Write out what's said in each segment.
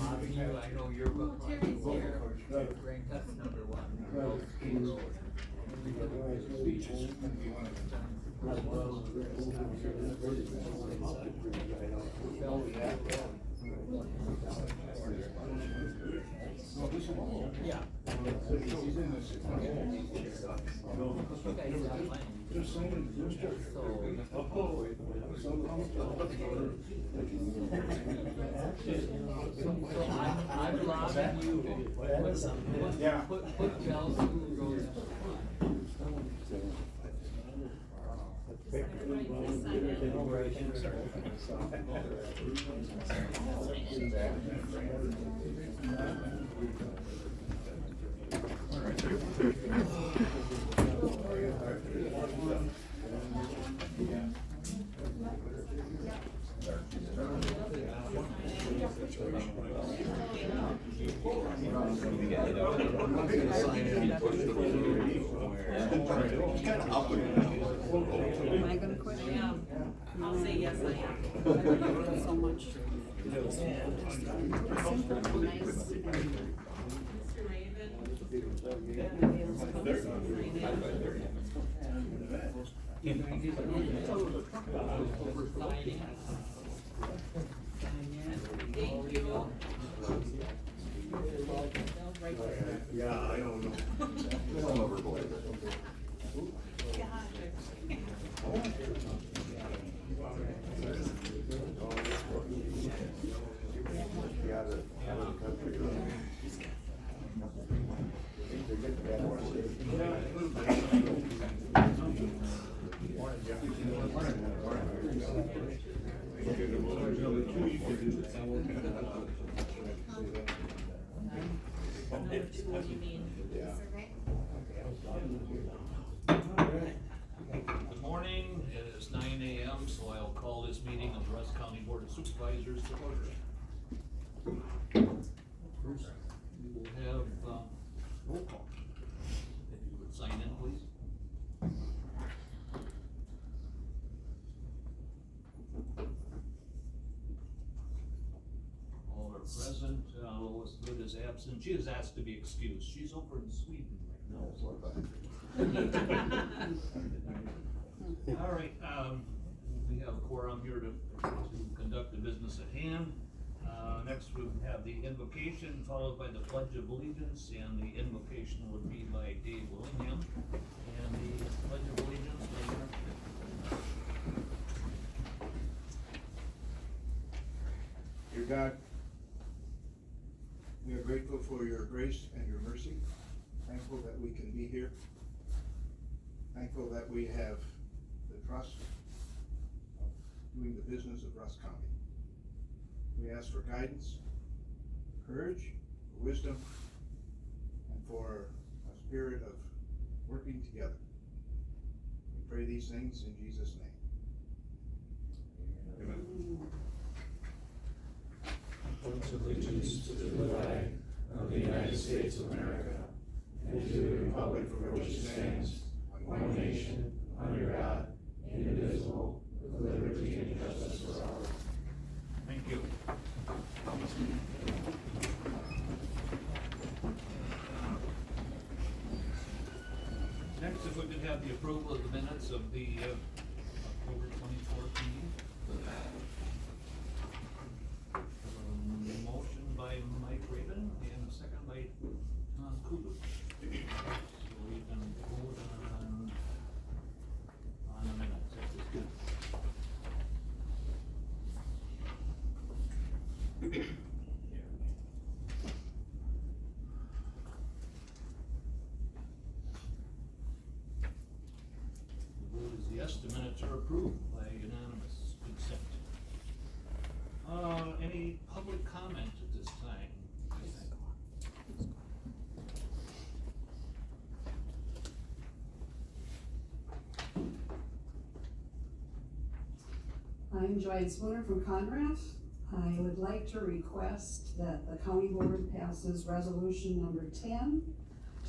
Robbing you, I know your book. Terry's here. Grand Cuts number 1. Yeah. I'm robbing you. Yeah. Put Bell's School Road. Am I gonna quit? Yeah, I'll say yes, I am. Thank you so much. Simple, nice, and Mr. Raven. Thank you. Yeah, I don't know. What do you mean? Good morning, it is 9 a.m., so I'll call this meeting of the Rusk County Board of Supervisors to order. First, we will have, roll call. If you would sign in, please. All are present, Lois Good is absent, she is asked to be excused, she's over in Sweden right now. All right, we have a quorum here to conduct the business at hand. Next we have the invocation followed by the pledge of allegiance, and the invocation would be by Dave Willingham, and the pledge of allegiance by Mark. Dear God, we are grateful for your grace and your mercy. Thankful that we can be here. Thankful that we have the trust of doing the business of Rusk County. We ask for guidance, courage, wisdom, and for a spirit of working together. We pray these things in Jesus' name. Amen. Pledge allegiance to the flag of the United States of America and to the republic for which it stands, one nation, under God, indivisible, with liberty and justice for all. Thank you. Next, if we could have the approval of the minutes of the October 24th meeting. Motion by Mike Raven and a second by Tom Kudu. So we can vote on the minutes at this time. The vote is yes, the minutes are approved by unanimous consent. Any public comment at this time? I'm Joanne Spooner from Conrath. I would like to request that the county board passes resolution number 10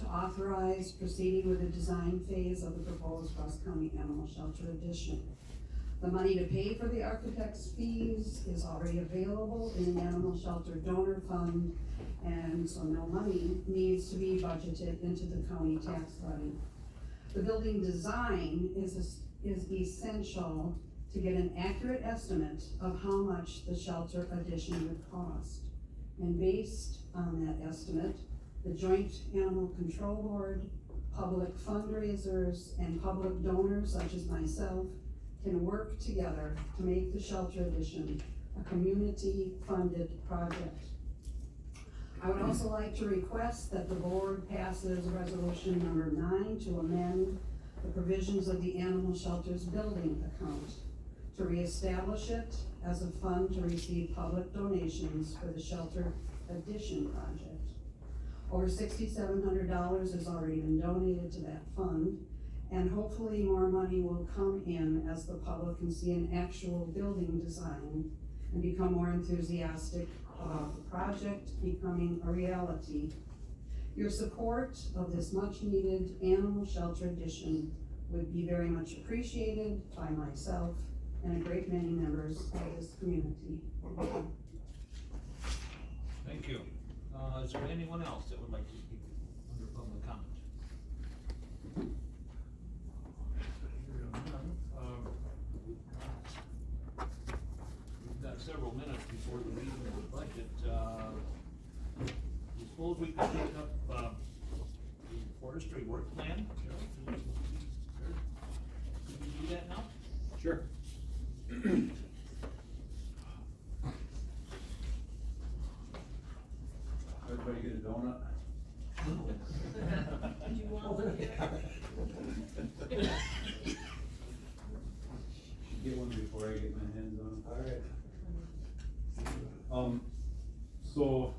to authorize proceeding with the design phase of the proposed Rusk County Animal Shelter addition. The money to pay for the architect's fees is already available in the animal shelter donor fund, and so no money needs to be budgeted into the county tax levy. The building design is essential to get an accurate estimate of how much the shelter addition would cost. And based on that estimate, the Joint Animal Control Board, public fundraisers, and public donors such as myself can work together to make the shelter addition a community-funded project. I would also like to request that the board passes resolution number 9 to amend the provisions of the animal shelter's building account to reestablish it as a fund to receive public donations for the shelter addition project. Over $6,700 has already been donated to that fund, and hopefully more money will come in as the public can see an actual building design and become more enthusiastic about the project becoming a reality. Your support of this much-needed animal shelter addition would be very much appreciated by myself and a great many members of this community. Thank you. Is there anyone else that would like to speak under public comment? We've got several minutes before the meeting of the budget. I suppose we could take up, the forestry work plan. Could we do that now? Sure. Everybody get a donut? Do you want one? Get one before I get my hands on it. Alright. So,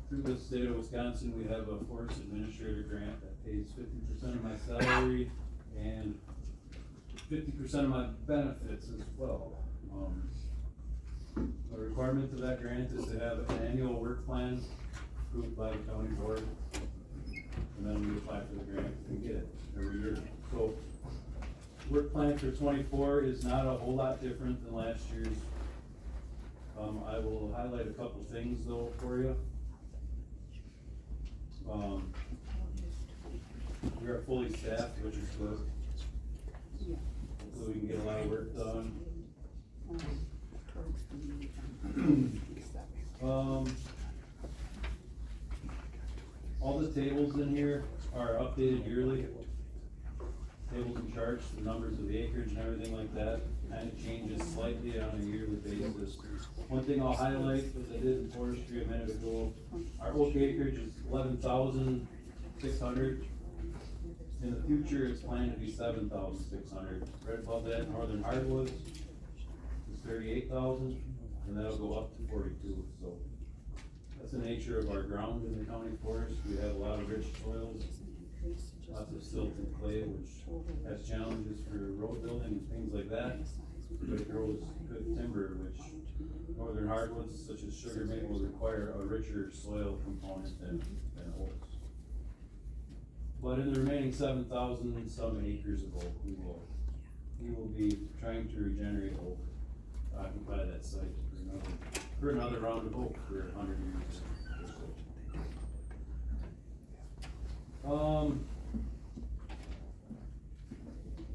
through the state of Wisconsin, we have a forest administrator grant that pays 50% of my salary and 50% of my benefits as well. The requirement of that grant is to have an annual work plan approved by the county board, and then we apply for the grant and get it every year. So, work plan for 24 is not a whole lot different than last year's. I will highlight a couple things though for you. We are fully staffed, which is good. Hopefully we can get a lot of work done. All the tables in here are updated yearly. Tables and charts, the numbers of the acreage and everything like that, kind of changes slightly on a yearly basis. One thing I'll highlight, as I did in forestry a minute ago, our oak acreage is 11,600. In the future, it's planned to be 7,600. Right above that, northern hardwoods is 38,000, and that'll go up to 42. So that's the nature of our ground in the county forest. We have a lot of rich soils, lots of silt and clay, which has challenges for road building and things like that. But it grows good timber, which northern hardwoods such as sugar maple require a richer soil component than oaks. But in the remaining 7,000 some acres of oak, we will be trying to regenerate oak, occupy that site for another round of oak for 100 years.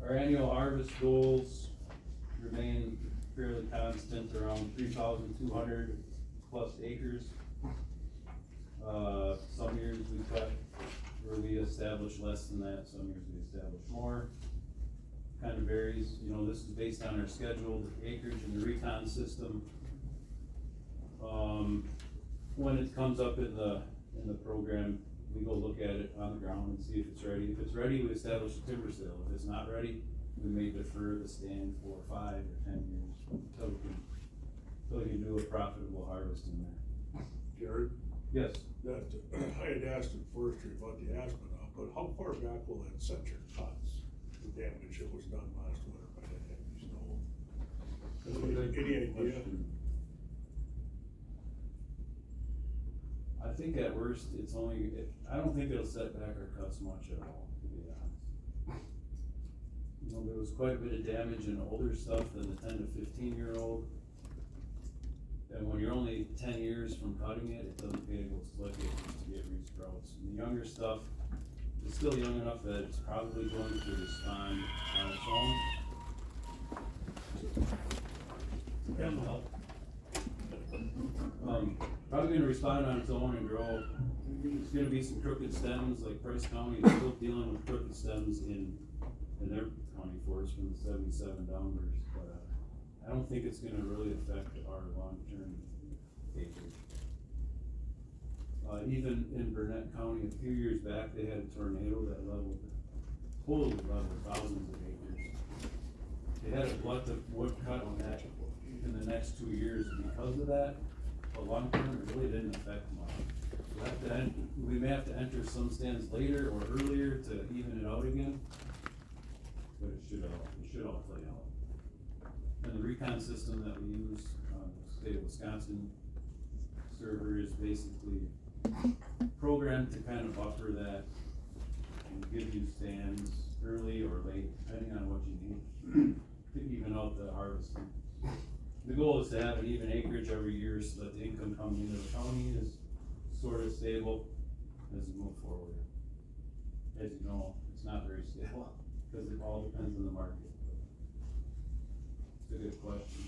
Our annual harvest goals remain fairly constant, around 3,200 plus acres. Some years we cut where we establish less than that, some years we establish more. Kind of varies, you know, this is based on our scheduled acreage in the recon system. When it comes up in the program, we go look at it on the ground and see if it's ready. If it's ready, we establish a timber sale. If it's not ready, we may defer the stand for 5 or 10 years until we can do a profitable harvest in there. Jared, Yes. that, I had asked in forestry about the aspen, but how far back will that set your cuts? The damage that was done last winter by that heavy snow? Any idea? I think at worst, it's only, I don't think it'll set back our cuts much at all, to be honest. You know, there was quite a bit of damage in older stuff than the 10 to 15-year-old. And when you're only 10 years from cutting it, it doesn't pay to go split it to get resprouts. And the younger stuff is still young enough that it's probably going to respond on its own. Probably gonna respond on its own and grow. There's gonna be some crooked stems, like Price County is still dealing with crooked stems in their county forest from the 77 downwards, but, I don't think it's gonna really affect our long-term acreage. Even in Burnett County, a few years back, they had a tornado that totally leveled thousands of acres. They had a wood cut on that in the next 2 years because of that, but long term, it really didn't affect much. We may have to enter some stands later or earlier to even it out again, but it should all play out. And the recon system that we use, the state of Wisconsin server is basically programmed to kind of buffer that and give you stands early or late, depending on what you need to even out the harvesting. The goal is to have an even acreage every year so that the income coming into the county is sort of stable as we move forward. As you know, it's not very stable because it all depends on the market. It's a good question.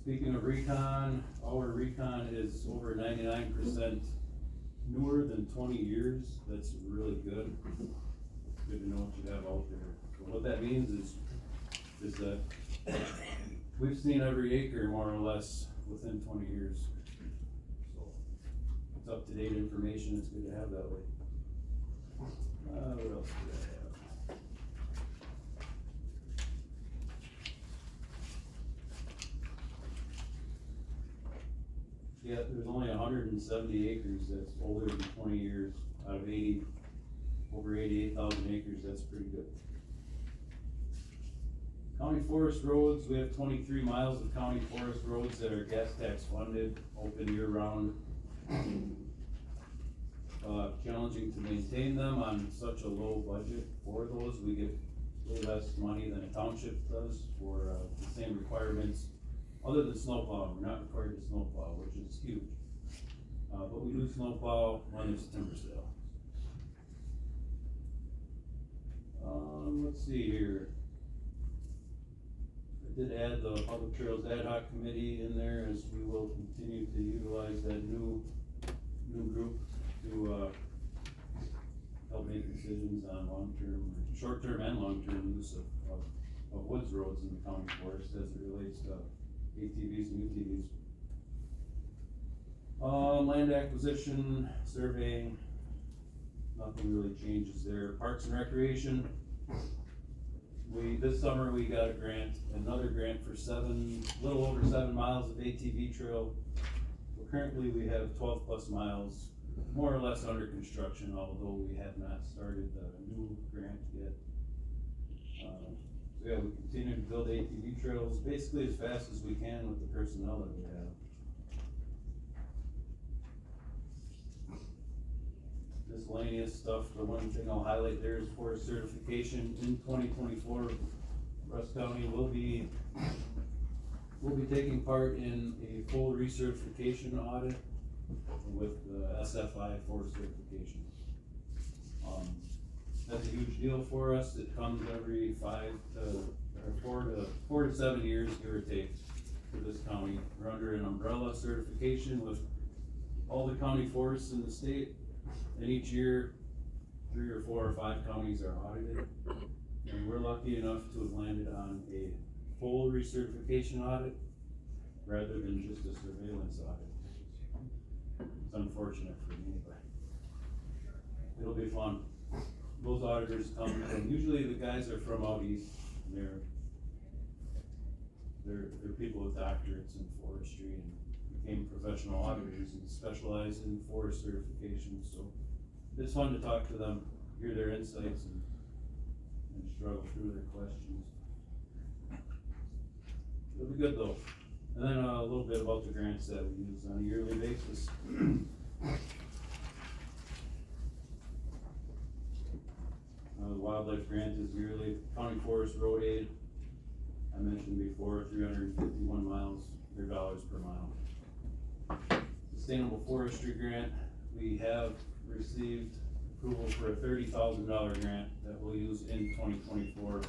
Speaking of recon, our recon is over 99% newer than 20 years. That's really good. Good to know what you have out there. So what that means is that we've seen every acre more or less within 20 years. So it's up to date information. It's good to have that way. What else do I have? Yeah, there's only 170 acres that's older than 20 years out of over 88,000 acres. That's pretty good. County forest roads, we have 23 miles of county forest roads that are gas tax funded, open year round. Challenging to maintain them on such a low budget for those. We get way less money than a township does for the same requirements. Other than snowplow, we're not required to snowplow, which is huge. But we do snowplow when there's timber sale. Let's see here. I did add the Public Trails Ad Hoc Committee in there, as we will continue to utilize that new group to help make decisions on long-term, short-term and long-term use of woods roads in the county forest as it relates to ATVs and UTVs. Land acquisition, surveying, nothing really changes there. Parks and Recreation, this summer we got a grant, another grant for little over 7 miles of ATV trail. Well, currently we have 12 plus miles, more or less under construction, although we have not started the new grant yet. So yeah, we continue to build ATV trails basically as fast as we can with the personnel that we have. Miscellaneous stuff, the one thing I'll highlight there is forest certification. In 2024, Rusk County will be taking part in a full recertification audit with the SFI forest certification. That's a huge deal for us. It comes every 4 to 7 years, give or take, for this county. We're under an umbrella certification with all the county forests in the state, and each year 3 or 4 or 5 counties are audited, and we're lucky enough to have landed on a full recertification audit rather than just a surveillance audit. It's unfortunate for me, but it'll be fun. Those auditors come, and usually the guys are from out east, and they're people with doctorates in forestry and became professional auditors and specialize in forest certification. So it's fun to talk to them, hear their insights, and struggle through their questions. It'll be good though. And then a little bit about the grants that we use on a yearly basis. the wildlife grant is yearly. County Forest Road Aid, I mentioned before, 351 miles, $3 per mile. Sustainable Forestry Grant, we have received approval for a $30,000 grant that we'll use in 2024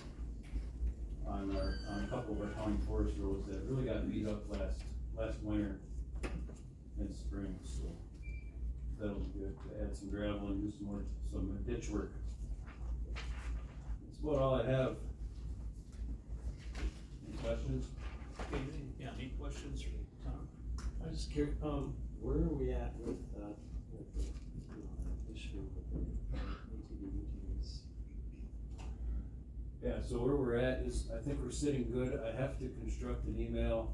on a couple of our county forest roads that really got beat up last winter and spring, so that'll be good to add some gravel and do some ditch work. That's about all I have. Any questions? Yeah, any questions for Tom? I was just curious, where are we at with the issue with the ATVs? Yeah, so where we're at is, I think we're sitting good. I have to construct an email,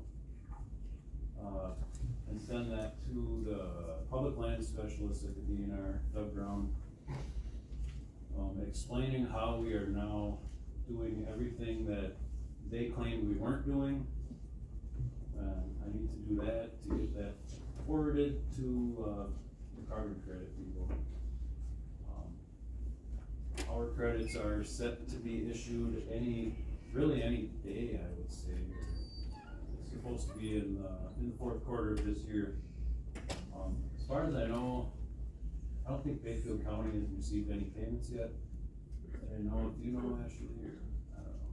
and send that to the public land specialist at the DNR, Doug Brown, explaining how we are now doing everything that they claimed we weren't doing. I need to do that, to get that forwarded to, the carbon credit people. Our credits are set to be issued really any day, I would say. It's supposed to be in the fourth quarter of this year. As far as I know, I don't think Bayfield County has received any payments yet. I know, do you know, Ashley, or, I don't know.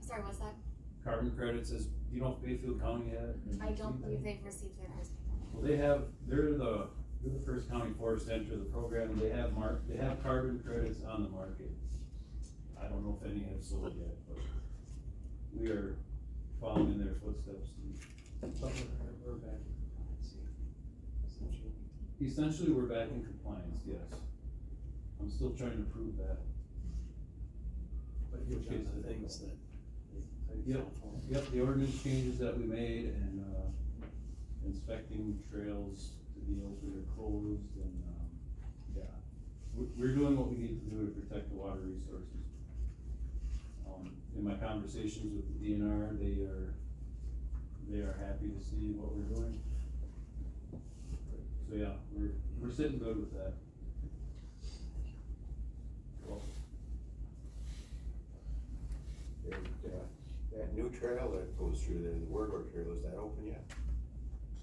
Sorry, what's that? Carbon credits, do you know if Bayfield County had? I don't believe they've received their first payment. Well, they're the first county forest to enter the program. They have carbon credits on the market. I don't know if any have sold yet, but we are following in their footsteps. We're back in compliance, essentially. Essentially, we're back in compliance, yes. I'm still trying to prove that. But you've done the things that they Yep, yep, the ordinance changes that we made and, inspecting trails to be open or closed and, yeah. We're doing what we need to do to protect the water resources. In my conversations with the DNR, they are happy to see what we're doing. So yeah, we're sitting good with that. Well, And, that new trail that goes through there, the Wardour Trail, is that open yet?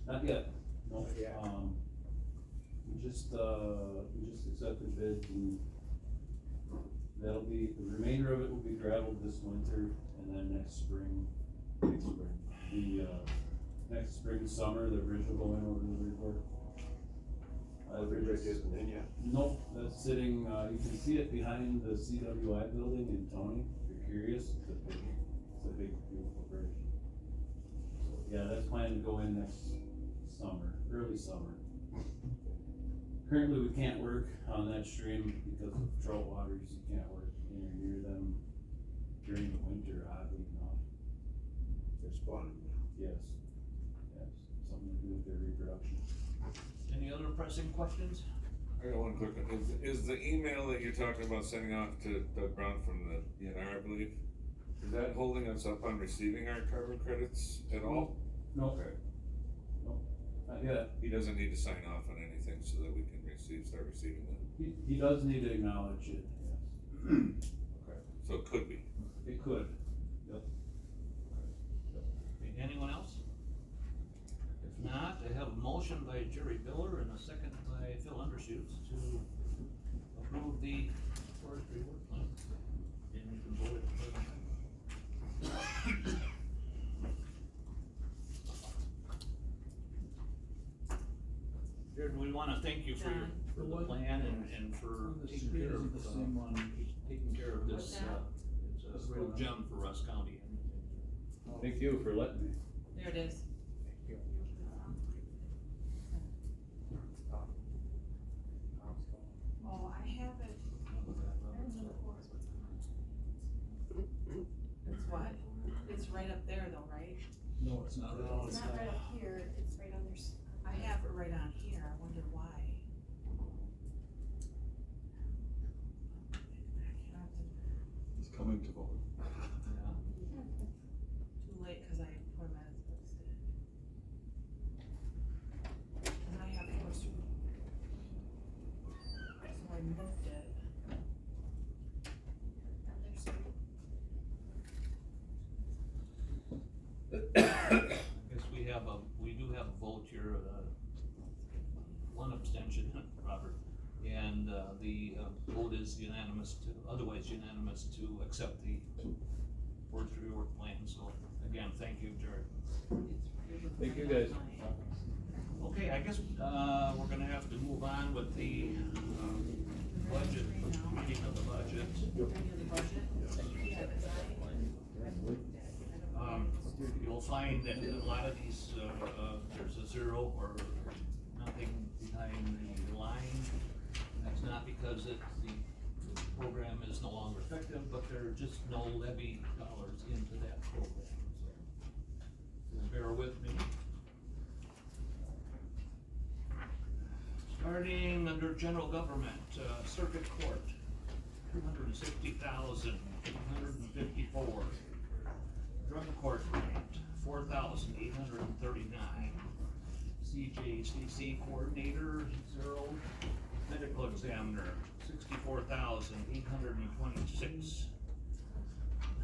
not yet, no. Not yet. We just accepted bids and the remainder of it will be gravelled this winter and then next spring, next spring, summer, the bridge will go in over the report. The bridge isn't in yet? Nope, that's sitting, you can see it behind the CWI building in Tony, if you're curious, it's a big, beautiful bridge. So, yeah, that's planned to go in next summer, early summer. Currently, we can't work on that stream because of trout waters, you can't work in or near them during the winter, oddly enough. They're spawning now. Yes, something to do with their reproduction. Any other pressing questions? I got one quick one. Is the email that you're talking about sending off to Doug Brown from the DNR, I believe, is that holding us up on receiving our carbon credits at all? No. Okay. No, not yet. He doesn't need to sign off on anything so that we can start receiving them? He does need to acknowledge it, yes. Okay. So it could be. It could, yep. Okay, anyone else? If not, I have a motion by Jerry Biller and a second by Phil Undershoots to approve the forestry work plan. And you can vote it. Jared, we wanna thank you for the plan and for taking care of, this, it's a real gem for Rusk County. Thank you for letting me. There it is. Oh, I have it. It's what? It's right up there though, right? No, it's not. It's not right up here, it's right under. I have it right on here, I wonder why. He's coming to vote. Too late, cause I put them as listed. And I have forestry. So I moved it. is unanimous otherwise unanimous to accept the forestry work plan, so again, thank you, Jared. Thank you, guys. Okay, I guess, we're gonna have to move on with the, budget, reading of the budget. Reading of the budget? Yeah, 'cause You'll find that a lot of these, there's a zero or nothing behind the line. That's not because the program is no longer effective, but there are just no levy dollars into that program, so bear with me. Starting under general government, circuit court, 260,854. Drug court grant, 4,839. CJCC coordinator, 0. Medical examiner, 64,826.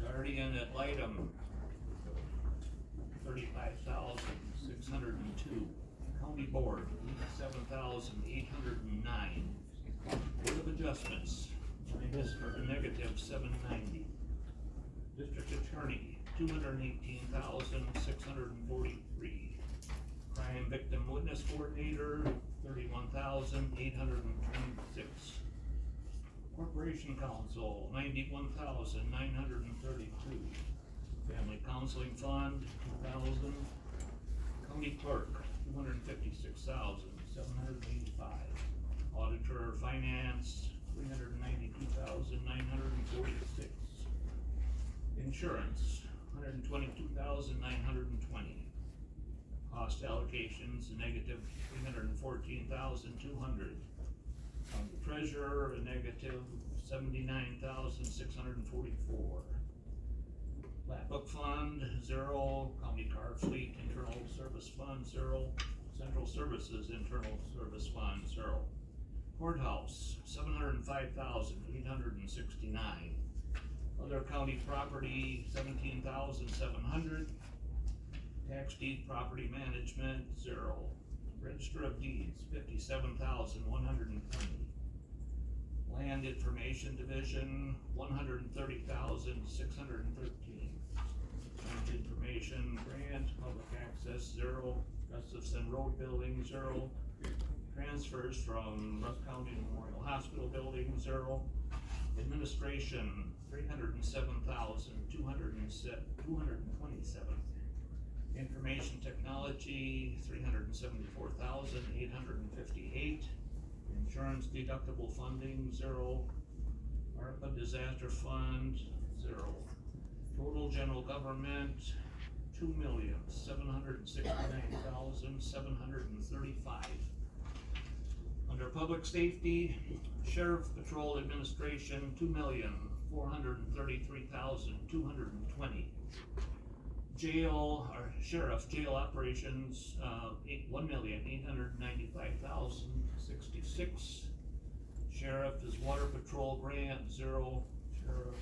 Guardian ad litem, 35,602. County board, 7,809. Board of adjustments, negative 790. District attorney, 218,643. Crime victim witness coordinator, 31,826. Corporation counsel, 91,932. Family counseling fund, 2,000. County clerk, 256,785. Auditor finance, 392,946. Insurance, 122,920. Cost allocations, negative 314,200. Treasurer, a negative 79,644. Flat book fund, 0. County car fleet, internal service fund, 0. Central services, internal service fund, 0. Courthouse, 705,869. Other county property, 17,700. Tax deed property management, 0. Register of deeds, 57,120. Land information division, 130,613. Land information grant, public access, 0. Gustafson Road building, 0. Transfers from Rusk County Memorial Hospital building, 0. Administration, 307,227. Information technology, 374,858. Insurance deductible funding, 0. ARPA disaster fund, 0. Total general government, 2,769,735. Under public safety, sheriff patrol administration, 2,433,220. Jail, or sheriff, jail operations, 1,895,066. Sheriff is water patrol grant, 0. Sheriff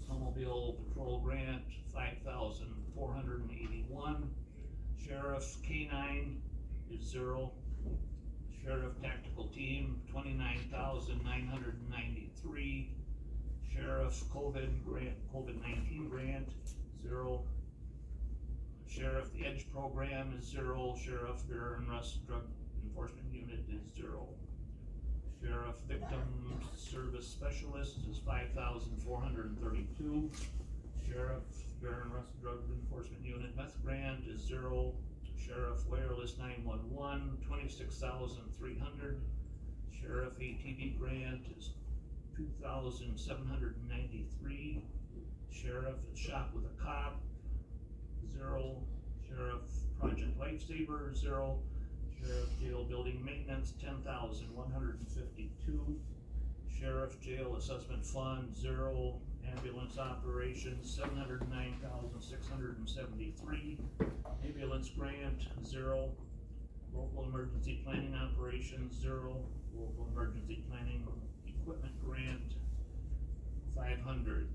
snowmobile patrol grant, 5,481. Sheriff K9 is 0. Sheriff tactical team, 29,993. Sheriff COVID-19 grant, 0. Sheriff the Edge program is 0. Sheriff Bear and Rusk drug enforcement unit is 0. Sheriff victim service specialist is 5,432. Sheriff Bear and Rusk drug enforcement unit meth grant is 0. Sheriff wireless 911, 26,300. Sheriff ATV grant is 2,793. Sheriff shop with a cop, 0. Sheriff project lifesaver, 0. Sheriff jail building maintenance, 10,152. Sheriff jail assessment fund, 0. Ambulance operations, 709,673. Ambulance grant, 0. Local emergency planning operations, 0. Local emergency planning equipment grant, 500.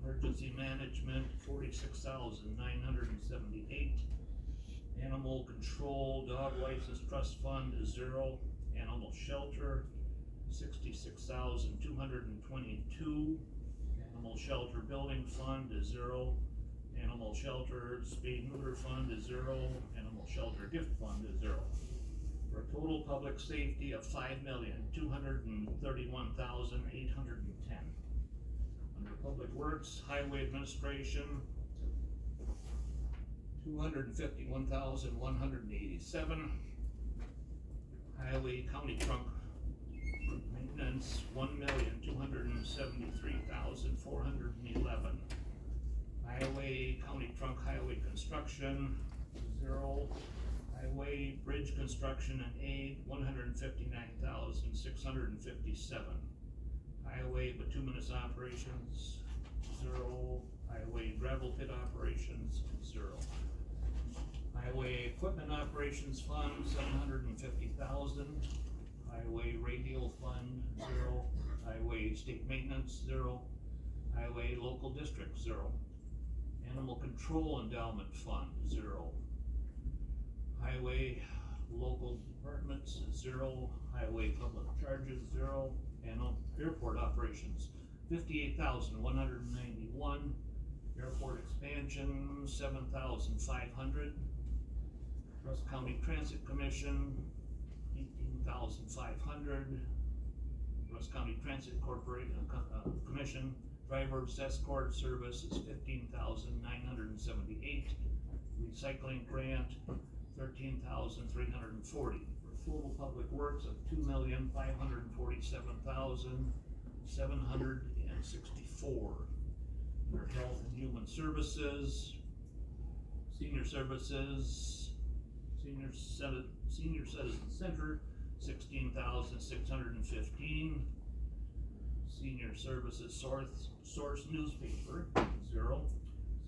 Emergency management, 46,978. Animal control dog license trust fund is 0. Animal shelter, $66,222. Animal shelter building fund is zero. Animal shelter spay neuter fund is zero. Animal shelter gift fund is zero. For a total public safety of $5,231,810. Under Public Works, Highway Administration, $251,187. Highway County Trunk Maintenance, $1,273,411. Highway County Trunk Highway Construction, zero. Highway Bridge Construction and Aid, $159,657. Highway Bituminous Operations, zero. Highway Gravel Pit Operations, zero. Highway Equipment Operations Fund, $750,000. Highway Radial Fund, zero. Highway State Maintenance, zero. Highway Local District, zero. Animal Control Endowment Fund, zero. Highway Local Departments, zero. Highway Public Charges, zero. And Airport Operations, $58,191. Airport Expansion, $7,500. Rusk County Transit Commission, $18,500. Rusk County Transit Commission, Driver's Escort Service is $15,978. Recycling Grant, $13,340. For total public works of $2,547,764. Under Health and Human Services, Senior Services, Senior Citizen Center, $16,615. Senior Services Source Newspaper, zero.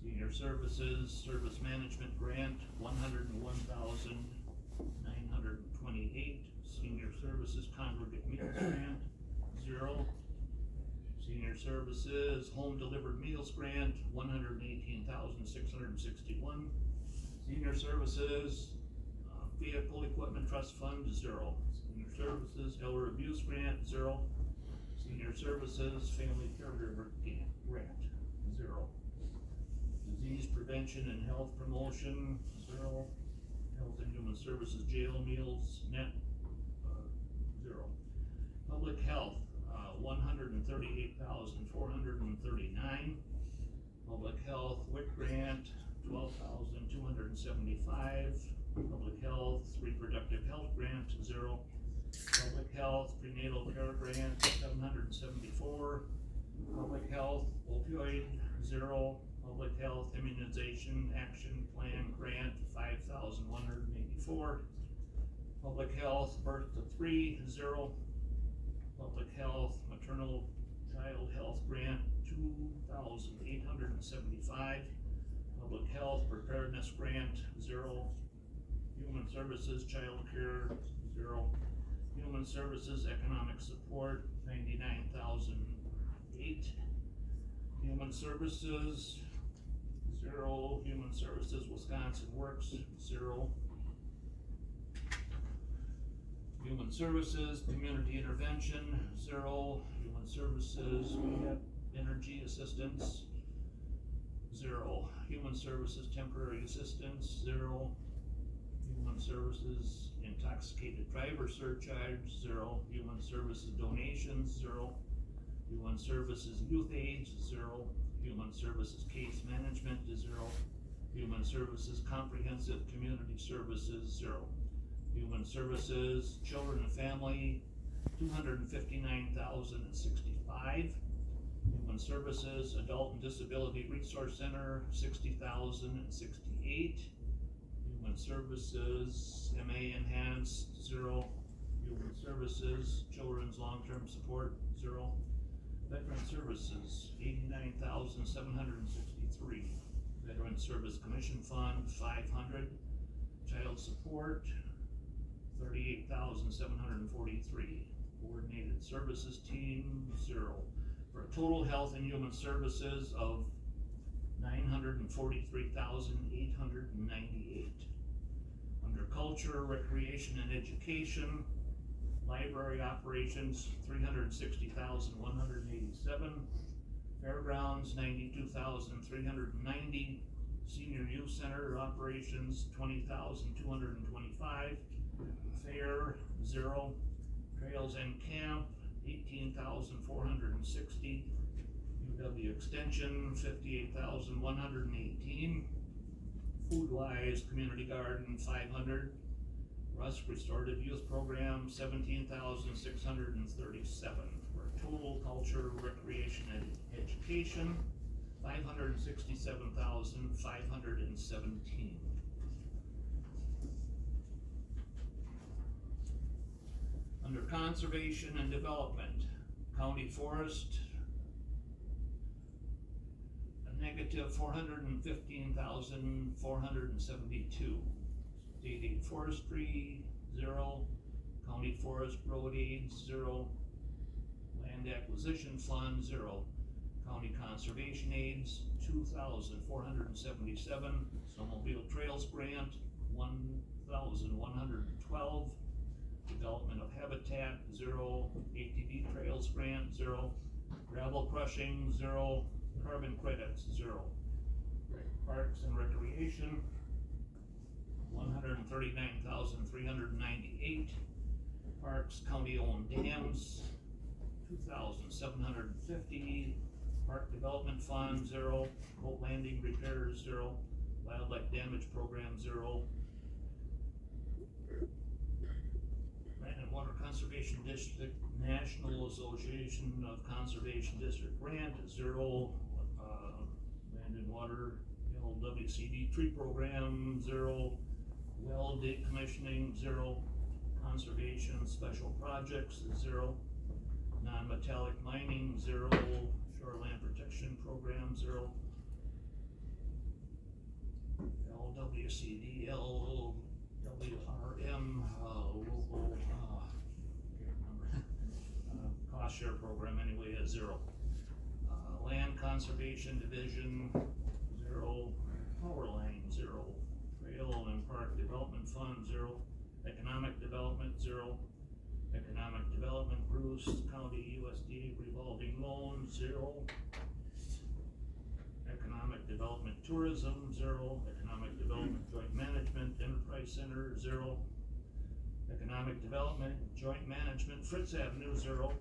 Senior Services Service Management Grant, $101,928. Senior Services Congregate Meals Grant, zero. Senior Services Home Delivered Meals Grant, $118,661. Senior Services Vehicle Equipment Trust Fund, zero. Senior Services Elder Abuse Grant, zero. Senior Services Family Caregiver Grant, zero. Disease Prevention and Health Promotion, zero. Health and Human Services Jail Meals Net, zero. Public Health, $138,439. Public Health WIC Grant, $12,275. Public Health Reproductive Health Grant, zero. Public Health Prenatal Care Grant, $774. Public Health Opioid, zero. Public Health Immunization Action Plan Grant, $5,184. Public Health Birth to 3, zero. Public Health Maternal Child Health Grant, $2,875. Public Health Preparedness Grant, zero. Human Services Child Care, zero. Human Services Economic Support, $99,008. Human Services, zero. Human Services Wisconsin Works, zero. Human Services Community Intervention, zero. Human Services Energy Assistance, zero. Human Services Temporary Assistance, zero. Human Services Intoxicated Driver Surcharge, zero. Human Services Donations, zero. Human Services Youth Aids, zero. Human Services Case Management is zero. Human Services Comprehensive Community Services, zero. Human Services Children and Family, $259,065. Human Services Adult and Disability Resource Center, $60,068. Human Services MA Enhanced, zero. Human Services Children's Long-Term Support, zero. Veteran Services, $89,763. Veteran Service Commission Fund, $500. Child Support, $38,743. Coordinated Services Team, zero. For a total Health and Human Services of $943,898. Under Culture, Recreation, and Education, Library operations, $360,187. Fairgrounds, $92,390. Senior Youth Center operations, $20,225. Fair, 0. Trails and Camp, $18,460. UW Extension, $58,118. Food Wise Community Garden, $500. Rusk Restorative Youth Program, $17,637. For total culture, recreation, and education, $567,517. Under conservation and development, county forest, a negative $415,472. State aid forestry, 0. County forest road aids, 0. Land acquisition fund, 0. County conservation aids, $2,477. Snowmobile trails grant, $1,112. Development of habitat, 0. ATV trails grant, 0. Gravel crushing, 0. Carbon credits, 0. Parks and recreation, $139,398. Parks county-owned dams, $2,750. Park development fund, 0. Boat landing repairs, 0. Wildlife damage program, 0. Land and Water Conservation District, National Association of Conservation District grant, 0. Land and Water LWCD tree program, 0. Well decommissioning, 0. Conservation special projects, 0. Non-metallic mining, 0. Shoreland protection program, 0. LWCD, LWRM, local, can't remember, cost share program anyway at 0. Land Conservation Division, 0. Power line, 0. Trail and Park Development Fund, 0. Economic Development, 0. Economic Development Bruce County USDA revolving loan, 0. Economic Development Tourism, 0. Economic Development Joint Management Enterprise Center, 0. Economic Development Joint Management Fritz Avenue, 0.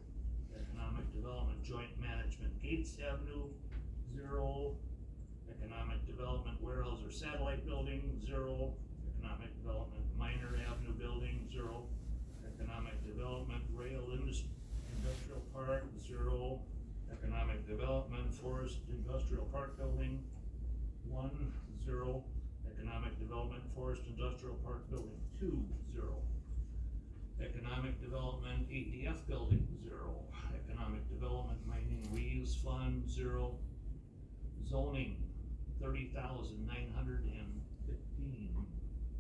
Economic Development Joint Management Gates Avenue, 0. Economic Development Warehouse or Satellite Building, 0. Economic Development Minor Avenue Building, 0. Economic Development Rail Industrial Park, 0. Economic Development Forest Industrial Park Building, 1, 0. Economic Development Forest Industrial Park Building, 2, 0. Economic Development ADF Building, 0. Economic Development Mining Reuse Fund, 0. Zoning, $30,915.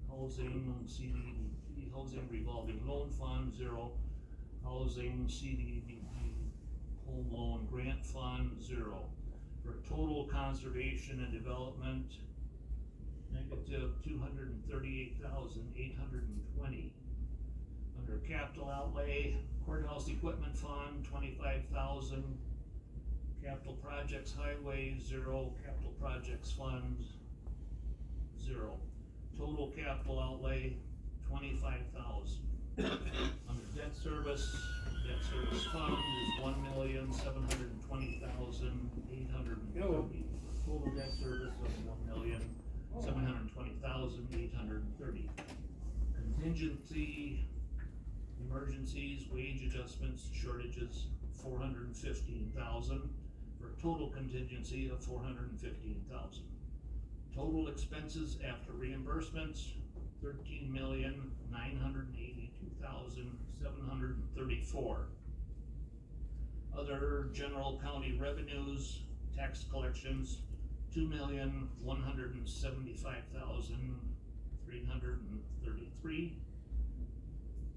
Housing CDBG Housing Revolving Loan Fund, 0. Housing CDBG Home Loan Grant Fund, 0. For total conservation and development, negative $238,820. Under capital outlay, courthouse equipment fund, $25,000. Capital projects highway, 0. Capital projects fund, 0. Total capital outlay, $25,000. Under debt service fund is $1,720,830. Total debt service of $1,720,830. Contingency, emergencies, wage adjustments, shortages, $415,000, for a total contingency of $415,000. Total expenses after reimbursements, $13,982,734. Other general county revenues, tax collections, $2,175,333.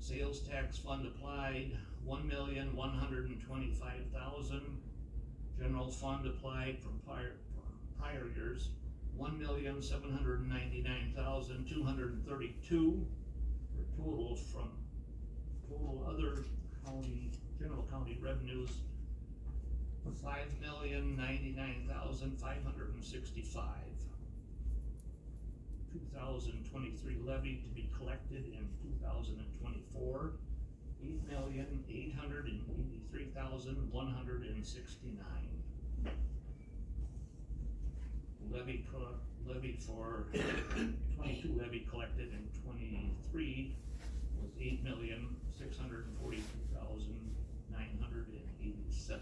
Sales tax fund applied, $1,125,000. General fund applied from prior years, $1,799,232, for totals from total other county, general county revenues, $5,099,565. 2023 levy to be collected in 2024, $8,883,169. Levy for 22 levy collected in 23 was $8,642,987.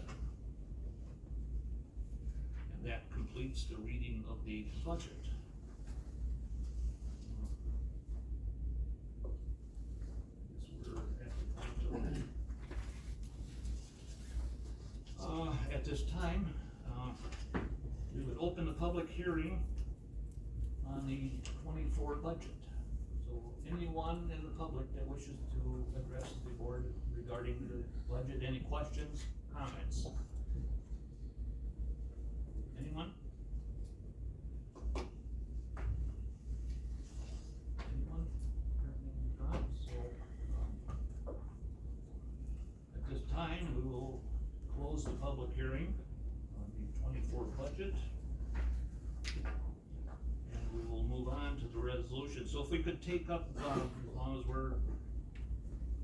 And that completes the reading of the budget. At this time, we would open the public hearing on the 24 budget. So anyone in the public that wishes to address the board regarding the budget, any questions, comments? Anyone? Anyone? Not? So, at this time, we will close the public hearing on the 24 budget. And we will move on to the resolution. So if we could take up, as long as we're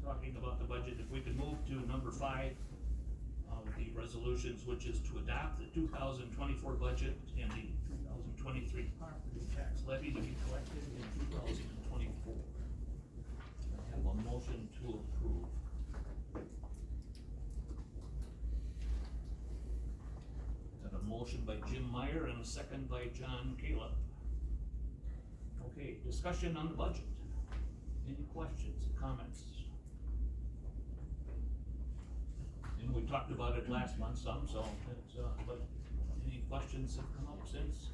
talking about the budget, if we could move to number 5 of the resolutions, which is to adopt the 2024 budget and the 2023 property tax levy to be collected in 2024. I have a motion to approve. Got a motion by Jim Meyer and a second by John Caleb. Okay, discussion on the budget. Any questions, comments? And we talked about it last month some, so it's, but any questions have come up since?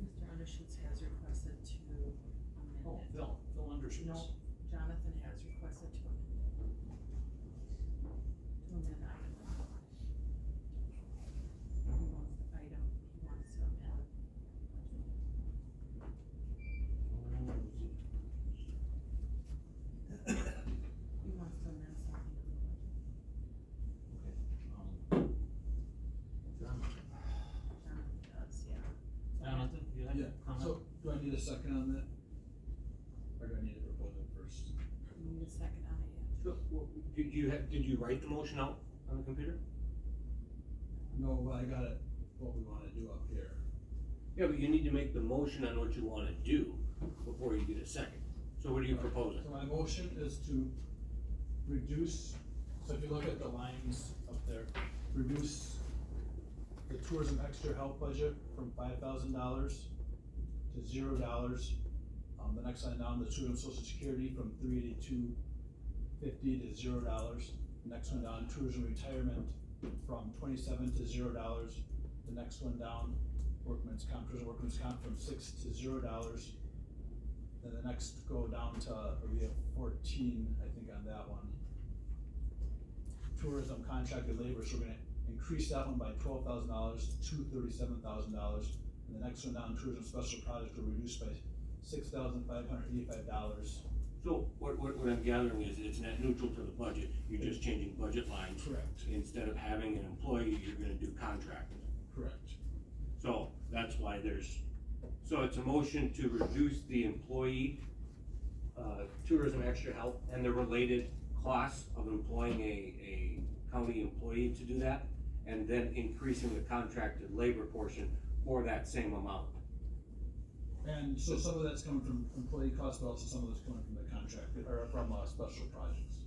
Mr. Undershoots has requested to amend Oh, it. Phil Undershoots. No, Jonathan has requested to amend it. To amend item. He wants the item, he wants to amend. He wants to amend something in the budget. Jonathan, Jonathan does, yeah. Jonathan, you have a Yeah, comment? so do I need a second on that? Or do I need to propose it first? You need a second on it yet. So, well, did you write the motion out on the computer? No, but I got it, what we wanna do up here. Yeah, but you need to make the motion on what you wanna do before you get a second. So what are you proposing? So my motion is to reduce, so if you look at the lines up there, reduce the tourism extra help budget from $5,000 to $0. The next line down, the tourism social security from $382.50 to $0. The next one down, tourism retirement from $27 to $0. The next one down, workman's comp, tourism workman's comp from $6 to $0. Then the next go down to, we have 14, I think, on that one. Tourism contracted labor, so we're gonna increase that one by $12,000 to $37,000. And the next one down, tourism special projects will reduce by $6,585. So what I'm gathering is it's net neutral to the budget, you're just changing budget lines. Correct. Instead of having an employee, you're gonna do contracted. Correct. So that's why so it's a motion to reduce the employee, tourism extra help and the related costs of employing a county employee to do that, and then increasing the contracted labor portion for that same amount. And so some of that's coming from employee costs, but also some of that's coming from the contract, or from, special projects.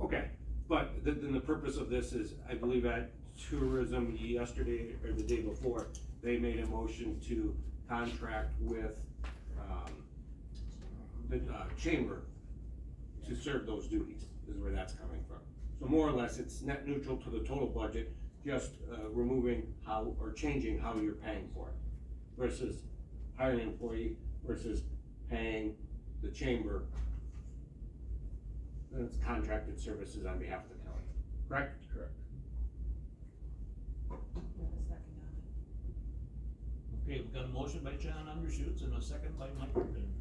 Okay, but then the purpose of this is, I believe at tourism yesterday or the day before, they made a motion to contract with, the, chamber to serve those duties, is where that's coming from. So more or less, it's net neutral to the total budget, just, removing how, or changing how you're paying for it, versus hiring an employee versus paying the chamber. Then it's contracted services on behalf of the county, correct? Correct. You have a second on it. Okay, we've got a motion by John Undershoots and a second by Mike Rippon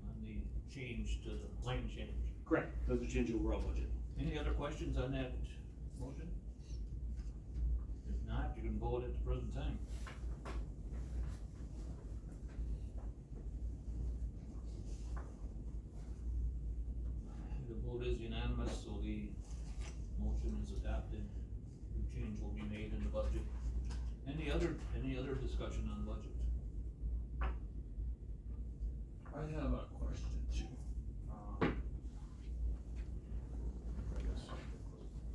on the change to the line change. Correct, doesn't change the overall budget. Any other questions on that motion? If not, you can vote at the present time. The vote is unanimous, so the motion is adopted. The change will be made in the budget. Any other discussion on the budget? I have a question too.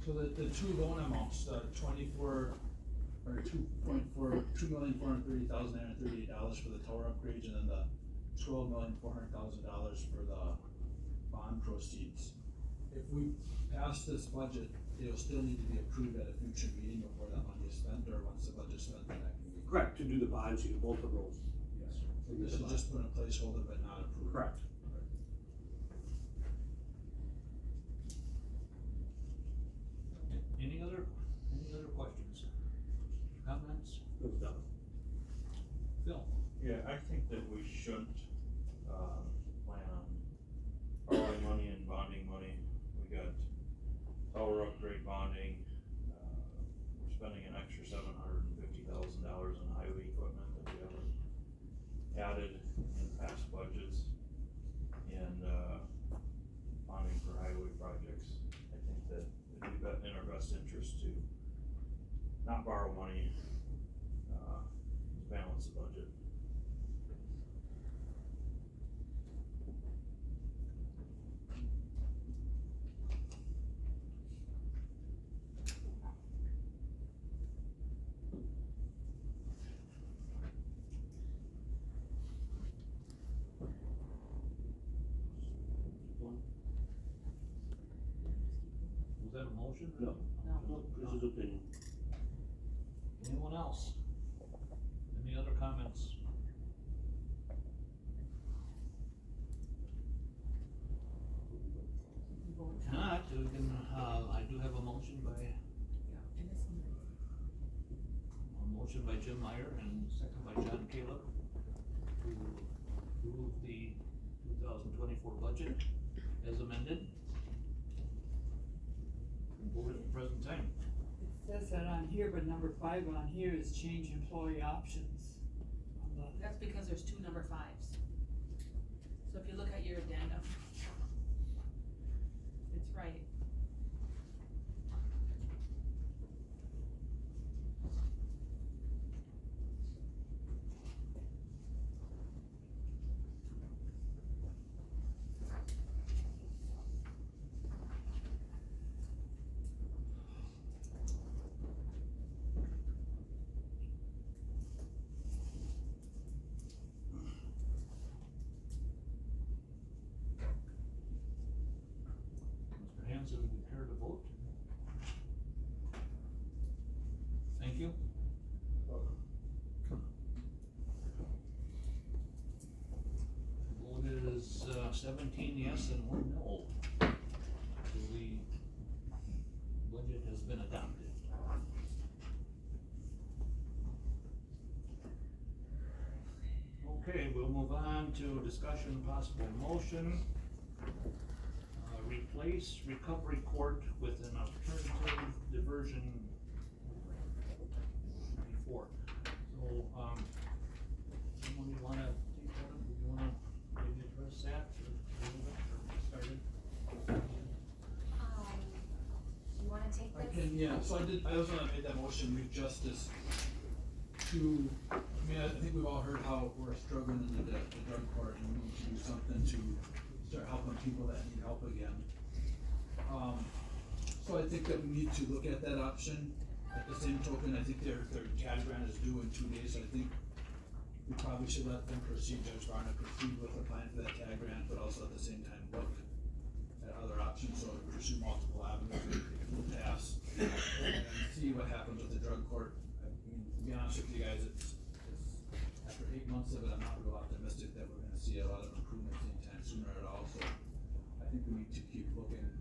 So the two loan amounts, the 2,430,938 for the tower upgrades, and then the $12,400,000 for the bond proceeds. If we pass this budget, it'll still need to be approved at a future meeting before that money is spent, or once the budget's spent, then that can be. Correct, to do the bonds, you both of those. Yes. So this is just put in a placeholder but not approved. Correct. Any other questions? Comments? It was done. Phil? Yeah, I think that we shouldn't, plan on borrowing money and bonding money. We got tower upgrade bonding, we're spending an extra $750,000 on highway equipment that we haven't added in past budgets. And, bonding for highway projects, I think that it'd be in our best interest to not borrow money, balance the budget. Was that a motion? No. No, Chris's opinion. Anyone else? Any other comments? If not, we can, I do have a motion by, Jim Meyer and second by John Caleb to approve the 2024 budget as amended. Vote at the present time. It says that on here, but number 5 on here is change employee options. That's because there's 2 number 5s. So if you look at your addendum, it's right. Mr. Hanson, prepare to vote. Thank you. Vote is 17 yes and 1 no. So the budget has been adopted. Okay, we'll move on to discussion possible motion. Replace recovery court with an alternative diversion before. So, someone you wanna take that up? You wanna maybe address that or a little bit, or started? You wanna take I this? can, yeah, so I was gonna make that motion, Reef Justice to, I mean, I think we've all heard how we're struggling in the drug court, and we need to do something to start helping people that need help again. So I think that we need to look at that option. At the same token, I think their CAD grant is due in 2 days, so I think we probably should let them proceed, Judge Varner, proceed with applying for that CAD grant, but also at the same time look at other options, so pursue multiple avenues to pass and see what happens with the drug court. I mean, to be honest with you guys, it's after 8 months of it, I'm not real optimistic that we're gonna see a lot of improvements anytime sooner at all, so I think we need to keep looking at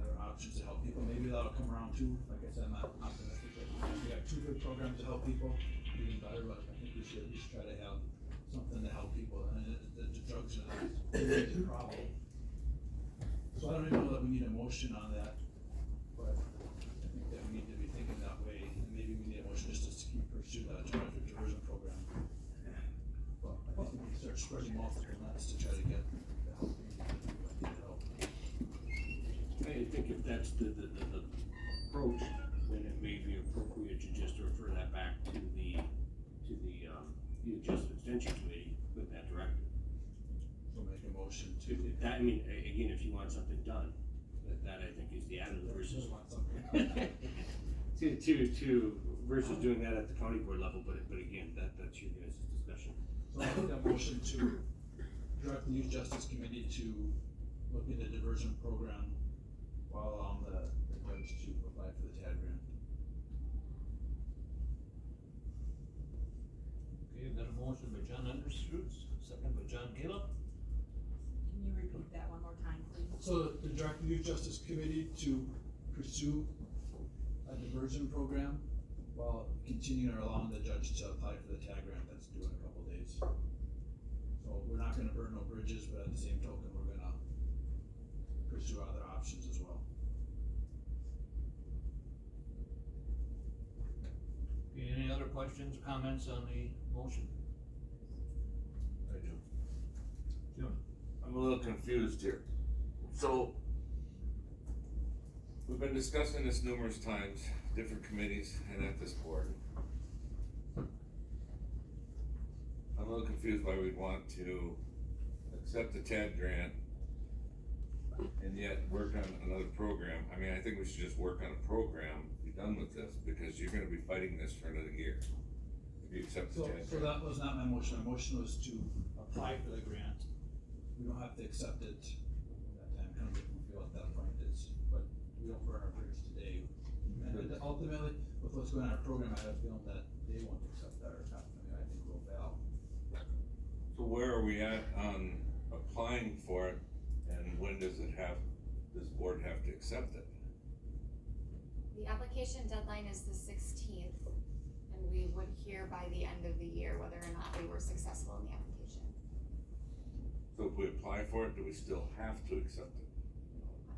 other options to help people. Maybe that'll come around too. Like I said, I'm not optimistic that we got 2 good programs to help people, even better, but I think we should at least try to have something to help people, and the drugs are a major problem. So I don't even know that we need a motion on that. spreading multiple nets to try to get the help we need to help. I think if that's the approach, then it may be appropriate to just refer that back to the Justice Extension Committee with that directive. So make a motion to. If that, I mean, again, if you want something done, that I think is the avenue versus. Want something. To versus doing that at the county board level, but again, that's your guys' discussion. So I make that motion to direct the Youth Justice Committee to look into diversion program while allowing the judge to apply for the TAD grant. Okay, I've got a motion by John Understrutz, second by John Caleb. Can you repeat that one more time, please? So the direct the Youth Justice Committee to pursue a diversion program while continuing or allowing the judge to apply for the TAG grant that's due in a couple days. So we're not gonna burn no bridges, but at the same token, we're gonna pursue other options as well. Okay, any other questions, comments on the motion? I do. Jim? I'm a little confused here. So, we've been discussing this numerous times, different committees and at this board. I'm a little confused why we'd want to accept the TAD grant and yet work on another program. I mean, I think we should just work on a program, be done with this, because you're gonna be fighting this for another year. If you accept the So, TAD so grant. that was not my motion. My motion was to apply for the grant. We don't have to accept it when that time comes if we feel at that point it's, but we don't burn our bridge today. And ultimately, with what's going on in our program, I have a feeling that they won't accept that or not. I mean, I think we'll fail. So where are we at on applying for it, and when does this board have to accept it? The application deadline is the 16th, and we would hear by the end of the year whether or not we were successful in the application. So if we apply for it, do we still have to accept it?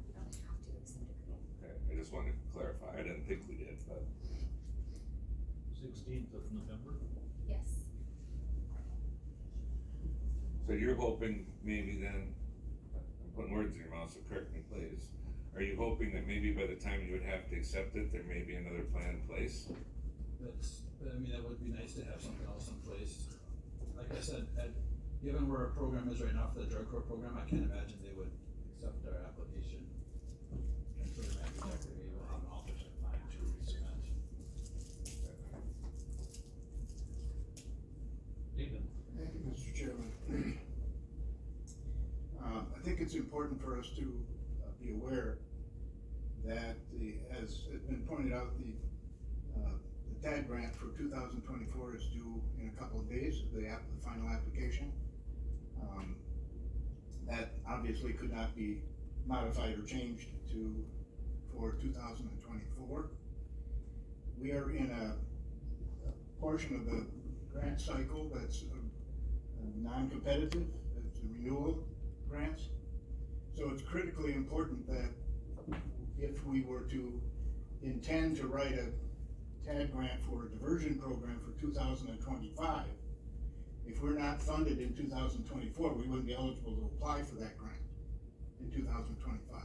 We don't have to accept it. Okay, I just wanted to clarify, I didn't think we did, but. 16th of November? Yes. So you're hoping maybe then, I'm putting words in your mouth, so correct me please. Are you hoping that maybe by the time you would have to accept it, there may be another plan in place? I mean, that would be nice to have something else in place. Like I said, given where our program is right now for the drug court program, I can't imagine they would accept our application. And so they might reject it, maybe we'll have an alternate plan to resubmit. David? Thank you, Mr. Chairman. I think it's important for us to be aware that as it's been pointed out, the TAD grant for 2024 is due in a couple of days, the final application. That obviously could not be modified or changed for 2024. We are in a portion of the grant cycle that's non-competitive, it's a renewal grants. So it's critically important that if we were to intend to write a TAD grant for a diversion program for 2025, if we're not funded in 2024, we wouldn't be eligible to apply for that grant in 2025.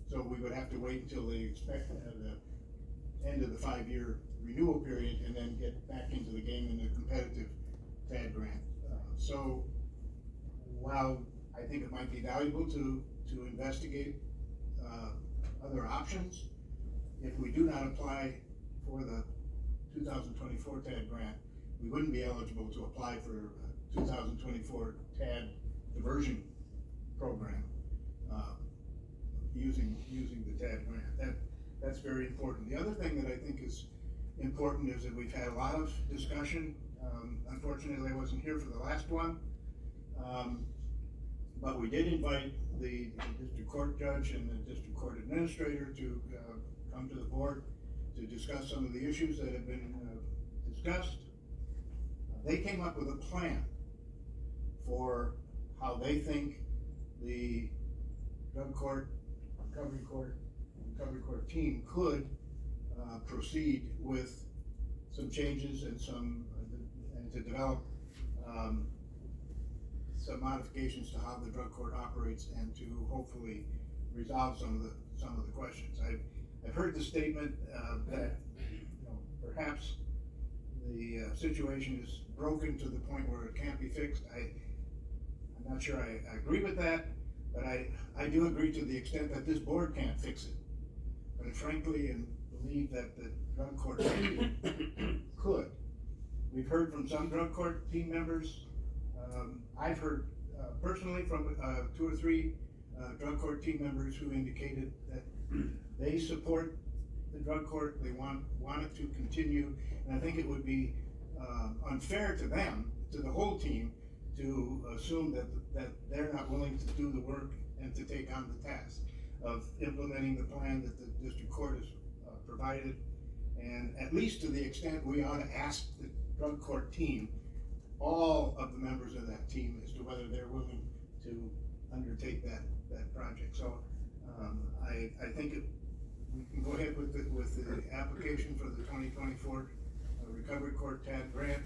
So we would have to wait until they expect the end of the 5-year renewal period and then get back into the game in the competitive TAD grant. So while I think it might be valuable to investigate other options, if we do not apply for the 2024 TAD grant, we wouldn't be eligible to apply for 2024 TAD diversion program using the TAD grant. That's very important. The other thing that I think is important is that we've had a lot of discussion. Unfortunately, I wasn't here for the last one, but we did invite the district court judge and the district court administrator to come to the board to discuss some of the issues that have been discussed. They came up with a plan for how they think the drug court, recovery court team could proceed with some changes and to develop some modifications to how the drug court operates and to hopefully resolve some of the questions. I've heard the statement, that, you know, perhaps the situation is broken to the point where it can't be fixed. I'm not sure I agree with that, but I do agree to the extent that this board can't fix it. But frankly, and believe that the drug court could. We've heard from some drug court team members. I've heard personally from 2 or 3 drug court team members who indicated that they support the drug court, they want it to continue, and I think it would be unfair to them, to the whole team, to assume that they're not willing to do the work and to take on the task of implementing the plan that the district court has provided. And at least to the extent we ought to ask the drug court team, all of the members of that team, as to whether they're willing to undertake that project. So I think we can go ahead with the application for the 2024 Recovery Court TAD grant,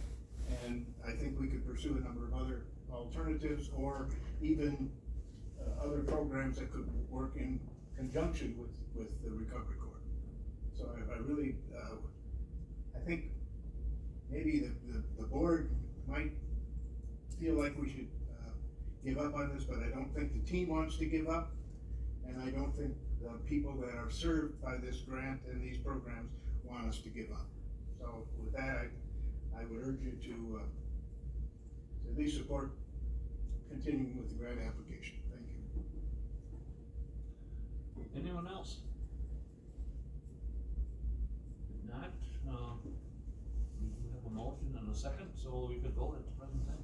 and I think we could pursue a number of other alternatives or even other programs that could work in conjunction with the Recovery Court. So I really, I think maybe the board might feel like we should give up on this, but I don't think the team wants to give up, and I don't think the people that are served by this grant and these programs want us to give up. So with that, I would urge you to at least support continuing with the grant application. Thank you. Anyone else? If not, we have a motion and a second, so we could vote at the present time.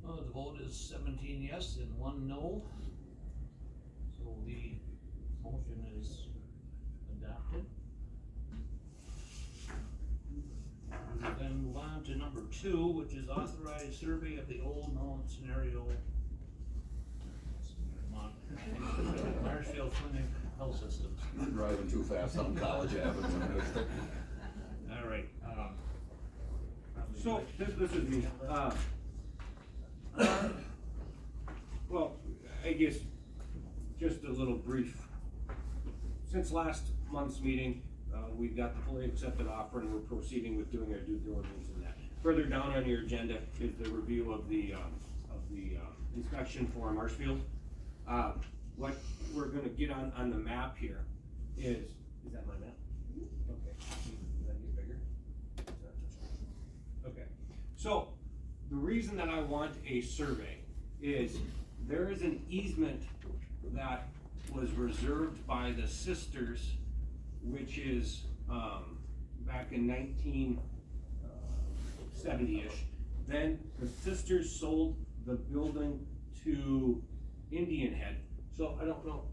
The vote is 17 yes and 1 no. So the motion is adopted. We then move on to number 2, which is authorized survey of the old known scenario. Come on. Marshfield Clinic Health Systems. You're driving too fast on College Avenue. All right, So, this is me, well, I guess, just a little brief. Since last month's meeting, we've got the fully accepted offer and we're proceeding with doing our due diligence in that. Further down on your agenda is the review of the inspection for Marshfield. What we're gonna get on the map here is that my map? Okay, did that get bigger? Okay, so the reason that I want a survey is there is an easement that was reserved by the sisters, which is back in 1970-ish. Then the sisters sold the building to Indian Head. So I don't know.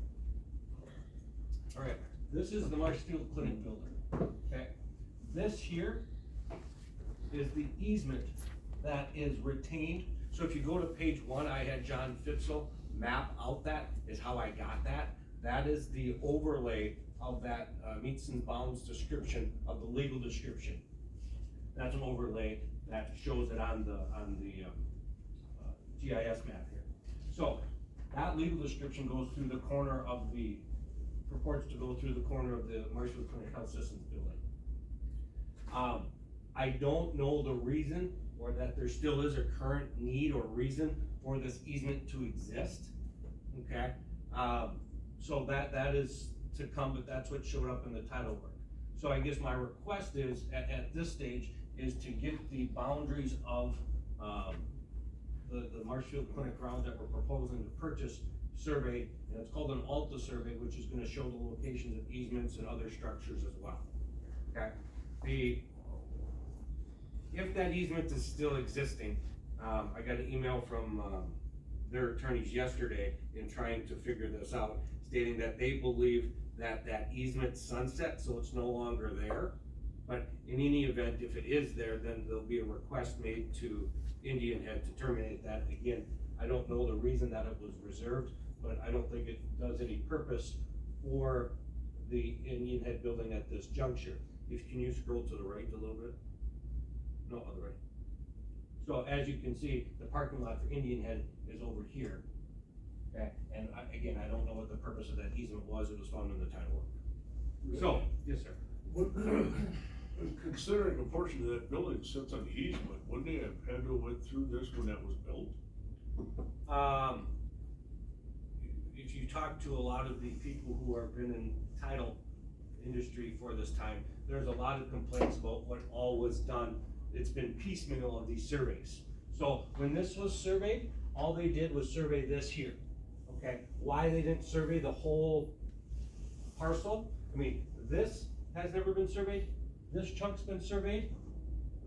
All right, this is the Marshfield Clinic building. Okay, this here is the easement that is retained. So if you go to page 1, I had John Fitzel map out that, is how I got that. That is the overlay of that meets and bounds description of the legal description. That's an overlay that shows it on the GIS map here. So that legal description goes through the corner of the, purports to go through the corner of the Marshfield Clinic Health Systems building. I don't know the reason, or that there still is a current need or reason for this easement to exist, okay? So that is to come, but that's what showed up in the title work. So I guess my request is, at this stage, is to get the boundaries of the Marshfield Clinic grounds that we're proposing to purchase surveyed, and it's called an ALTA survey, which is gonna show the locations of easements and other structures as well, okay? If that easement is still existing, I got an email from their attorneys yesterday in trying to figure this out, stating that they believe that that easement sunset, so it's no longer there. But in any event, if it is there, then there'll be a request made to Indian Head to terminate that. Again, I don't know the reason that it was reserved, but I don't think it does any purpose for the Indian Head building at this juncture. Can you scroll to the right a little bit? No, other right. So as you can see, the parking lot for Indian Head is over here. Okay, and again, I don't know what the purpose of that easement was. It was found in the title. So, yes, sir. Considering a portion of that building sits on the easement, wouldn't they have had to went through this when that was built? If you talk to a lot of the people who have been in title industry for this time, there's a lot of complaints about what all was done. It's been piecemeal of these surveys. So when this was surveyed, all they did was survey this here. Okay, why they didn't survey the whole parcel? I mean, this has never been surveyed. This chunk's been surveyed.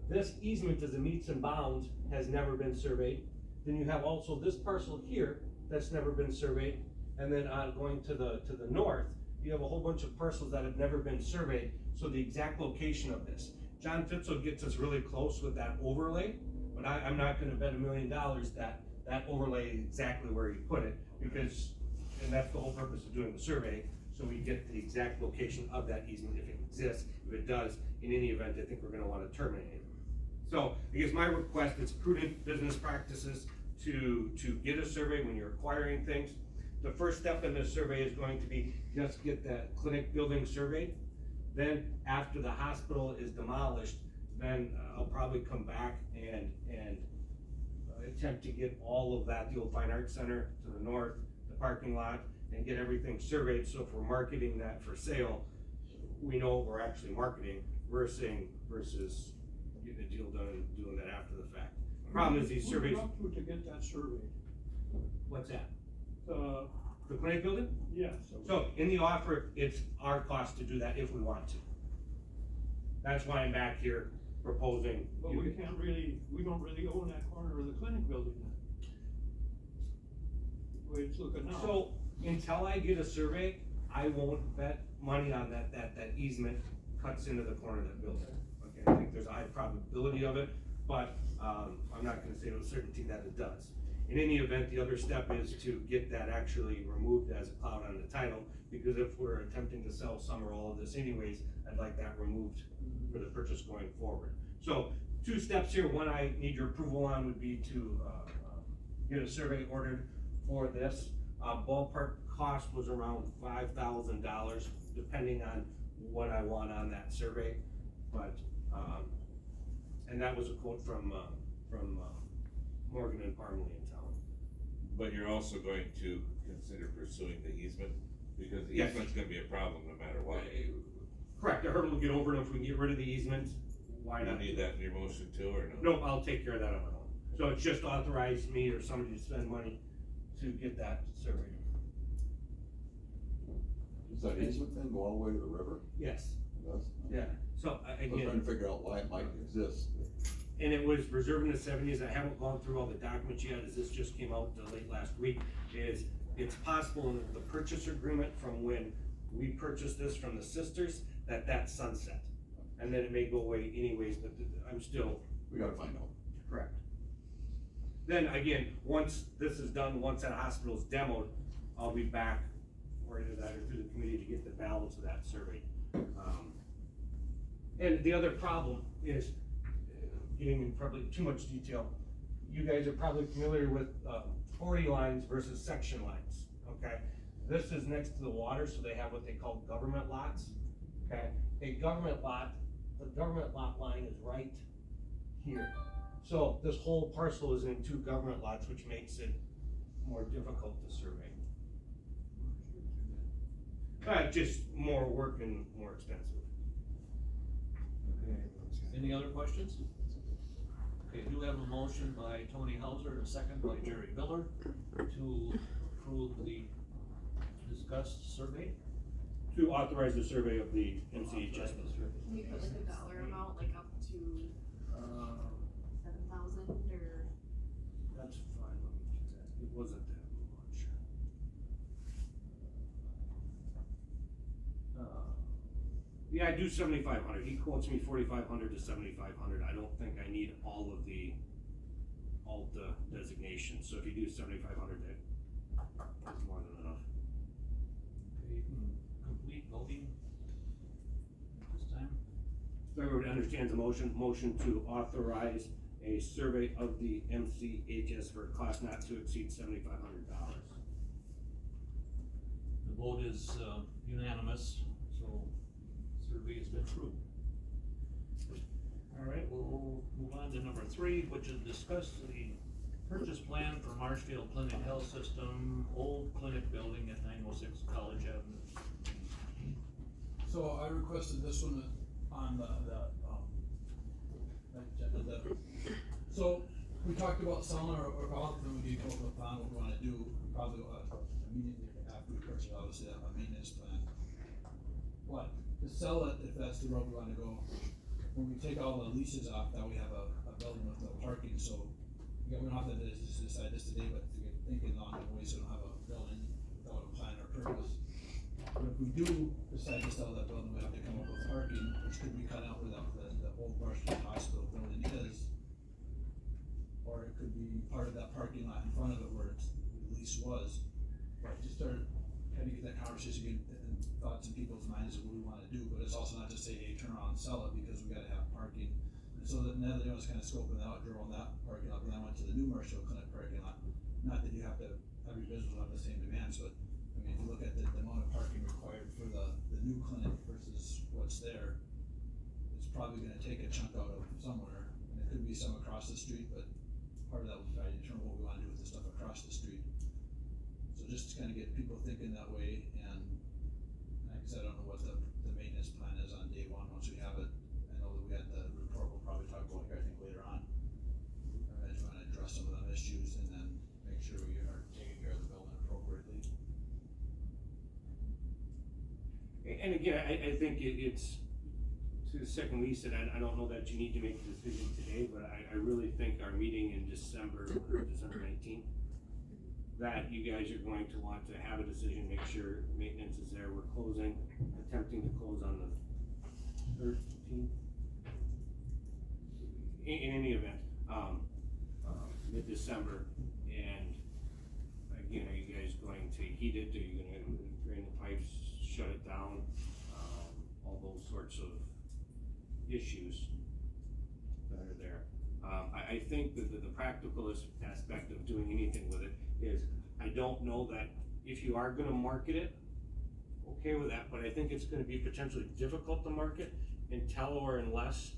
This easement as a meets and bounds has never been surveyed. Then you have also this parcel here that's never been surveyed. And then going to the north, you have a whole bunch of parcels that have never been surveyed. So the exact location of this. John Fitzel gets us really close with that overlay, but I'm not gonna bet $1 million that overlay is exactly where he put it, because, and that's the whole purpose of doing the survey, so we get the exact location of that easement if it exists. If it does, in any event, I think we're gonna wanna terminate it. So I guess my request is prudent business practices to get a survey when you're acquiring things. The first step in this survey is going to be just get that clinic building surveyed. Then after the hospital is demolished, then I'll probably come back and attempt to get all of that, the old Fine Arts Center to the north, the parking lot, and get everything surveyed. So if we're marketing that for sale, we know what we're actually marketing versus getting a deal done and doing that after the fact. Problem is these surveys. What do you to get that surveyed? What's that? The The clinic building? yes. So in the offer, it's our cost to do that if we want to. That's why I'm back here proposing. But we don't really own that corner of the clinic building then. The way it's looking now. So until I get a survey, I won't bet money on that easement cuts into the corner of that building. Okay, I think there's a high probability of it, but I'm not gonna say with certainty that it does. In any event, the other step is to get that actually removed as a cloud on the title, because if we're attempting to sell some or all of this anyways, I'd like that removed for the purchase going forward. So 2 steps here. One I need your approval on would be to get a survey ordered for this. Ballpark cost was around $5,000, depending on what I want on that survey. But, and that was a quote from Morgan and Parmalee in town. But you're also going to consider pursuing the easement, because the Yes. easement's gonna be a problem no matter what. Correct, a hurdle to get over, and if we can get rid of the easement, why You not? need that in your motion too, or no? No, I'll take care of that on my own. So it's just authorize me or somebody to spend money to get that surveyed. Does that easement then go all the way to the river? Yes, It does? yeah, so I was trying again, to figure out why it might exist. and it was reserved in the '70s. I haven't gone through all the documents yet, as this just came out late last week. It's possible in the purchase agreement from when we purchased this from the sisters, that sunset. And then it may go away anyways, but I'm still. We gotta find out. Correct. Then again, once this is done, once that hospital is demoed, I'll be back, or either that or through the committee, to get the balance of that survey. And the other problem is, getting in probably too much detail, you guys are probably familiar with 40 lines versus section lines, okay? This is next to the water, so they have what they call government lots, okay? A government lot, the government lot line is right here. So this whole parcel is in 2 government lots, which makes it more difficult to survey. Just more work and more expensive. Okay, any other questions? Okay, do have a motion by Tony Hauser and a second by Jerry Miller to approve the discussed survey. To authorize the survey of the MCHS. Can you put like a dollar amount, like up to 7,000 or? That's fine, let me do that. It wasn't that much. Yeah, I do 7,500, he quotes me 4,500 to 7,500, I don't think I need all the designations, so if you do 7,500, that's more than enough. Okay, you can complete voting at this time. So everybody understands the motion to authorize a survey of the MCHS for a cost not to exceed $7,500. The vote is unanimous, so survey has been approved. All right, we'll move on to number 3, which is discuss the purchase plan for Marshfield Clinic Health System, old clinic building at 906 College Avenue. So I requested this one on the agenda. So we talked about selling or about, then we need to vote upon what we wanna do, probably immediately after we purchase, obviously, a maintenance plan. But to sell it, if that's the road we wanna go, when we take all the leases off, now we have a building with no parking, so we don't have to decide this today, but to get thinking along the way, so we don't have a building without a plan or purpose. But if we do decide to sell that building, we have to come up with parking, which could be cut out where the old Marshfield Hospital building is. Or it could be part of that parking lot in front of it where the lease was. But just start kind of get that conversation and thoughts in people's minds of what we wanna do, but it's also not just say, hey, turn around and sell it, because we gotta have parking. And so that now they was kind of scoping out, drawing that parking lot, and I went to the new Marshfield Clinic parking lot. Not that you have to, every business will have the same demands, but I mean, if you look at the amount of parking required for the new clinic versus what's there, it's probably gonna take a chunk out of somewhere, and it could be some across the street, but part of that will try to determine what we wanna do with the stuff across the street. So just to kind of get people thinking that way, and like I said, I don't know what the maintenance plan is on day one, once we have it. I know that we had the report, we'll probably talk about here, I think later on. I just wanna address some of them issues and then make sure we are taking care of the building appropriately. And again, I think it's, to the second we said, I don't know that you need to make a decision today, but I really think our meeting in December 19th, that you guys are going to want to have a decision, make sure maintenance is there. We're attempting to close on the 13th. In any event, mid-December, and again, are you guys going to heat it, are you gonna drain the pipes, shut it down, all those sorts of issues that are there. I think that the practical aspect of doing anything with it is, I don't know that if you are gonna market it, okay with that, but I think it's gonna be potentially difficult to market until or unless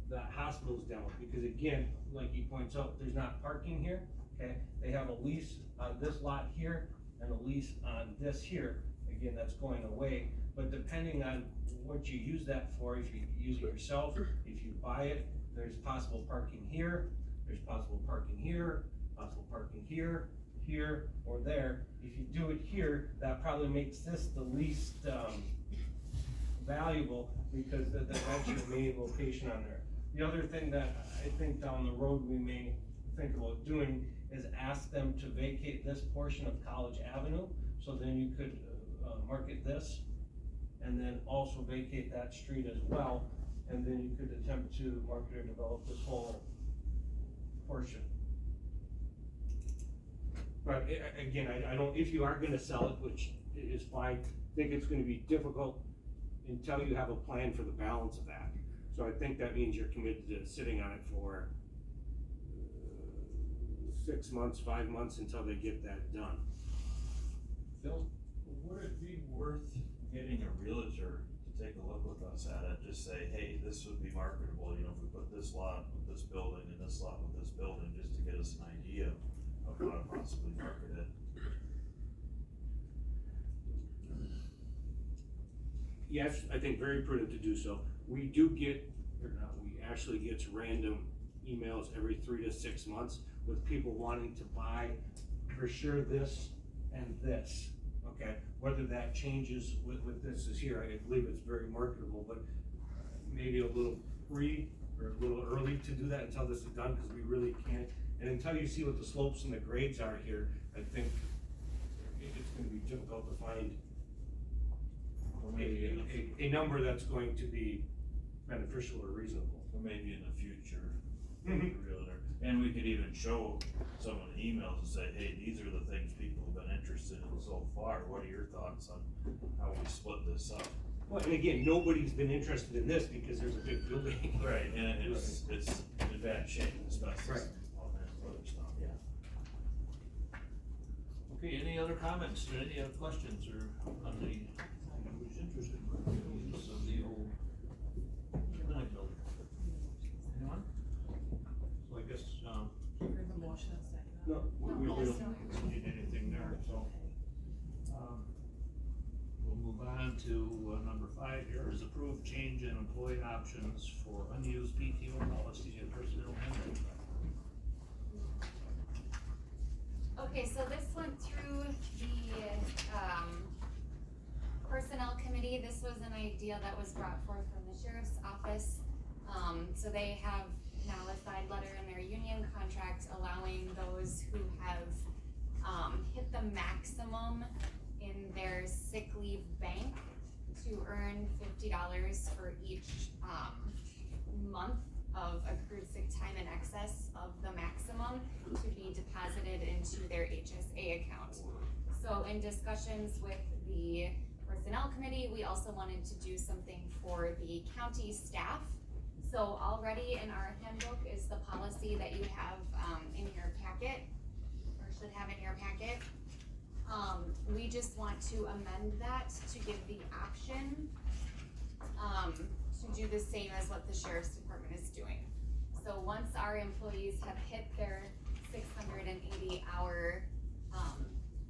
the hospital's demo, because again, like he points out, there's not parking here, okay? They have a lease on this lot here and a lease on this here, again, that's going away, but depending on what you use that for, if you use it yourself, if you buy it, there's possible parking here, there's possible parking here, possible parking here, here, or there. If you do it here, that probably makes this the least valuable, because that's your main location on there. The other thing that I think down the road we may think about doing is ask them to vacate this portion of College Avenue, so then you could market this, and then also vacate that street as well, and then you could attempt to market or develop this whole portion. But again, I don't, if you are gonna sell it, which is fine, I think it's gonna be difficult until you have a plan for the balance of that. So I think that means you're committed to sitting on it for 6 months, 5 months until they get that done. Phil, would it be worth getting a realtor to take a look with us at it, just say, hey, this would be marketable, you know, if we put this lot with this building and this lot with this building, just to get us an idea of how to possibly market it? Yes, I think very prudent to do so. We do get, or not, we actually get random emails every 3 to 6 months with people wanting to buy for sure this and this, okay? Whether that changes with this is here, I believe it's very marketable, but maybe a little or a little early to do that until this is done, because we really can't. And until you see what the slopes and the grades are here, I think it's gonna be difficult to find Or maybe in the, a number that's going to be beneficial or reasonable. or maybe in the future, realtor. And we could even show some of the emails and say, hey, these are the things people have been interested in so far, what are your thoughts on how we split this up? Well, and again, nobody's been interested in this because there's a big building. Right, and it's in bad shape, asbestos Right. and all that other stuff, yeah. Okay, any other comments or any other questions or on the, who's interested in the use of the old clinic building? Anyone? So I guess, For the motion and second. No, we No, don't. so- need anything there, so. We'll move on to number 5 here is approved change in employee options for unused PTO policy and personnel handling. Okay, so this went through the, personnel committee. This was an idea that was brought forth from the sheriff's office. So they have now a side letter in their union contract allowing those who have, hit the maximum in their sick leave bank to earn $50 for each, month of accrued sick time in excess of the maximum to be deposited into their HSA account. So in discussions with the personnel committee, we also wanted to do something for the county staff. So already in our handbook is the policy that you have, in your packet, or should have in your packet. We just want to amend that to give the option, to do the same as what the sheriff's department is doing. So once our employees have hit their 680 hour,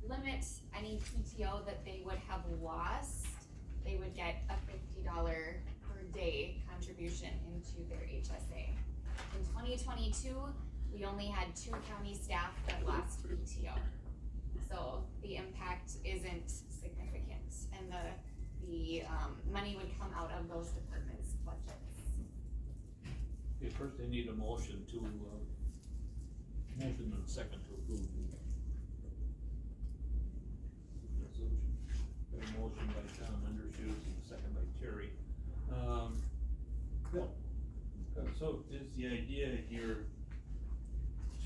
limit, any PTO that they would have lost, they would get a $50 per day contribution into their HSA. In 2022, we only had 2 county staff that lost PTO. So the impact isn't significant, and the money would come out of those departments' budgets. Okay, first I need a motion to, motion and second to approve the resolution. Got a motion by John Undershoes and a second by Terry. Bill? So is the idea here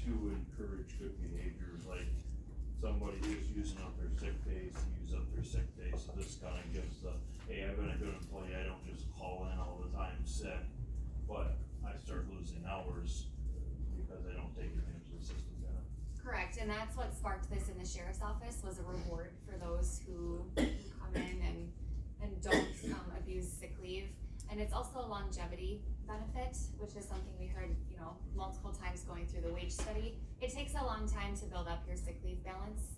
to encourage good behaviors, like somebody who's using up their sick days to use up their sick days, so this kinda gives the, hey, I've been a good employee, I don't just call in all the time sick, but I start losing hours because I don't take advantage of the system, yeah. Correct, and that's what sparked this in the sheriff's office, was a reward for those who come in and don't, abuse sick leave. And it's also a longevity benefit, which is something we heard, multiple times going through the wage study. It takes a long time to build up your sick leave balance,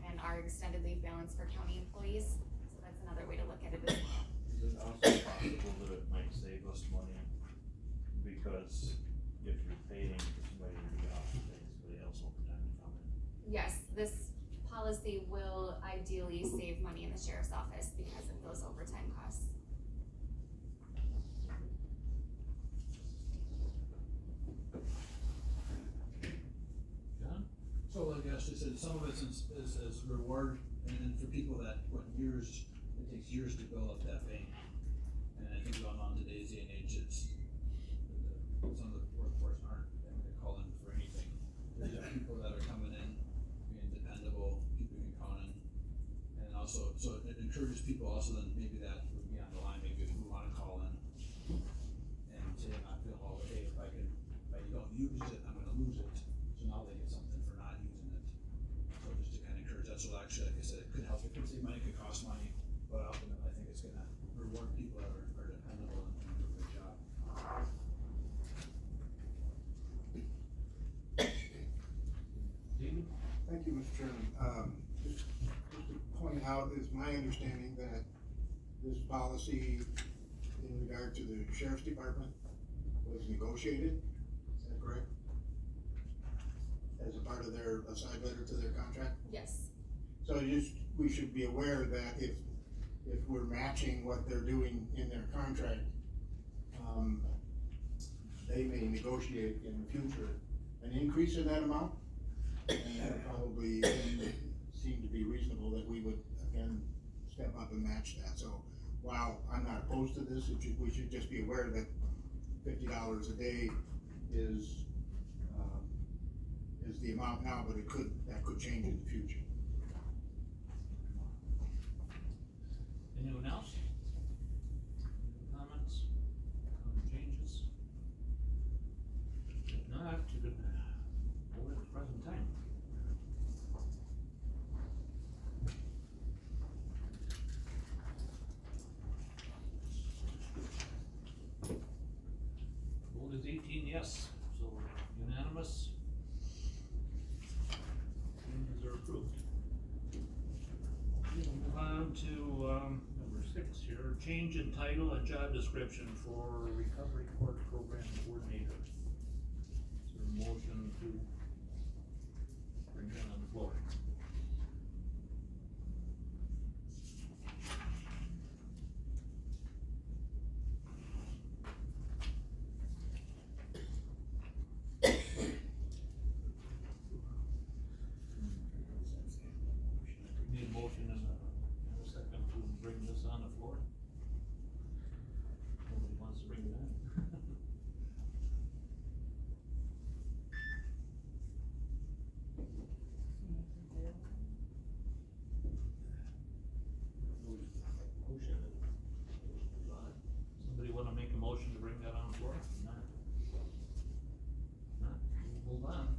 and our extended leave balance for county employees, so that's another way to look at it as well. Is it also possible that it might save us money, because if you're paying for somebody to be off, somebody else overtime to come in? Yes, this policy will ideally save money in the sheriff's office because of those overtime costs. John? So like Ashley said, some of it is reward, and for people that went years, it takes years to build up that bank. And I think going on today's day and age, some of the workforce aren't gonna call in for anything. There's people that are coming in, being dependable, people you can count on. And also, so it encourages people also then maybe that would be on the line, maybe if we wanna call in and say, I'm not feeling well, but hey, if you don't use it, I'm gonna lose it. So now they get something for not using it. So just to kind of encourage that, so actually, like I said, it could help, it could save money, it could cost money, but ultimately, I think it's gonna reward people that are dependable and do a good job. David? Thank you, Mr. Chairman. Just to point out, it's my understanding that this policy in regard to the sheriff's department was negotiated, is that correct? As a part of their, a side letter to their contract? Yes. So we should be aware that if we're matching what they're doing in their contract, they may negotiate in the future an increase in that amount. And that probably seem to be reasonable that we would again step up and match that. So while I'm not opposed to this, we should just be aware that $50 a day is the amount now, but that could change in the future. Anyone else? Any comments, changes? If not, you could vote at the present time. Vote is 18 yes, so unanimous. Changes are approved. We'll move on to, number 6 here, change in title and job description for Recovery Court Program Coordinator. Is there a motion to bring that on the floor? Need a motion and a second to bring this on the floor? Nobody wants to bring it in? Somebody wanna make a motion to bring that on the floor? Not. Not, we'll move on.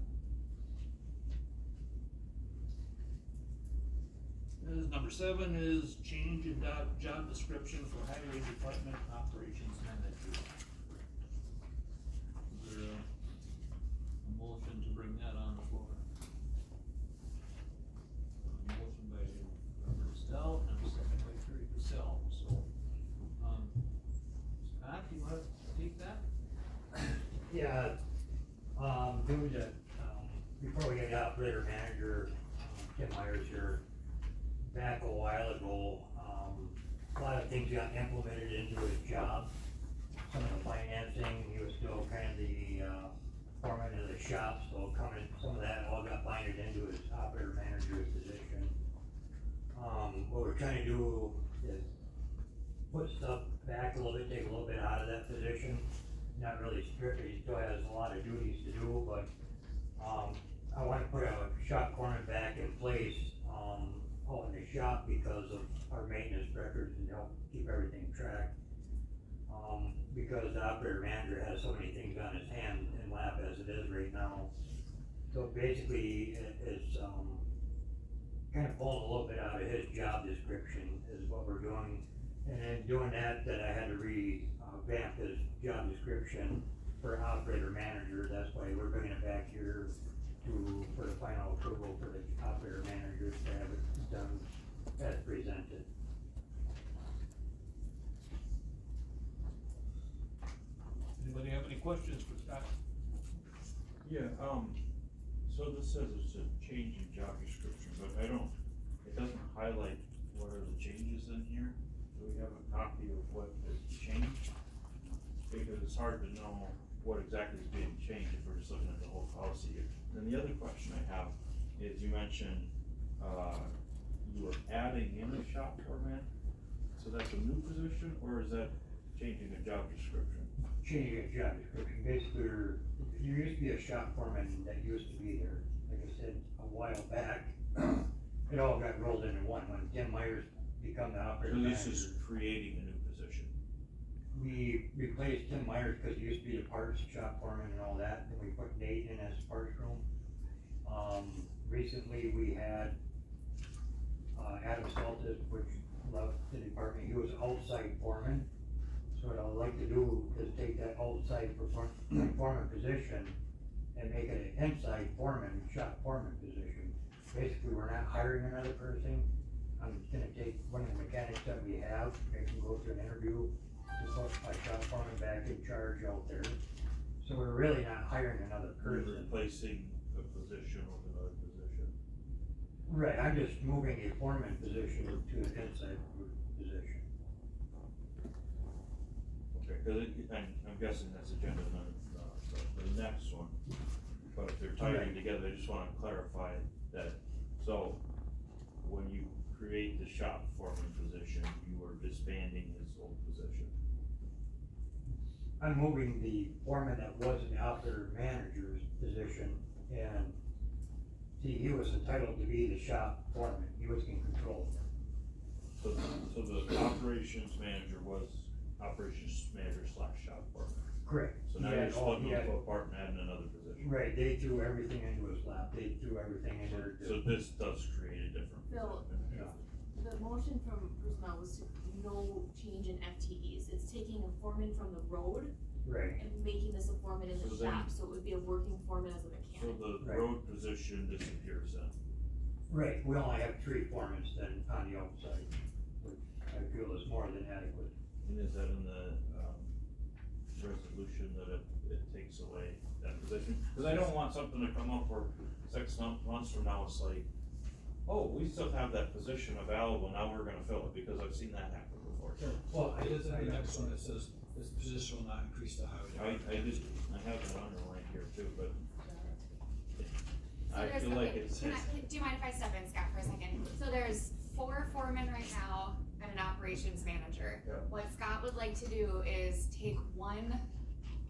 Number 7 is change in job description for Highway Department Operations Manager. Is there a motion to bring that on the floor? A motion by Robert Stell and a second by Terry Cassell, so, Scott, you wanna take that? Yeah, due to, before we get the operator manager, Tim Myers here, back a while ago, a lot of things got implemented into his job. Some of the financing, he was still kind of the, foreman of the shop, so some of that all got binded into his operator manager's position. What we're trying to do is put stuff back a little bit, take a little bit out of that position. Not really strictly, he still has a lot of duties to do, but, I wanna put a shop foreman back in place, out in the shop because of our maintenance records and help keep everything tracked. Because the operator manager has so many things on his hand and lap as it is right now. So basically, it's, kind of pulling a little bit out of his job description is what we're doing. And in doing that I had to revamp his job description for operator manager. That's why we're bringing it back here for the final approval for the operator managers to have it done as presented. Anybody have any questions for Scott? Yeah, so this says it's a change in job description, but it doesn't highlight what are the changes in here. Do we have a copy of what is changed? Because it's hard to know what exactly is being changed if we're just looking at the whole policy here. Then the other question I have is you mentioned, you were adding in a shop foreman, so that's a new position, or is that changing a job description? Changing a job description, basically, there used to be a shop foreman that used to be there, like I said, a while back. It all got rolled into one, when Tim Myers became the operator So manager. this is creating a new position? We replaced Tim Myers because he used to be the parts shop foreman and all that, and we put Nate in as parts room. Recently we had, Adam Saltis, which left the department, he was outside foreman. So what I'd like to do is take that outside foreman position and make it an inside foreman, shop foreman position. Basically, we're not hiring another person. I'm gonna take one of the mechanics that we have, make him go through an interview, to put my shop foreman back in charge out there. So we're really not hiring another You're person. replacing a position with another position? Right, I'm just moving a foreman position to an inside position. Okay, cause I'm guessing that's agenda the next one, but if they're tied in together, I just wanna clarify that, so when you create the shop foreman position, you are disbanding his old position. I'm moving the foreman that was in the operator manager's position, and see, he was entitled to be the shop foreman, he was in control. So the operations manager was operations manager / shop foreman. Correct. So now you're splitting them apart and adding another position. Right, they threw everything into his lap, they threw everything into their. So this does create a different Phil, position. the motion from personnel was to no change in FTEs, it's taking a foreman from the road Right. and making this a foreman in the So then- shop, so it would be a working foreman as a So mechanic. the Right. road position disappears then. Right, we only have 3 foremen then on the outside, which I feel is more than adequate. And is that in the, resolution that it takes away that position? Cause I don't want something to come up where 6 months from now, it's like, oh, we still have that position available, now we're gonna fill it, because I've seen that happen before. Well, it is in the next one that says, this position will not increase the highway. I have it underlined here too, but So I there's, feel like okay, it's, do you mind if I step in, Scott, for a second? So there's 4 foremen right now and an operations manager. Yeah. What Scott would like to do is take 1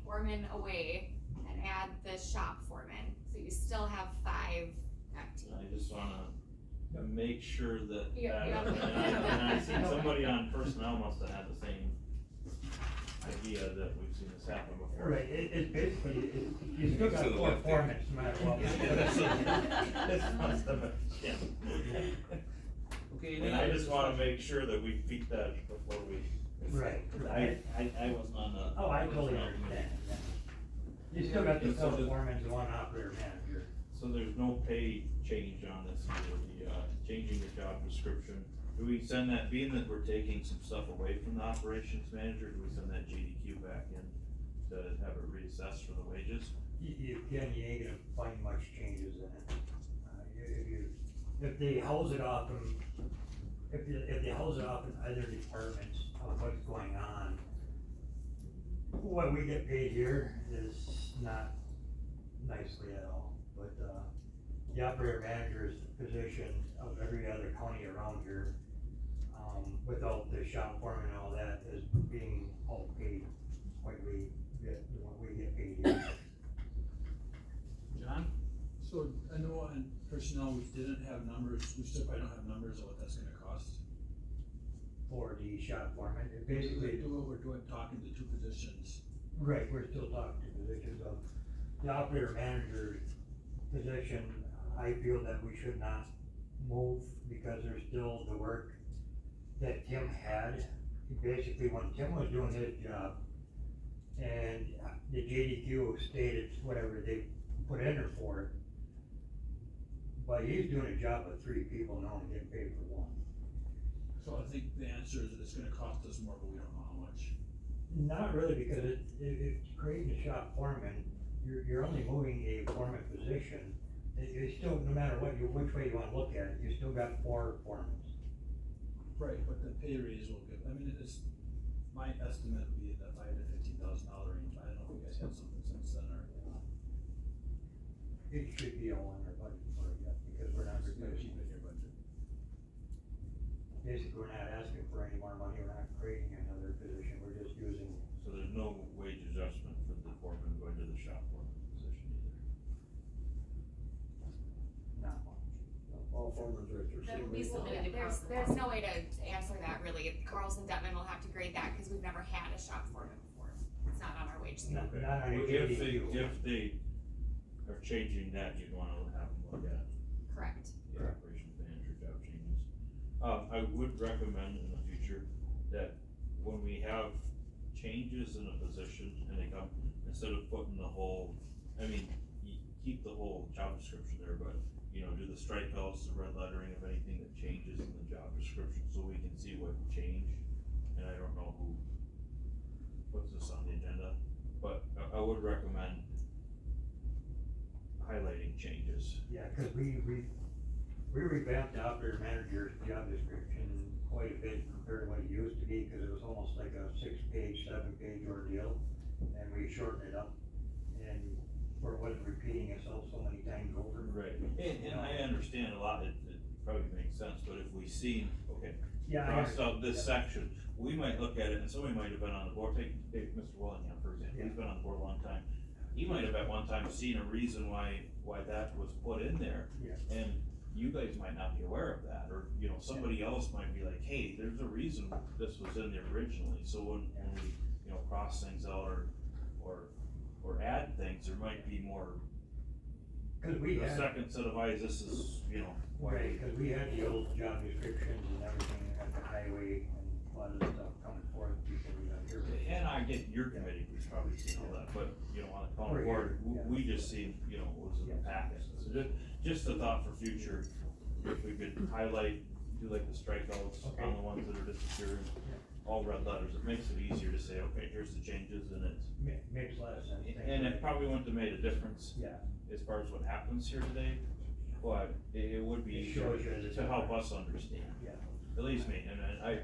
foreman away and add the shop foreman, so you still have 5 FTEs. I just wanna make sure that, Yeah, and I see somebody on personnel must have had the same idea that we've seen this happen before. Right, it's basically, you still got 4 foremen, no matter what. This must have been, yeah. Okay, And I just wanna make sure that we beat that before we. Right. I wasn't on the. Oh, I totally understand, yeah. You still got the 4 foremen and 1 operator manager. So there's no pay change on this, either, changing the job description. Do we send that, being that we're taking some stuff away from the operations manager, do we send that GDQ back in to have it reassessed for the wages? You ain't gonna find much changes in it. If they house it off if they house it off in other departments of what's going on, what we get paid here is not nicely at all, but, the operator manager's position of every other county around here, without the shop foreman and all that, is being all paid what we get paid here. John? So I know on personnel, we didn't have numbers, we still probably don't have numbers of what that's gonna cost. For the shop foreman, it Basically, basically, we're doing, talking to 2 positions. right, we're still talking to positions of the operator manager position. I feel that we should not move because there's still the work that Tim had. Basically, when Tim was doing his job and the JDQ stated whatever they put in there for it, but he's doing a job of 3 people now and getting paid for 1. So I think the answer is that it's gonna cost us more, but we don't know how much. Not really, because it's creating a shop foreman, you're only moving a foreman position. You still, no matter which way you wanna look at it, you still got 4 foremen. Right, but the pay raise will give, I mean, it's, my estimate would be in the $5,000 to $15,000 range. I don't know if you guys have something since then or. It should be all in our budget for it, yeah, because we're not Keep replacing. it in your budget. Basically, we're not asking for any more money, we're not creating another position, we're just using. So there's no wage adjustment for the foreman going to the shop foreman position either? Not much. All foremen's rates are That same would be rate. submitted to There's no way to answer that really. Carlson Detman will have to grade that, cause we've never had a shop foreman before. It's not on our wage scale. Not on a Well, JDQ. if they are changing that, you'd wanna have them look at Correct. the operations manager job changes. I would recommend in the future that when we have changes in a position and they come, instead of putting the whole, I mean, keep the whole job description there, but, you know, do the strikeouts, the red lettering of anything that changes in the job description, so we can see what changed. And I don't know who puts this on the agenda, but I would recommend highlighting changes. Yeah, cause we revamped the operator manager's job description quite a bit compared to what it used to be, cause it was almost like a 6-page, 7-page ordeal. And we shortened it up and where it wasn't repeating itself so many times over. Right, and I understand a lot, probably make sense, but if we see, okay, Yeah, I crossed out understand. this Yeah. section, we might look at it, and somebody might have been on the board, take Mr. Willingham, for example, he's been on the board a long time. He might have at one time seen a reason why that was put in there. Yeah. And you guys might not be aware of that, or, you know, somebody else might be like, hey, there's a reason this was in there originally, so when we, you know, cross things out or add things, there might be more. Cause we The had. second set of eyes, this is, you know, why. Right, cause we had the old job descriptions and everything at the highway and a lot of the stuff coming forth before we got here. And I get your committee, we've probably seen all that, but, you know, on the county We're board, here, we just seen, you know, what was in the packet. So just a thought for future, if we could highlight, do like the strikeouts on the ones that are disappearing, all red letters, it makes it easier to say, okay, here's the changes, and it's. Makes a lot of sense. And it probably wouldn't have made a difference. Yeah. As far as what happens here today, but it would be It easier shows you to help us understand. Yeah. At least me, and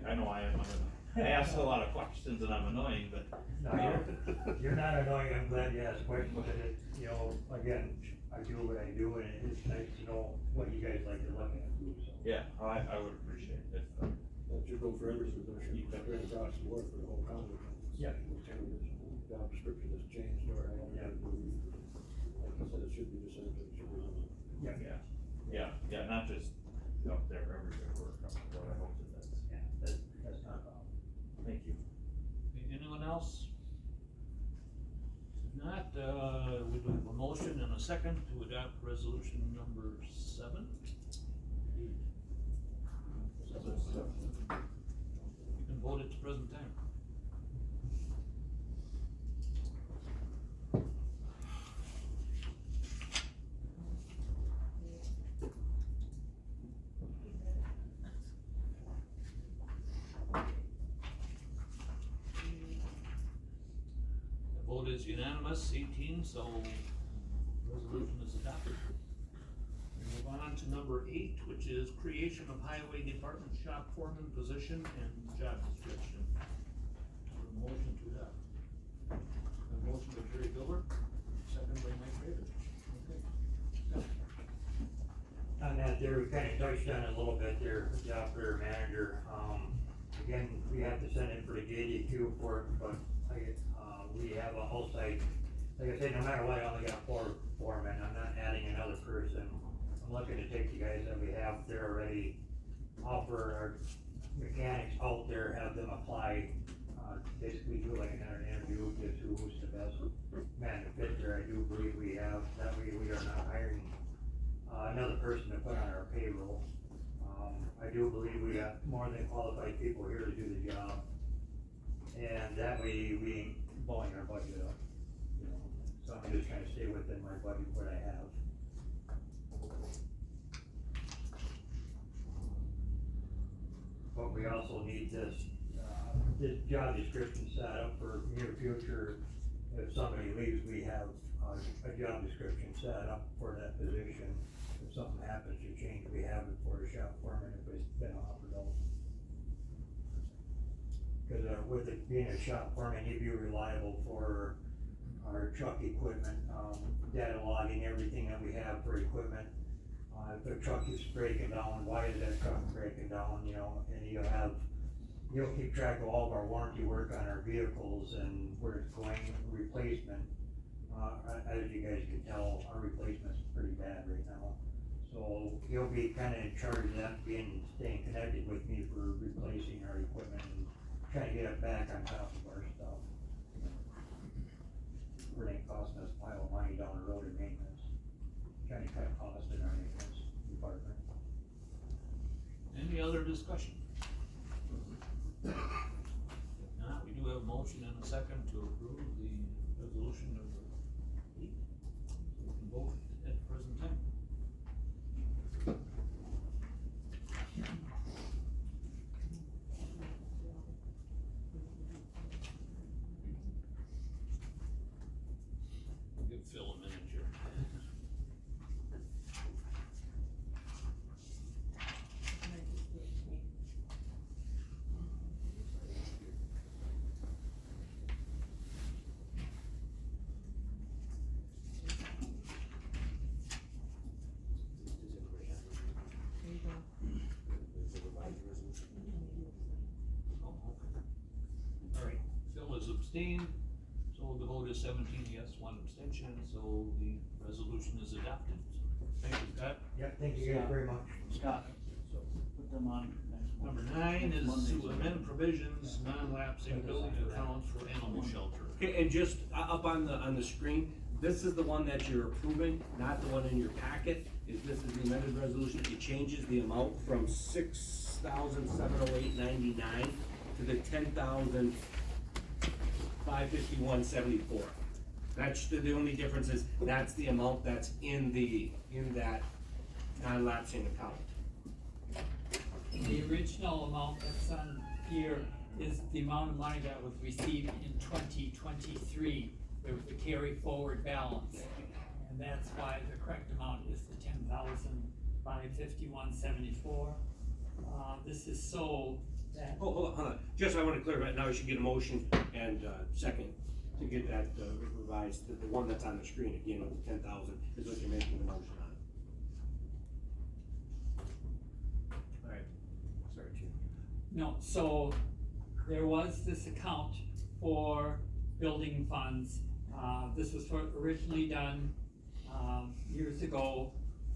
I know I ask a lot of questions and I'm annoying, but. No, you're not annoying, I'm glad you asked questions, but it, you know, again, I do what I do, and it's nice to know what you guys like to look at, too, so. Yeah, I would appreciate it if. That should go for every position, straight across the board for the whole county. Yeah. Job description has changed, or I don't know, like I said, it should be the same, it should be. Yeah, not just up there, everywhere, we're across the board, I hope that's. Yeah, that's not a problem. Thank you. Anyone else? If not, we do have a motion and a second to adopt resolution number 7. You can vote at the present time. The vote is unanimous, 18, so resolution is adopted. We move on to number 8, which is creation of highway department shop foreman position and job description. A motion to adopt. A motion by Jerry Gilbert, second by Mike David. Okay. On that there, we kinda touched on it a little bit there, the operator manager, again, we have to send in for the JDQ for it, but we have a outside, like I said, no matter what, I only got 4 foremen, I'm not adding another person. I'm looking to take the guys that we have there already, offer our mechanics out there, have them apply, basically do like another interview, just who's the best man to fit there. I do believe we have, that way we are not hiring another person to put on our payroll. I do believe we got more than qualified people here to do the job. And that way we ain't blowing our budget up, you know, so I'm just trying to stay within my budget, what I have. But we also need this job description set up for near future. If somebody leaves, we have a job description set up for that position. If something happens to change, we have it for a shop foreman if it's been offered out. Cause with it being a shop foreman, you'd be reliable for our truck equipment, data logging, everything that we have for equipment. If the truck is breaking down, why is that truck breaking down, you know, and you'll keep track of all of our warranty work on our vehicles and where it's going, replacement. As you guys can tell, our replacement's pretty bad right now. So he'll be kinda in charge of that, staying connected with me for replacing our equipment and trying to get it back on top of our stuff. It ain't costing us a pile of money down the road in maintenance, trying to cut costs in our maintenance department. Any other discussion? If not, we do have a motion and a second to approve the resolution number 8. So we can vote at the present time. Give Phil a minute here. abstained. So the vote is 17 yes, 1 abstention, so the resolution is adopted. Thank you, Scott. Yep, thank you guys very much. Scott, so put them on next one. Number 9 is to amend provisions, non-lapsing building accounts for animal shelter. Okay, and just up on the screen, this is the one that you're approving, not the one in your packet. This is the amended resolution. It changes the amount from $6,708.99 to the $10,551.74. That's the only difference is that's the amount that's in that non-lapsing account. The original amount that's on here is the amount of money that was received in 2023. There was the carry forward balance, and that's why the correct amount is the $10,551.74. This is so that. Hold on. Just I want to clarify, now we should get a motion and second to get that revised. The one that's on the screen again with the 10,000 is what you're making the motion on. All right. Sorry, Chief. No, so there was this account for building funds. This was originally done years ago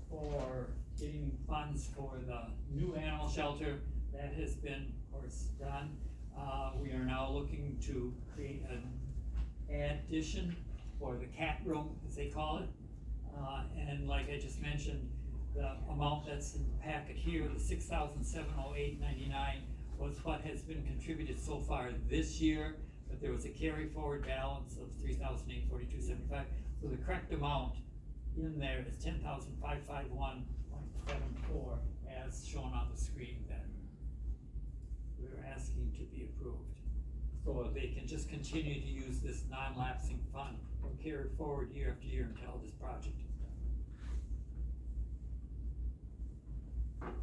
for getting funds for the new animal shelter. That has been, of course, done. We are now looking to create an addition for the cat room, as they call it. And like I just mentioned, the amount that's in the packet here, the $6,708.99, was what has been contributed so far this year, but there was a carry forward balance of $3,842.75. So the correct amount in there is $10,551.74, as shown on the screen that we're asking to be approved. So they can just continue to use this non-lapsing fund or carry it forward year after year until this project is done.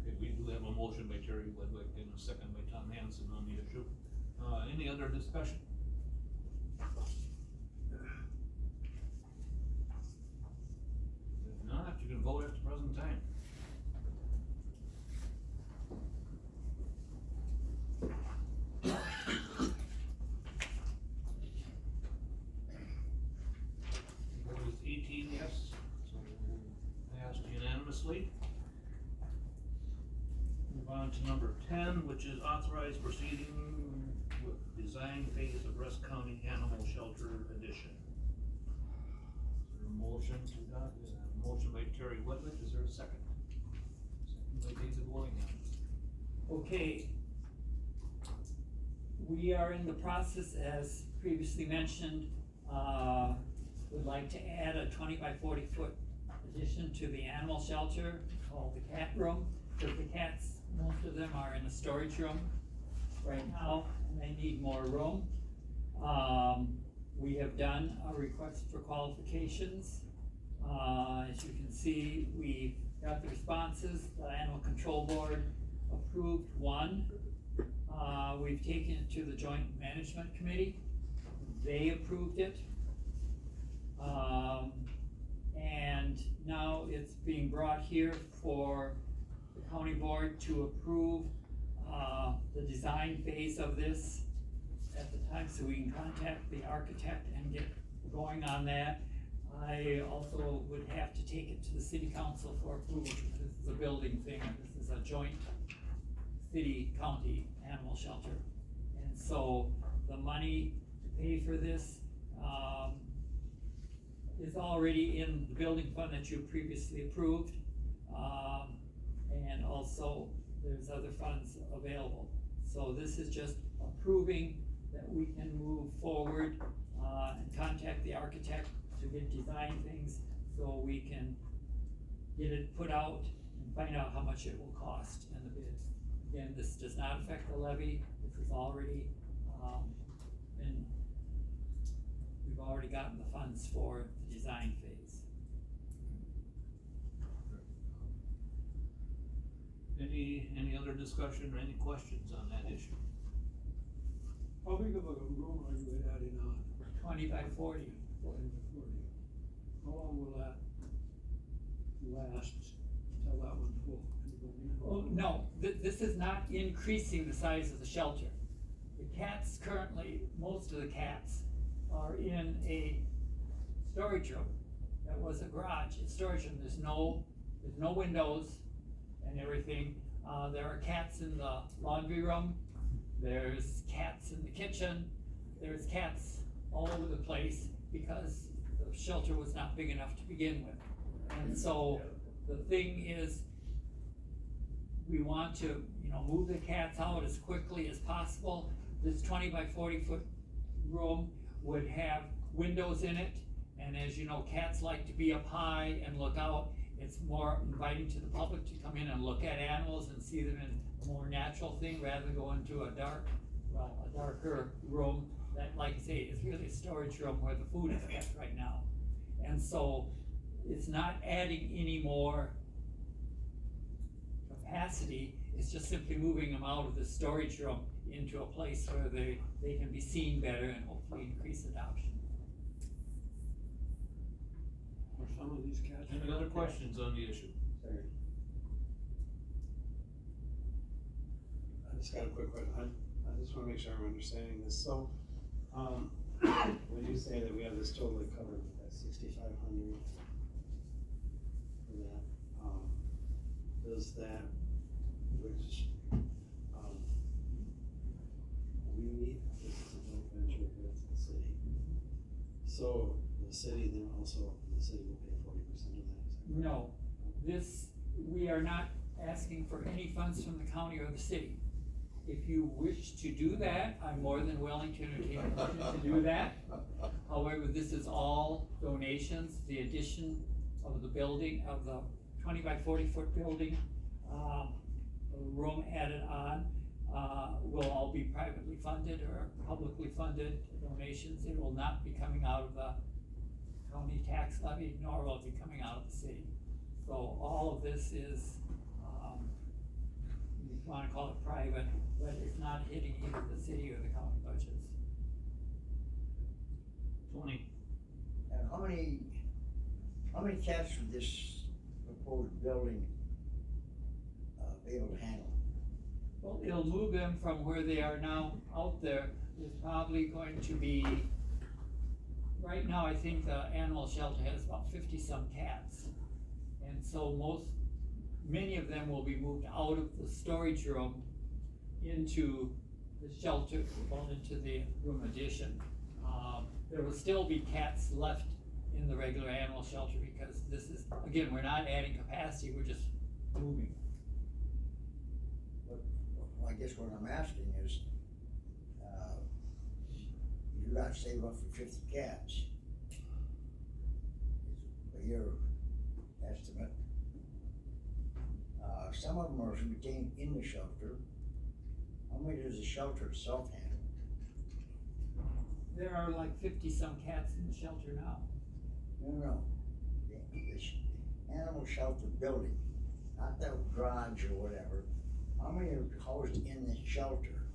Okay, we do have a motion by Terry Woodwick and a second by Tom Hanson on the issue. Any other discussion? If not, you can vote at the present time. Vote is 18 yes, so passed unanimously. Move on to number 10, which is authorized proceeding with design phase of Rusk County Animal Shelter Edition. Is there a motion to that? Motion by Terry Woodwick, is there a second? Second by David Willingham. Okay. We are in the process, as previously mentioned, would like to add a 20 by 40 foot addition to the animal shelter called the cat room, because the cats, most of them are in a storage room right now, and they need more room. We have done a request for qualifications. As you can see, we got the responses. The Animal Control Board approved one. We've taken it to the Joint Management Committee. They approved it. And now it's being brought here for the county board to approve the design phase of this at the time, so we can contact the architect and get going on that. I also would have to take it to the city council for approval, because this is a building thing, and this is a joint city-county animal shelter. And so the money to pay for this is already in the building fund that you previously approved. And also there's other funds available. So this is just approving that we can move forward and contact the architect to get design things so we can get it put out and find out how much it will cost in the bid. Again, this does not affect the levy. This has already we've already gotten the funds for the design phase. Any other discussion or any questions on that issue? How big of a room are you adding on? 20 by 40. 40 by 40. How long will that last until that one's full? Oh, no, this is not increasing the size of the shelter. The cats currently, most of the cats are in a storage room. That was a garage, it's storage room, there's no windows and everything. There are cats in the laundry room, there's cats in the kitchen, there's cats all over the place because the shelter was not big enough to begin with. And so the thing is, we want to, move the cats out as quickly as possible. This 20 by 40 foot room would have windows in it, and as you know, cats like to be up high and look out. It's more inviting to the public to come in and look at animals and see them in a more natural thing rather than go into a darker room that, like I say, is really a storage room where the food is kept right now. And so it's not adding any more capacity, it's just simply moving them out of the storage room into a place where they can be seen better and hopefully increase adoption. Or some of these cats. Any other questions on the issue? I just got a quick question. I just wanna make sure I'm understanding this. So, when you say that we have this totally covered with that 6,500 for that, does that, which, this is a joint venture with the city. So the city then also, the city will pay 40% of that, is that correct? No, we are not asking for any funds from the county or the city. If you wish to do that, I'm more than willing to entertain a motion to do that. However, this is all donations. The addition of the building, of the 20 by 40 foot building, room added on, will all be privately funded or publicly funded donations. It will not be coming out of the county tax levy, nor will it be coming out of the city. So all of this is, you wanna call it private, but it's not hitting either the city or the county budgets. Tony? And how many cats would this proposed building, be able to handle? Well, it'll move them from where they are now out there. There's probably going to be, right now, I think the animal shelter has about 50-some cats. And so many of them will be moved out of the storage room into the shelter, well, into the room addition. There will still be cats left in the regular animal shelter because this is, again, we're not adding capacity, we're just moving. But, well, I guess what I'm asking is, you got to say roughly 50 cats. It's a year estimate. Some of them are retained in the shelter. How many does the shelter itself handle? There are like 50-some cats in the shelter now. No. The animal shelter building, not the garage or whatever. How many are housed in the shelter?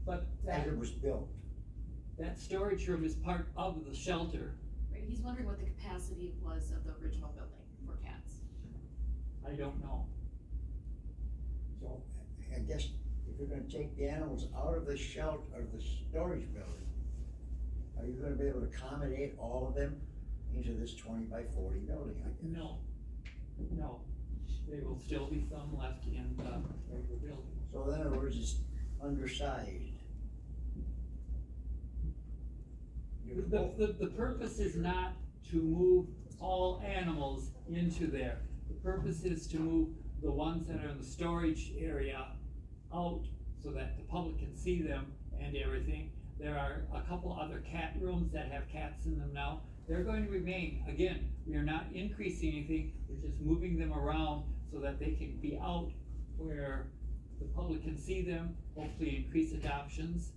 But as it was built? That storage room is part of the shelter. Right, he's wondering what the capacity was of the original building for cats. I don't know. So, I guess if you're gonna take the animals out of the shelter, or the storage building, are you gonna be able to accommodate all of them into this 20 by 40 building, I guess? No. There will still be some left in the regular building. So in other words, it's undersized. The purpose is not to move all animals into there. The purpose is to move the ones that are in the storage area out so that the public can see them and everything. There are a couple other cat rooms that have cats in them now. They're going to remain. Again, we are not increasing anything, we're just moving them around so that they can be out where the public can see them, hopefully increase adoptions,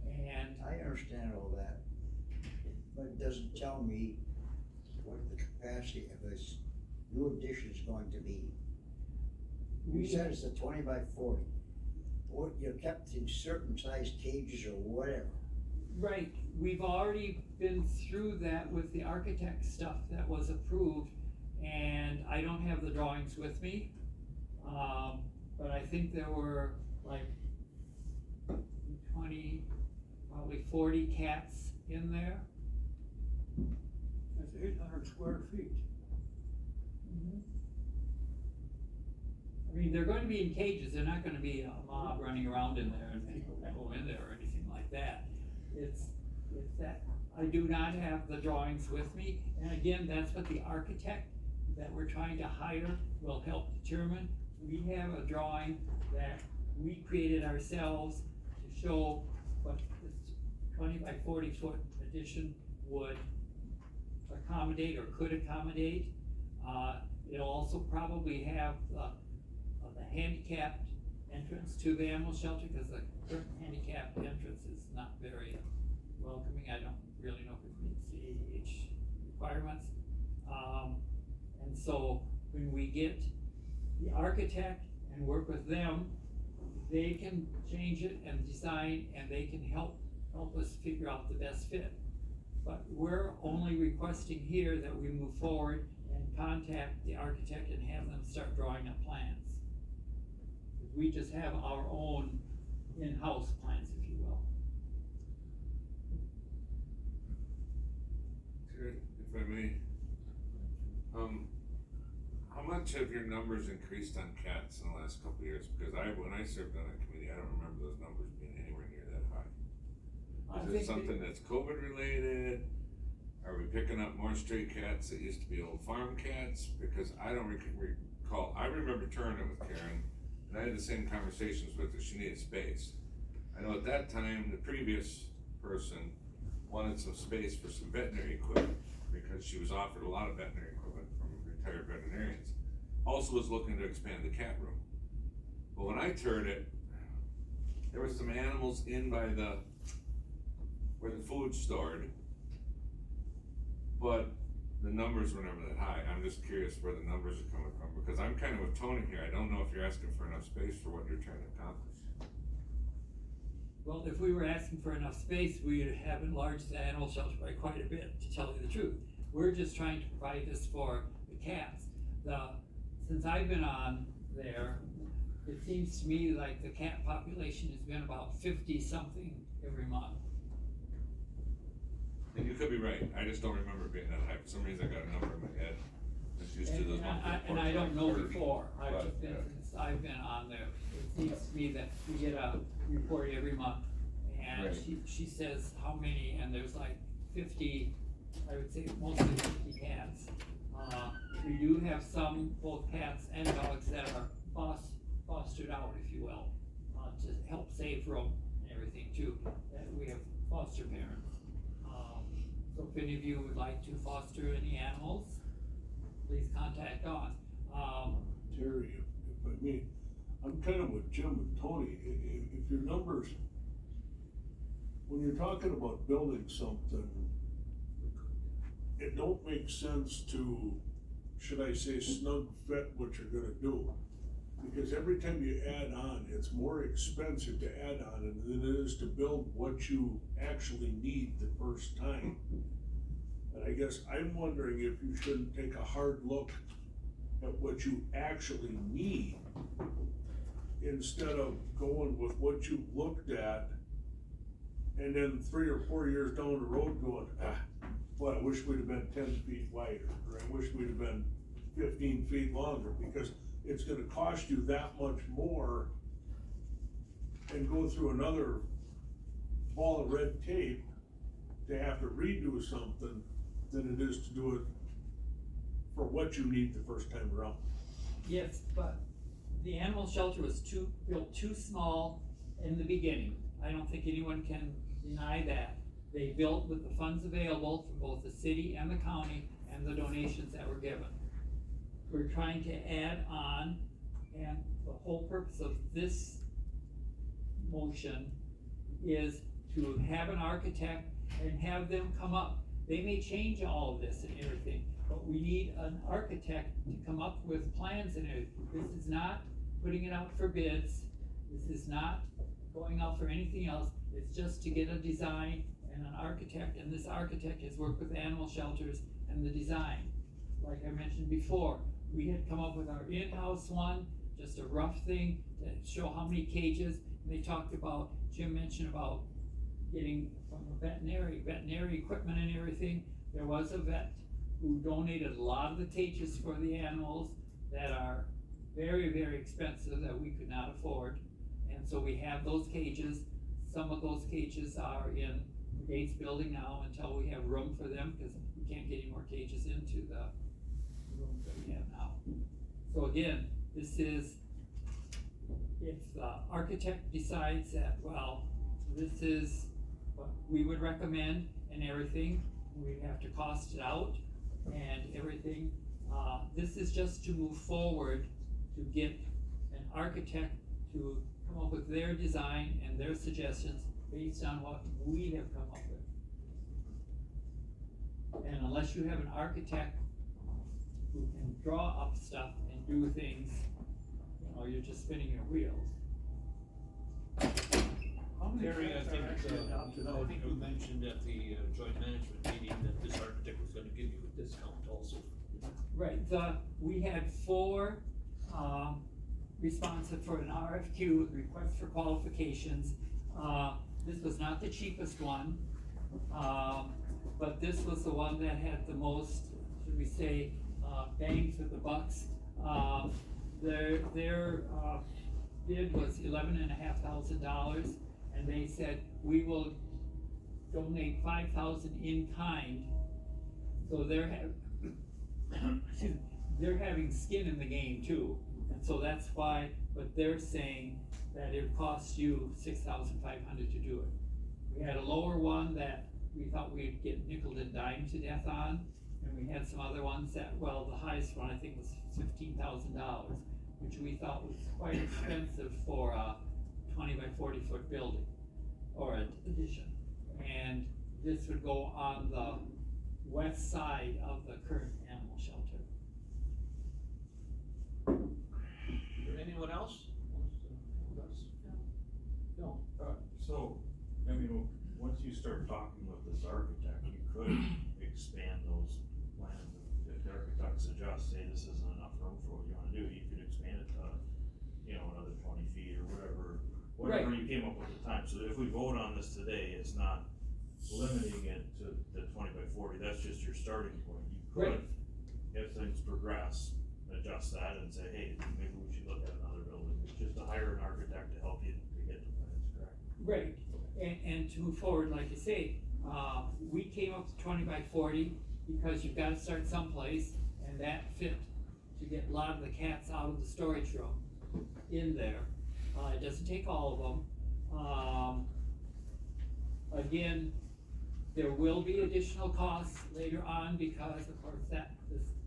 and. I understand all that, but it doesn't tell me what the capacity of this new addition is going to be. You said it's a 20 by 40. Or you're kept in certain size cages or whatever. Right, we've already been through that with the architect stuff that was approved, and I don't have the drawings with me. But I think there were like 20, probably 40 cats in there. That's 800 square feet. I mean, they're going to be in cages, they're not gonna be a mob running around in there and people go in there or anything like that. It's that, I do not have the drawings with me, and again, that's what the architect that we're trying to hire will help determine. We have a drawing that we created ourselves to show what this 20 by 40 foot addition would accommodate or could accommodate. It'll also probably have the handicapped entrance to the animal shelter, because the current handicapped entrance is not very welcoming. I don't really know if it meets the age requirements. And so when we get the architect and work with them, they can change it and design, and they can help us figure out the best fit. But we're only requesting here that we move forward and contact the architect and have them start drawing up plans. We just have our own in-house plans, if you will. If I may, how much have your numbers increased on cats in the last couple of years? Because when I served on that committee, I don't remember those numbers being anywhere near that high. Is it something that's COVID related? Are we picking up more stray cats that used to be old farm cats? Because I don't recall, I remember touring it with Karen, and I had the same conversations with her. She needed space. I know at that time, the previous person wanted some space for some veterinary equipment, because she was offered a lot of veterinary equipment from retired veterinarians. Also was looking to expand the cat room. But when I toured it, there were some animals in by where the food's stored, but the numbers were never that high. I'm just curious where the numbers are coming from, because I'm kind of with Tony here. I don't know if you're asking for enough space for what you're trying to accomplish. Well, if we were asking for enough space, we would have enlarged the animal shelter by quite a bit, to tell you the truth. We're just trying to provide this for the cats. Since I've been on there, it seems to me like the cat population has been about 50-something every month. And you could be right. I just don't remember it being that high. For some reason, I got a number in my head. Just used to those And I don't know before. I've But, just been, since I've been on there. It seems to me that we get a report every month, and Right. she says how many, and there's like 50, I would say mostly 50 cats. We do have some, both cats and dogs, that are fostered out, if you will, to help save room and everything too, that we have foster parents. So if any of you would like to foster any animals, please contact Dawn. Terry, if I may, I'm kind of with Jim and Tony. If your numbers, when you're talking about building something, it don't make sense to, should I say, snug fit what you're gonna do. Because every time you add on, it's more expensive to add on than it is to build what you actually need the first time. And I guess I'm wondering if you shouldn't take a hard look at what you actually need, instead of going with what you've looked at, and then 3 or 4 years down the road going, boy, I wish we'd have been 10 feet wider, or I wish we'd have been 15 feet longer, because it's gonna cost you that much more and go through another ball of red tape to have to redo something than it is to do it for what you need the first time around. Yes, but the animal shelter was built too small in the beginning. I don't think anyone can deny that. They built with the funds available from both the city and the county and the donations that were given. We're trying to add on, and the whole purpose of this motion is to have an architect and have them come up. They may change all of this and everything, but we need an architect to come up with plans and everything. This is not putting it out for bids. This is not going out for anything else. It's just to get a design and an architect, and this architect has worked with animal shelters and the design. Like I mentioned before, we had come up with our in-house one, just a rough thing to show how many cages. And they talked about, Jim mentioned about getting from a veterinary equipment and everything. There was a vet who donated a lot of the cages for the animals that are very, very expensive that we could not afford. And so we have those cages. Some of those cages are in the Gates building now until we have room for them, because we can't get any more cages into the rooms that we have now. So again, this is, if the architect decides that, well, this is what we would recommend and everything, we'd have to cost it out and everything. This is just to move forward to get an architect to come up with their design and their suggestions based on what we have come up with. And unless you have an architect who can draw up stuff and do things, you know, you're just spinning your wheels. Terry, I think you mentioned at the joint management meeting that this architect was gonna give you a discount also. Right, we had 4, responsive for an RFQ, request for qualifications. This was not the cheapest one, but this was the one that had the most, should we say, bang for the bucks. Their bid was $11,500, and they said, we will donate 5,000 in kind. So they're having skin in the game too. And so that's why, but they're saying that it costs you $6,500 to do it. We had a lower one that we thought we'd get nickel and dime to death on, and we had some other ones that, well, the highest one I think was $15,000, which we thought was quite expensive for a 20 by 40 foot building, or an addition. And this would go on the west side of the current animal shelter. Anyone else? No. So, I mean, once you start talking with this architect, you could expand those plans. If the architect suggests, hey, this isn't enough room for what you wanna do, you could expand it to, you know, another 20 feet or whatever you came up with at the time. So if we vote on this today, it's not limiting it to the 20 by 40, that's just your starting point. You could, if things progress, adjust that and say, hey, maybe we should look at another building. It's just to hire an architect to help you to get the plans correct. Right, and to move forward, like you say, we came up with 20 by 40 because you've gotta start someplace, and that fit to get a lot of the cats out of the storage room in there. It doesn't take all of them. Again, there will be additional costs later on because of course this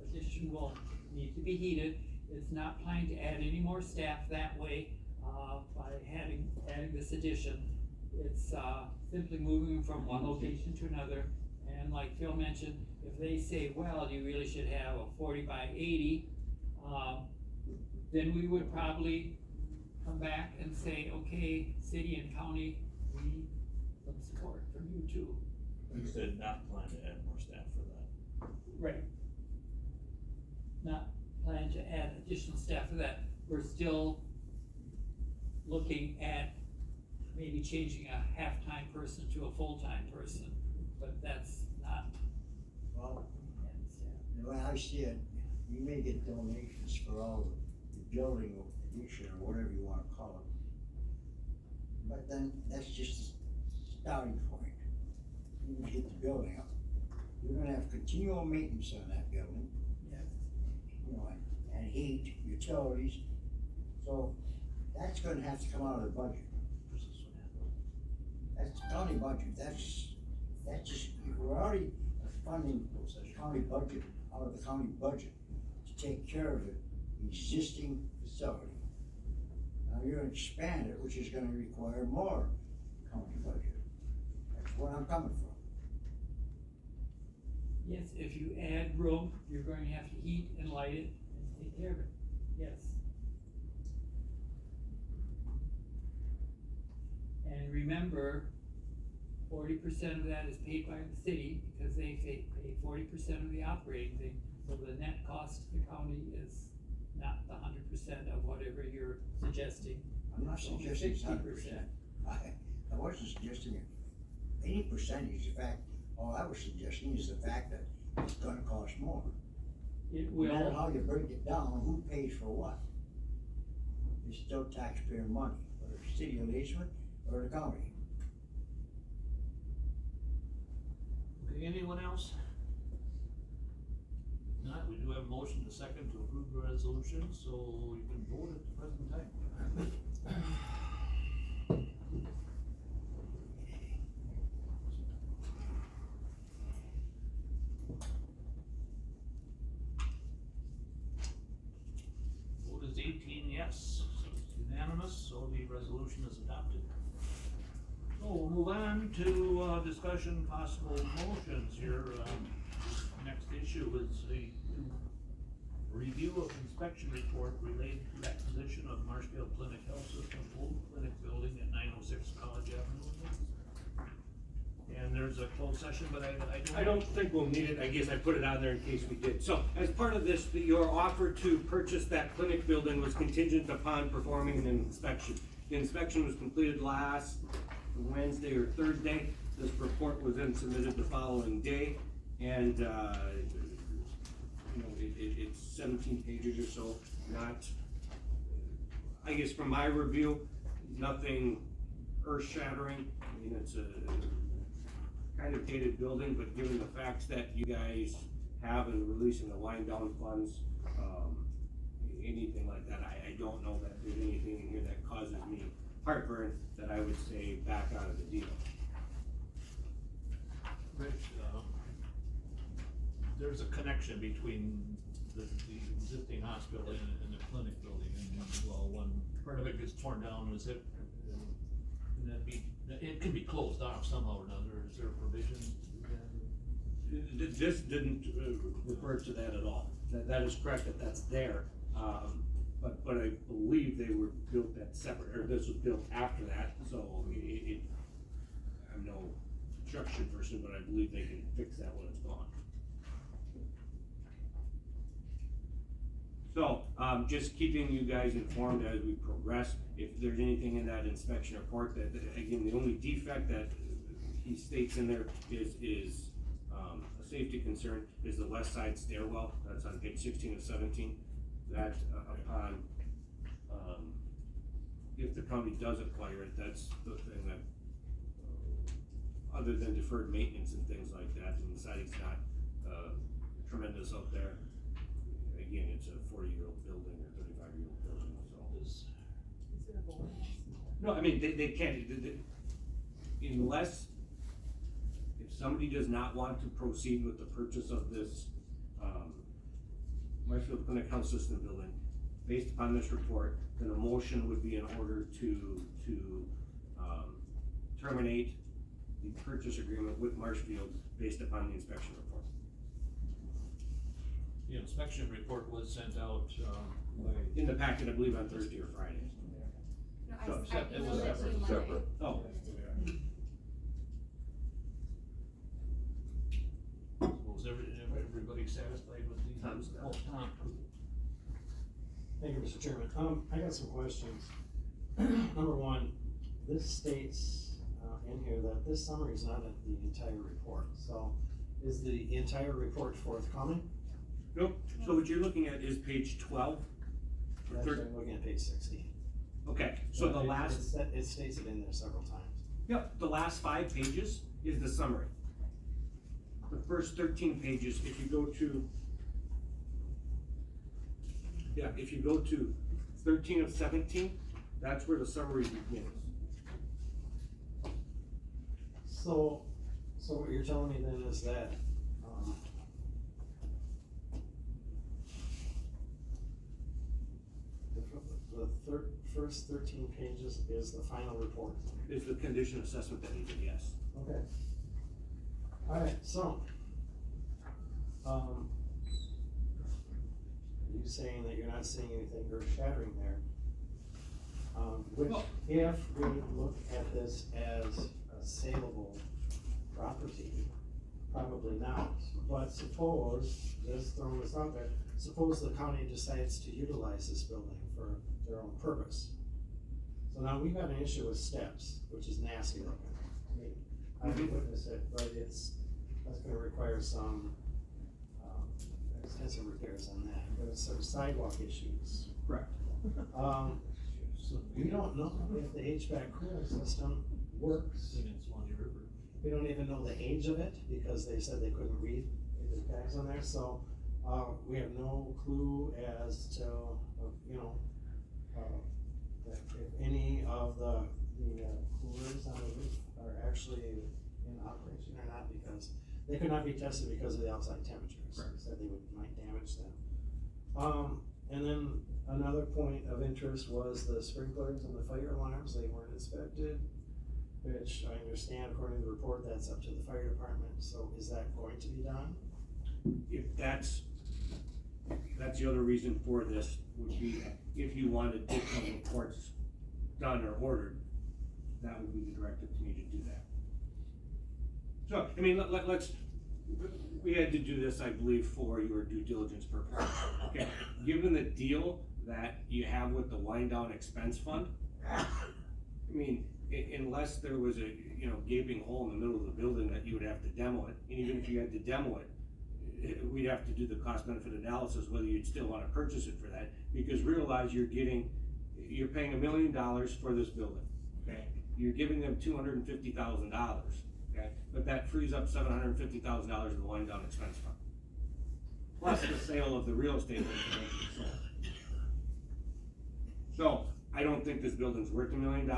addition will need to be heated. It's not planning to add any more staff that way, by adding this addition. It's, simply moving from one location to another. And like Phil mentioned, if they say, well, you really should have a 40 by 80, then we would probably come back and say, okay, city and county, we need some support from you too. You said not plan to add more staff for that. Right. Not planning to add additional staff for that. We're still looking at maybe changing a half-time person to a full-time person, but that's not. Well, the way I see it, you may get donations for all the building addition or whatever you wanna call it. But then, that's just a starting point. You can get the building up. You're gonna have continual maintenance on that building. Yes. You know, and heat, utilities, so that's gonna have to come out of the budget. That's the county budget, that's just, we're already funding the county budget, out of the county budget, to take care of the existing facility. Now you're gonna expand it, which is gonna require more county budget. That's where I'm coming from. Yes, if you add room, you're going to have to heat and light it and take care of it, yes. And remember, 40% of that is paid by the city because they pay 40% of the operating thing. So the net cost to the county is not the 100% of whatever you're suggesting. I'm not It's only suggesting it's 100%. 60%. I wasn't suggesting it any percentage, in fact, all I was suggesting is the fact that it's gonna cost more. It No matter will, how you break it down, who pays for what? It's still taxpayer money, whether it's city of Leesman or the county. Okay, anyone else? If not, we do have a motion to second to approve the resolution, so you can vote at the present time. Vote is 18 yes, so it's unanimous, so the resolution is adopted. So we'll move on to, discussion possible motions here. Next issue is a review of inspection report related to acquisition of Marshfield Clinic Health System old clinic building at 906 College Avenue. And there's a closed session, but I don't think we'll need it, I guess I put it on there in case we did. So, as part of this, your offer to purchase that clinic building was contingent upon performing an inspection. The inspection was completed last Wednesday or Thursday. This report was then submitted the following day, and, it's 17 pages or so, not, I guess from my review, nothing earth-shattering. I mean, it's a kind of dated building, but given the facts that you guys have in releasing the wind down funds, anything like that, I don't know that there's anything in here that causes me heartburn that I would say back out of the deal. Rich, there's a connection between the existing hospital and the clinic building, and well, one part of it gets torn down, is it, can that be, it can be closed off somehow or another, is there a provision to do that? This didn't refer to that at all. That is correct that that's there, but I believe they were built at separate, or this was built after that, so I'm no construction person, but I believe they can fix that when it's gone. So, just keeping you guys informed as we progress. If there's anything in that inspection report that, again, the only defect that he states in there is a safety concern is the west side stairwell. That's on page 16 of 17. That upon, if the county does acquire it, that's the thing that, other than deferred maintenance and things like that, and the siding's not tremendous out there. Again, it's a 40-year-old building or 35-year-old building, so. Is it a bowling? No, I mean, they can't, unless, if somebody does not want to proceed with the purchase of this, Marshfield Clinic Health System building, based upon this report, then a motion would be in order to terminate the purchase agreement with Marshfield based upon the inspection report. The inspection report was sent out, In the packet, I believe on Thursday or Friday. No, I So, emailed it to you Monday. Separate. Oh, was everybody satisfied with these? Tom's Oh, Tom. Thank you, Mr. Chairman. I got some questions. Number one, this states, in here that this summary is not the entire report, so is the entire report forthcoming? nope. So what you're looking at is page 12. or Actually, 13. I'm looking at page 16. Okay, so the last, It states it in there several times. yep, the last 5 pages is the summary. The first 13 pages, if you go to, if you go to 13 of 17, that's where the summary begins. So what you're telling me then is that, the first 13 pages is the final report? Is the condition assessment that he did, yes. Okay. Alright, so, you saying that you're not seeing anything earth shattering there? Which, if we look at this as a saleable property, probably not. But suppose, just throwing this out there, suppose the county decides to utilize this building for their own purpose. So now we've got an issue with steps, which is nasty looking. I mean, I witnessed it, but that's gonna require some, extensive repairs on that, but it's some sidewalk issues. Correct. So we don't know if the HVAC cooling system works. We don't even know the age of it, because they said they couldn't read the tags on there, so, we have no clue as to, you know, if any of the coolers on the roof are actually in operation or not, because they could not be tested because of the outside temperatures. They said they might damage them. And then another point of interest was the sprinklers and the fire alarms, they weren't inspected, which I understand according to the report, that's up to the fire department, so is that going to be done? If that's the other reason for this, would be if you want additional reports done or ordered, that would be the directive to me to do that. So, I mean, let's, we had to do this, I believe, for your due diligence purposes. Okay, given the deal that you have with the wind down expense fund, I mean, unless there was a, you know, gaping hole in the middle of the building that you would have to demo it, and even if you had to demo it, we'd have to do the cost benefit analysis, whether you'd still wanna purchase it for that, because realize you're paying $1 million for this building, okay? You're giving them $250,000, okay? But that frees up $750,000 in the wind down expense fund. Plus the sale of the real estate that you sold. So, I don't think this building's worth $1 million,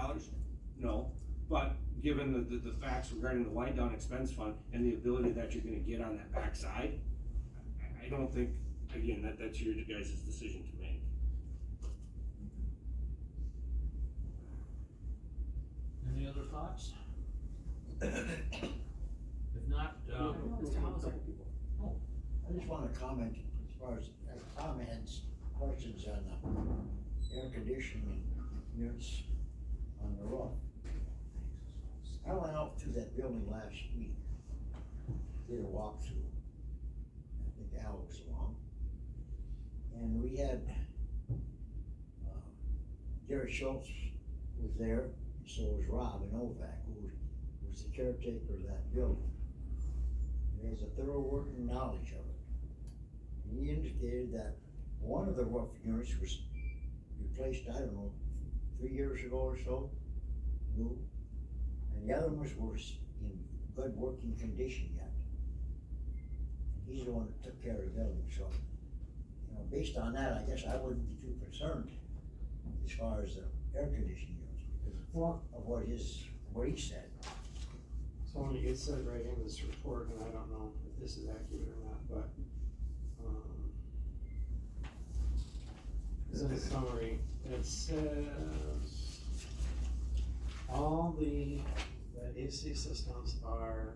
no, but given the facts regarding the wind down expense fund and the ability that you're gonna get on that backside, I don't think, again, that's your guys' decision to make. Any other thoughts? If not, Mr. Hauser. I just wanna comment as far as, comments, questions on the air conditioning units on the roof. I went out to that building last week, did a walkthrough. I think Al was along. And we had, Gary Schultz was there, and so was Rob and Novak, who was the caretaker of that building. And he has a thorough working knowledge of it. And he indicated that one of the roof units was replaced, I don't know, 3 years ago or so, new. And the other ones were in good working condition yet. And he's the one that took care of the building, so, you know, based on that, I guess I wouldn't be too concerned as far as the air conditioning units, because of what he said. So it said right in this report, and I don't know if this is accurate or not, but, in the summary, it says, all the AC systems are,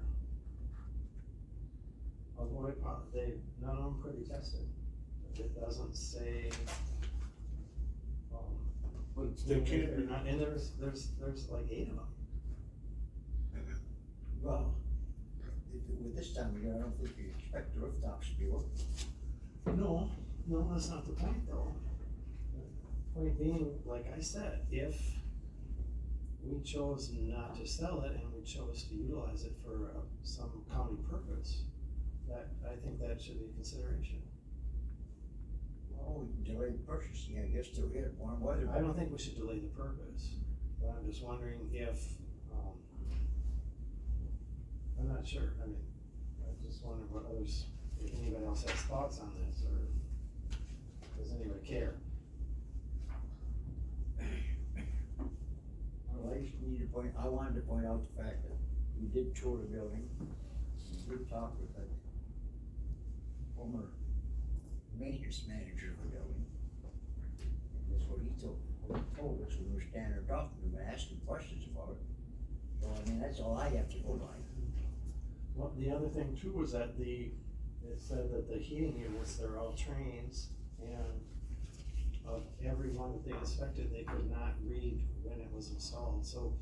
none of them could be tested. It doesn't say, They can't be. and there's like 8 of them. Well, with this time of year, I don't think you expect the rooftops to be working. No, that's not the point though. The point being, like I said, if we chose not to sell it and we chose to utilize it for some county purpose, I think that should be a consideration. Well, we can delay purchasing, I guess, till we get warm weather. I don't think we should delay the purpose, but I'm just wondering if, I'm not sure, I mean, I just wonder what others, if anybody else has thoughts on this, or does anybody care? Well, I wanted to point out the fact that we did tour the building, we did talk with the former maintenance manager of the building. And that's what he told us when we were standing there talking to him, asking questions about it. So, I mean, that's all I have to go by. Well, the other thing too was that it said that the heating units, they're all trains, and of every one that they inspected, they could not read when it was installed, so,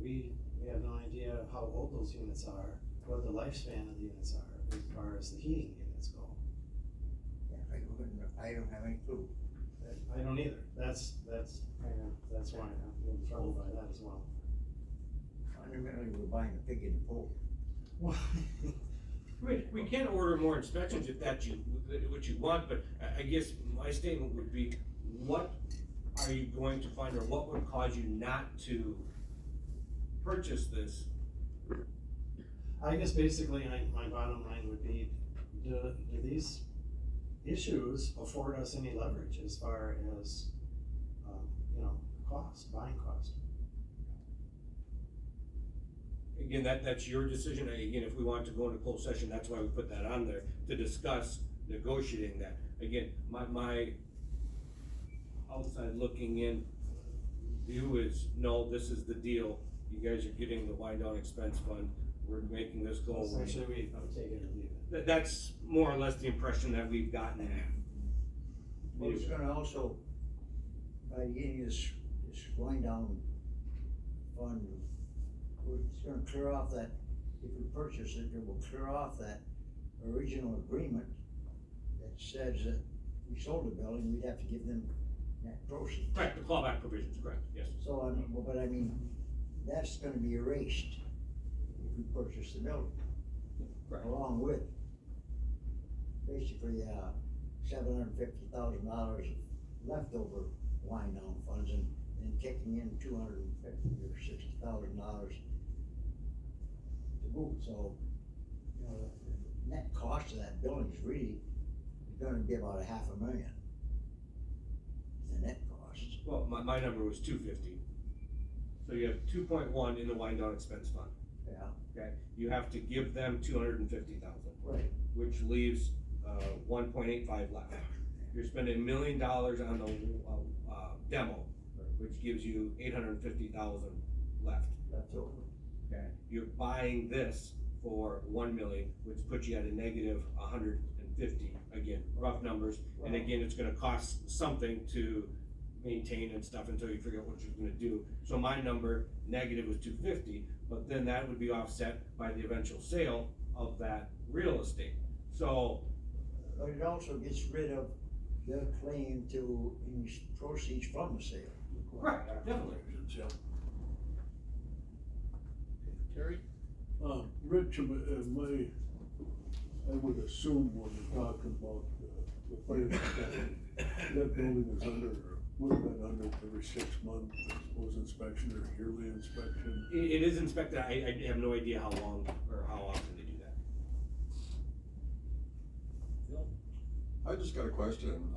we have no idea how old those units are, what the lifespan of the units are, as far as the heating units go. Yeah, I don't have any clue. I don't either, that's why I'm troubled by that as well. fundamentally, we're buying a pig in the pool. Well, we can order more inspections if that's what you want, but I guess my statement would be, what are you going to find, or what would cause you not to purchase this? I guess basically, my bottom line would be, do these issues afford us any leverage as far as, buying cost? Again, that's your decision. Again, if we want to go into closed session, that's why we put that on there, to discuss negotiating that. Again, my outside looking in view is, no, this is the deal. You guys are getting the wind down expense fund. We're making this go away. Essentially, we take it or leave it. That's more or less the impression that we've gotten. Well, it's gonna also, by getting this wind down fund, it's gonna clear off that, if we purchase it, it will clear off that original agreement that says that we sold the building, we'd have to give them net proceeds. Correct, the clawback provisions, correct, yes. So, I mean, that's gonna be erased if we purchase the building. Correct. Along with basically, $750,000 of leftover wind down funds and kicking in $250,000 or $60,000 to boot. So, the net cost of that building is really gonna be about $500,000. The net cost. Well, my number was 250. So you have 2.1 in the wind down expense fund. Yeah. Okay, you have to give them 250,000. Right. Which leaves 1.85 left. You're spending $1 million on the demo, which gives you 850,000 left. That's over. Okay, you're buying this for 1 million, which puts you at a negative 150. Again, rough numbers, and again, it's gonna cost something to maintain and stuff until you figure out what you're gonna do. So my number negative was 250, but then that would be offset by the eventual sale of that real estate. So. But it also gets rid of their claim to any proceeds from the sale. Correct, definitely. Terry? Rich, I would assume when you're talking about the fire department, that building is would have been under every 6 months, I suppose, inspection or yearly inspection. It is inspected. I have no idea how long or how often they do that. Phil? I just got a question.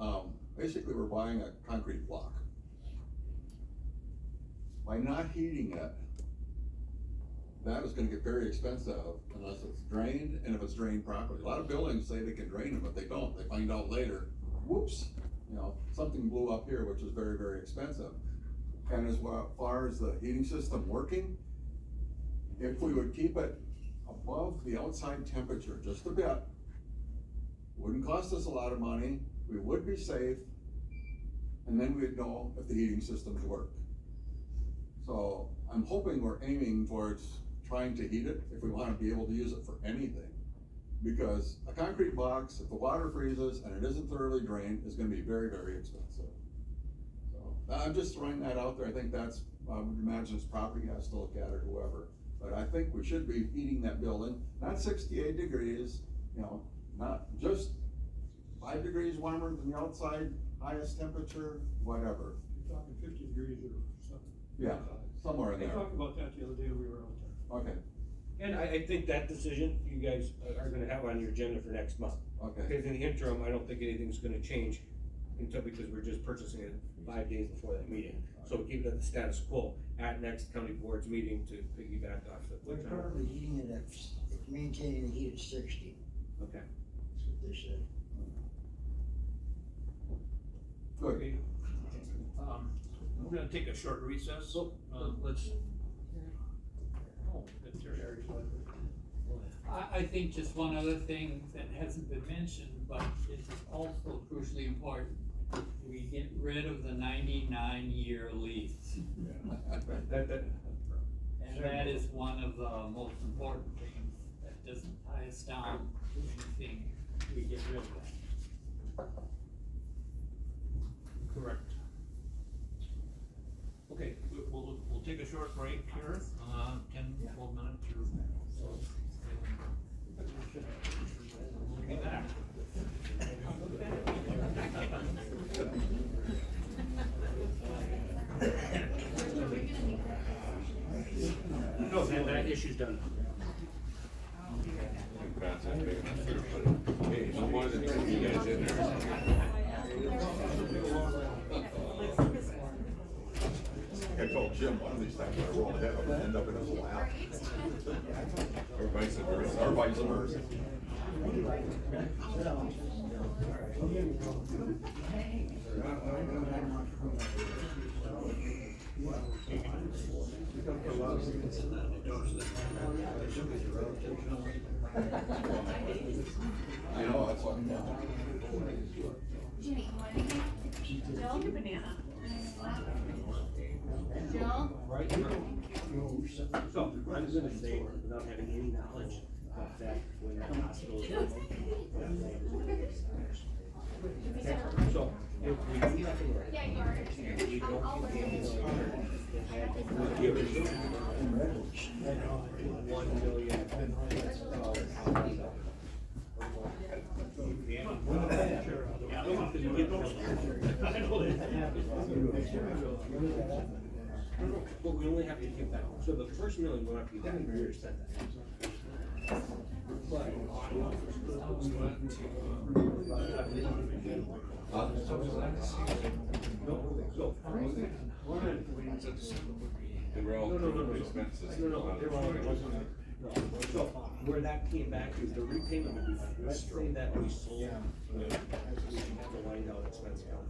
Basically, we're buying a concrete block. By not heating it, that is gonna get very expensive unless it's drained, and if it's drained properly. A lot of buildings say they can drain them, but they don't. They find out later, whoops, something blew up here, which is very, very expensive. And as far as the heating system working, if we would keep it above the outside temperature just a bit, wouldn't cost us a lot of money, we would be safe, and then we'd know if the heating systems work. So I'm hoping we're aiming towards trying to heat it if we wanna be able to use it for anything. Because a concrete box, if the water freezes and it isn't thoroughly drained, is gonna be very, very expensive. So I'm just throwing that out there. I think that's, I would imagine it's property has to look at it, whoever. But I think we should be heating that building, not 68 degrees, not just 5 degrees warmer than the outside highest temperature, whatever. You're talking 50 degrees or something. Yeah, somewhere in there. I talked about that the other day, we were out there. Okay, And I think that decision you guys are gonna have on your agenda for next month. okay. Because in the interim, I don't think anything's gonna change because we're just purchasing it 5 days before that meeting. So we keep it at the status quo at next county board's meeting to piggyback off the. We're currently heating it it's maintaining the heat at 60. Okay. That's what they said. Good. We're gonna take a short recess, let's. Oh, good, Terry. I think just one other thing that hasn't been mentioned, but it's also crucially important. We get rid of the 99-year lease. And that is one of the most important things, that doesn't tie us down to anything, we get rid of that. Correct. Okay, we'll take a short break here, 12 minutes or so. We'll be back. No, that issue's done. Hey, no more than 2 of you guys in there. I told Jim one of these times I roll ahead, I'm gonna end up in his lap. Or vice versa. Or vice versa. You know, that's what. Jimmy, you want anything? Jill? Your banana. Jill? Right. So, I'm gonna say, without having any knowledge, that when the hospital is remote, that land is okay. So, if we do nothing right, Yeah, you are. and we don't I'll get the bring it. ambulance that had the original $1 million. But we only have to give that, so the first million will have to be that, we already spent that. They were all No. expenses. No, they're all, so, where that came back is the repayment would be, let's say that we sold, we have to wind down expense account.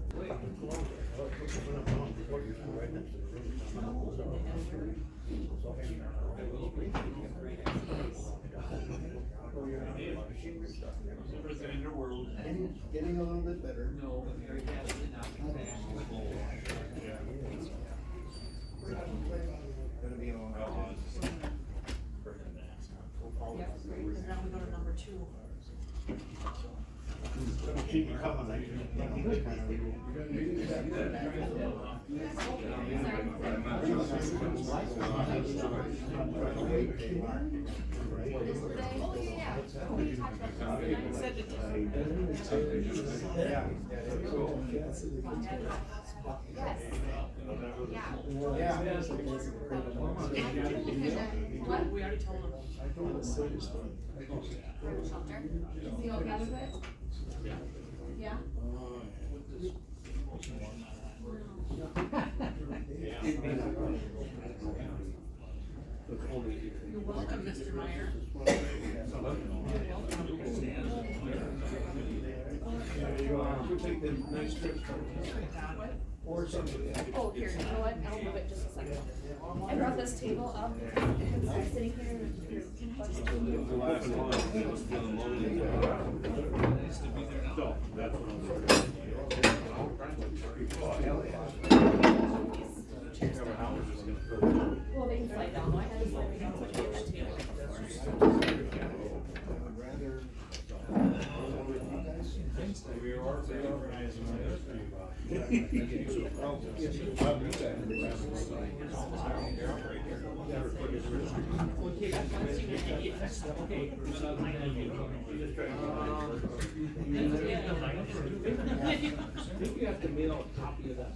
In your world. Getting a little bit better. No, very fast enough. Gonna be a long time. Yep, because now we go to number 2. Keep it coming. Oh, yeah. We talked about this. Said it. Yes. What? We already told them. Shelter? Is he okay with it? Yeah? You're welcome, Mr. Meyer. We'll take the nice trip. Or something. Oh, here, you know what, I'll move it just a second. I brought this table up, because I'm sitting here and there's too much to move. So, that's what Well, they can slide down, I had to slide it down, so I can get that table. We are reorganizing this for you, Bob. I think you have to mail a copy of that.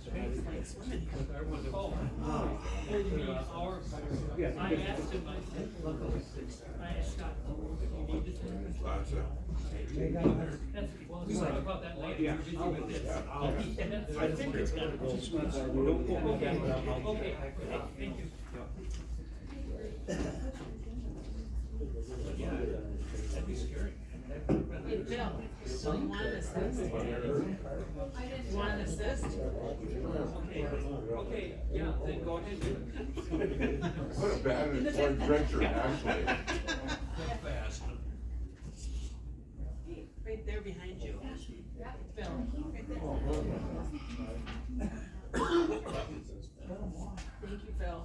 Yeah, I asked him, I asked Scott, if you need this. That's it. We'll talk about that later. Yeah. You're busy with this. I think it's gotta go. Don't go back. Okay, thank you. Yeah, that'd be scary. Hey, Bill, so you want an assist? You want an assist? Okay, yeah, then go ahead and do it. What a bad adventure, actually. Fast. Right there behind you. Bill, right there. Thank you, Phil.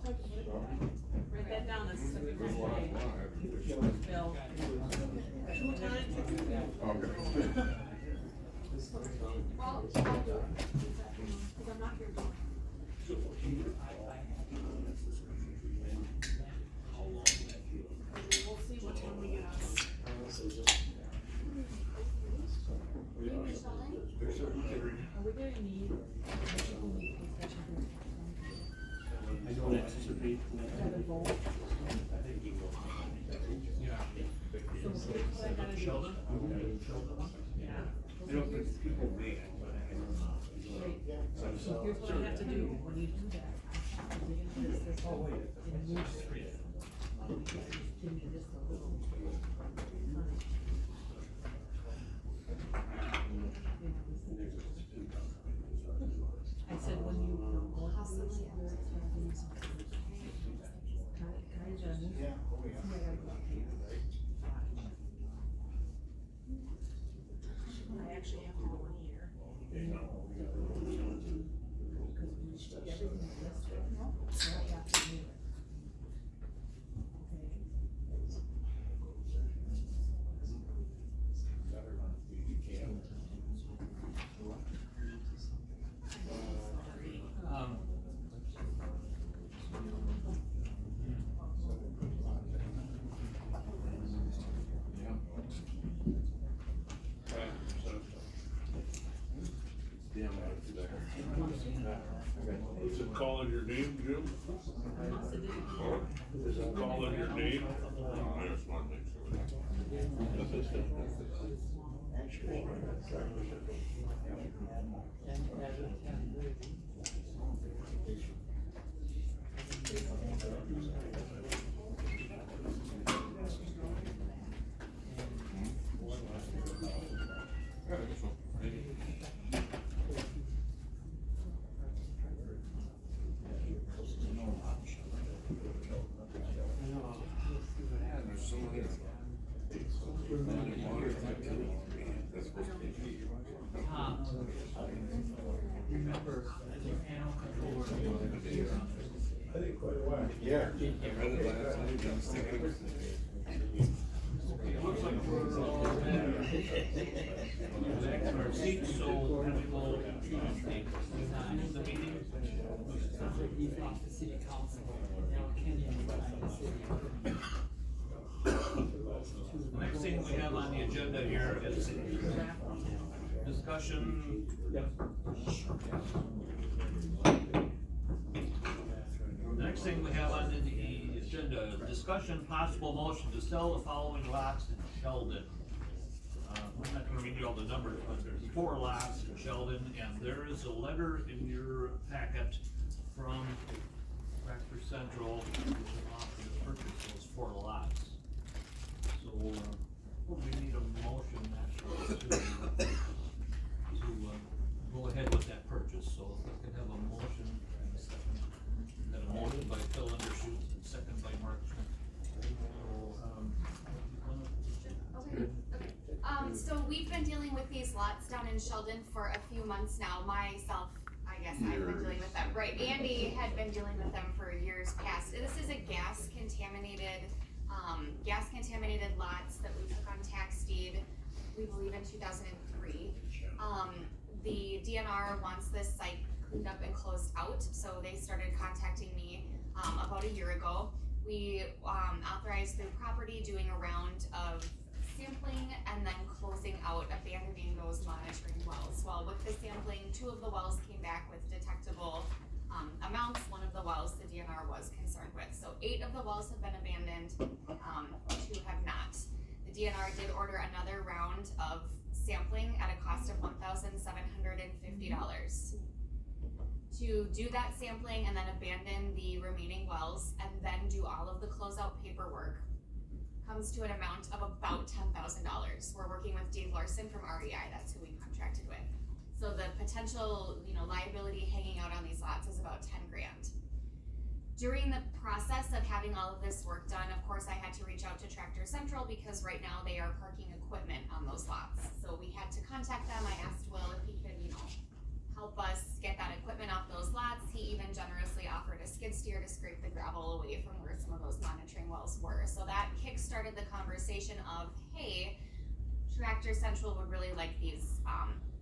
Write that down, this is a good one. Bill. 2 times? Okay. Well, I'll do it. Because I'm not here. How long we gonna need, I don't anticipate. Yeah. so what I gotta do. Sheldon? Yeah. I don't think people may, but I don't know. So here's what I have to do, when you do that, I have to dig into this system and move it. Give me just a little money. I said, when you go out to this, where it's happening, kind of. Yeah, oh yeah. See, I gotta go up here. I actually have to go in here. Because everything's listed, so I have to move it. Is it calling your name, Jim? Is it calling your name? I just want to make sure. There's so many. That's supposed to be. Tom, remember, the animal control here. I think quite a while. Yeah. I read it last night, and I was thinking. Looks like we're all back to our seats, so we will continue the meeting. He's off the city council, now Kenyon is behind the city. The next thing we have on the agenda here is discussion. The next thing we have on the agenda, discussion possible motion to sell the following lots in Sheldon. I'm not gonna read you all the numbers, but there's 4 lots in Sheldon, and there is a letter in your packet from Tractor Central, which offered to purchase those 4 lots. So, we need a motion actually to go ahead with that purchase, so if we can have a motion and a second. Got a motion by Phil Undershoots and second by Mark Schmidt. So we've been dealing with these lots down in Sheldon for a few months now, myself, I guess I've been dealing with them, right, Andy had been dealing with them for years past. This is a gas contaminated lots that we took on tax deed, we believe in 2003. The DNR wants this site cleaned up and closed out, so they started contacting me, about a year ago. We, authorized the property doing a round of sampling and then closing out, abandoning those monitoring wells. Well, with the sampling, 2 of the wells came back with detectable amounts. 1 of the wells the DNR was concerned with. So 8 of the wells have been abandoned, 2 have not. The DNR did order another round of sampling at a cost of $1,750 to do that sampling and then abandon the remaining wells and then do all of the closeout paperwork. Comes to an amount of about $10,000. We're working with Dave Larson from REI, that's who we contracted with. So the potential, liability hanging out on these lots is about 10 grand. During the process of having all of this work done, of course, I had to reach out to Tractor Central because right now they are parking equipment on those lots. So we had to contact them. I asked Will if he could, help us get that equipment off those lots. He even generously offered a skid steer to scrape the gravel away from where some of those monitoring wells were. So that kick-started the conversation of, hey, Tractor Central would really like these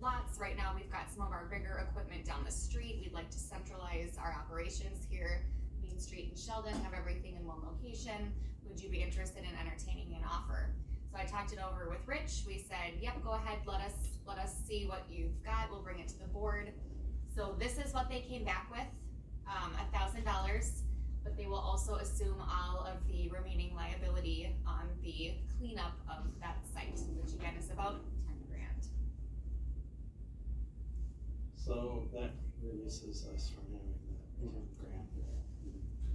lots. Right now we've got some of our bigger equipment down the street. We'd like to centralize our operations here. Main Street in Sheldon, have everything in one location. Would you be interested in entertaining an offer? So I talked it over with Rich, we said, yep, go ahead, let us see what you've got, we'll bring it to the board. So this is what they came back with, $1,000, but they will also assume all of the remaining liability on the cleanup of that site, which again is about 10 grand. So that releases us from having that 10 grand.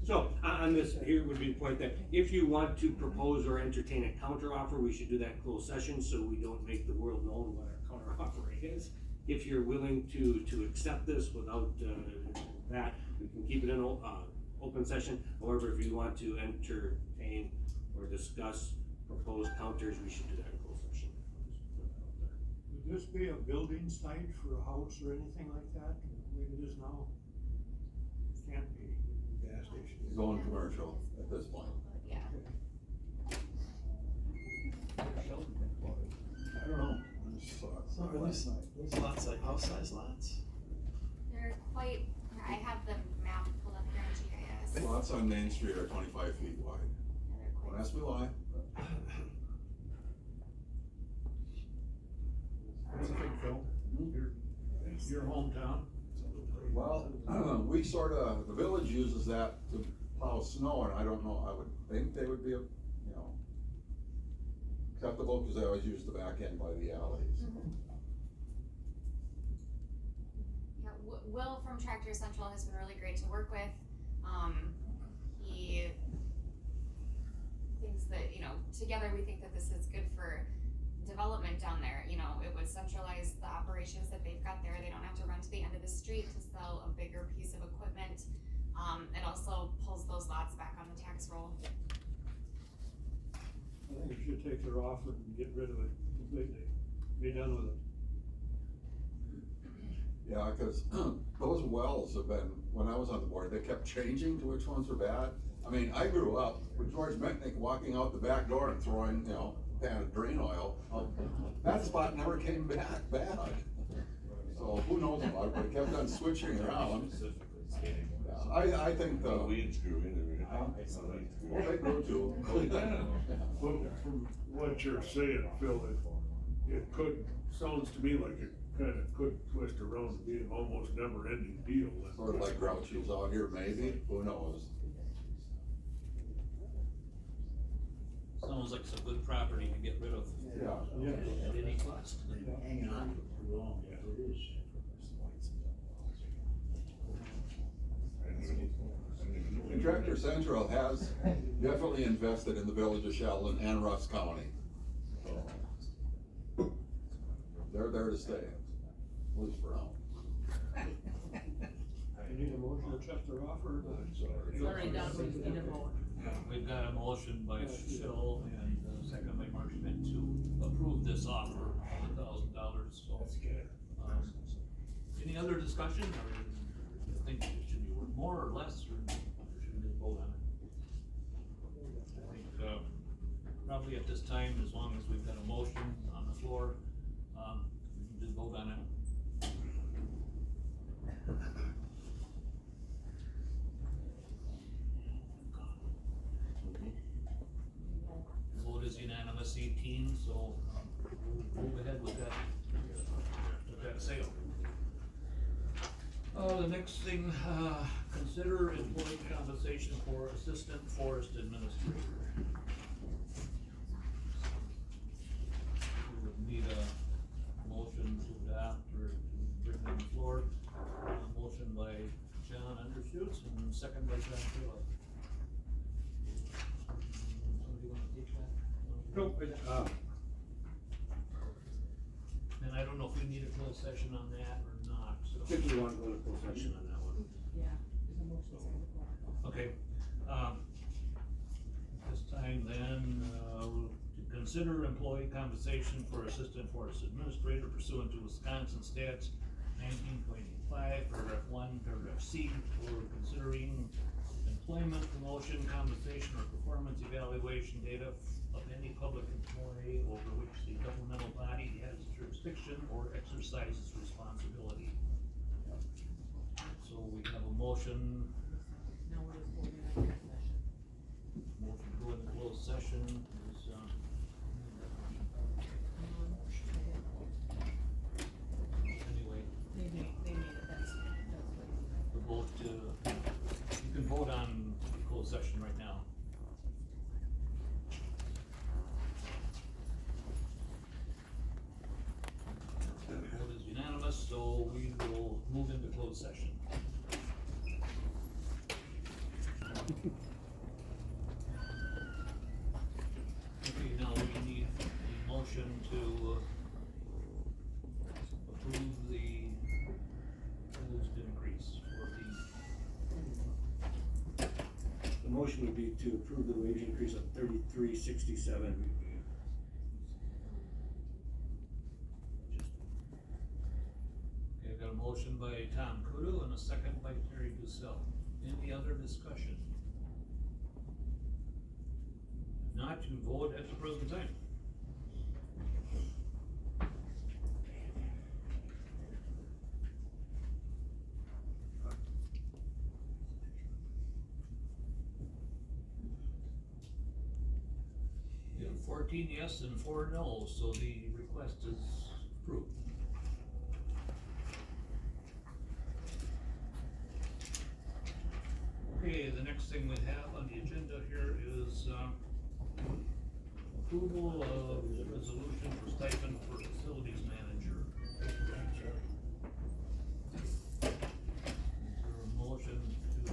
So, on this, here would be the point that if you want to propose or entertain a counter offer, we should do that in closed session, so we don't make the world known what our counter offer is. If you're willing to accept this without, that, we can keep it in, open session. However, if you want to entertain or discuss proposed counters, we should do that in closed session. Would this be a building site for a house or anything like that, like it is now? Can't be. Gas station. Going commercial at this point. Yeah. I don't know. So are these lots like house size lots? They're quite, I have the map pulled up here in GIS. Lots on Main Street are 25 feet wide. Yeah, they're quite. Don't ask me why. What do you think, Phil? Your hometown? Well, we sort of, the village uses that to plow snow, and I don't know, I would think they would be, acceptable, because they always use the back end by the alleys. Yeah, Will from Tractor Central has been really great to work with. He thinks that, together we think that this is good for development down there. It would centralize the operations that they've got there. They don't have to run to the end of the street to sell a bigger piece of equipment. It also pulls those lots back on the tax roll. I think we should take their offer and get rid of it completely, be done with it. Yeah, because those wells have been, when I was on the board, they kept changing to which ones were bad. I mean, I grew up with George Metnick walking out the back door and throwing, a pan of drain oil. That spot never came back bad. So who knows about it, but it kept on switching around. I think the. Weeds grew into it. Well, they grew too. From what you're saying, Phil, it could, sounds to me like it kinda could twist around to be an almost never-ending deal. Sort of like Groucho's out here, maybe, who knows? Sounds like some good property to get rid of. Yeah. At any cost. Hanging on for too long, it is. And Tractor Central has definitely invested in the village of Sheldon and Rusk County. So, they're there to stay, at least for now. You need a motion to accept their offer, It's already done, we just need a vote. We've got a motion by Phil and a second by Mark Schmidt to approve this offer of $1,000, so. Any other discussion, or do you think it should be worth more or less, or should we just vote on it? I think, probably at this time, as long as we've got a motion on the floor, we can just vote on it. Vote is unanimous, 18, so we'll move ahead with that sale. The next thing, consider employee compensation for assistant forest administrator. We would need a motion to adopt or to bring on the floor. A motion by John Undershoots and second by John Philip. Somebody wanna take that? Nope, And I don't know if we need a closed session on that or not, so. I think we want to go to closed session on that one. Yeah, there's a motion on the floor. Okay, this time then, to consider employee compensation for assistant forest administrator pursuant to Wisconsin Stats 19.5, paragraph 1, paragraph C, for considering employment, promotion, compensation, or performance evaluation data of any public employee over which the governmental body has jurisdiction or exercises responsibility. So we have a motion. Now we're just voting on that session. Motion to go into closed session is, closed session. Okay, now we need a motion to approve the proposed increase for The motion would be to approve the wage increase of $33.67. Okay, I've got a motion by Tom Kudo and a second by Terry Dussel. Any other discussion? If not, you vote at the present time. We have 14 yes and 4 no, so the request is approved. Okay, the next thing we have on the agenda here is, approval of the resolution for stipend for facilities manager. Is there a motion to?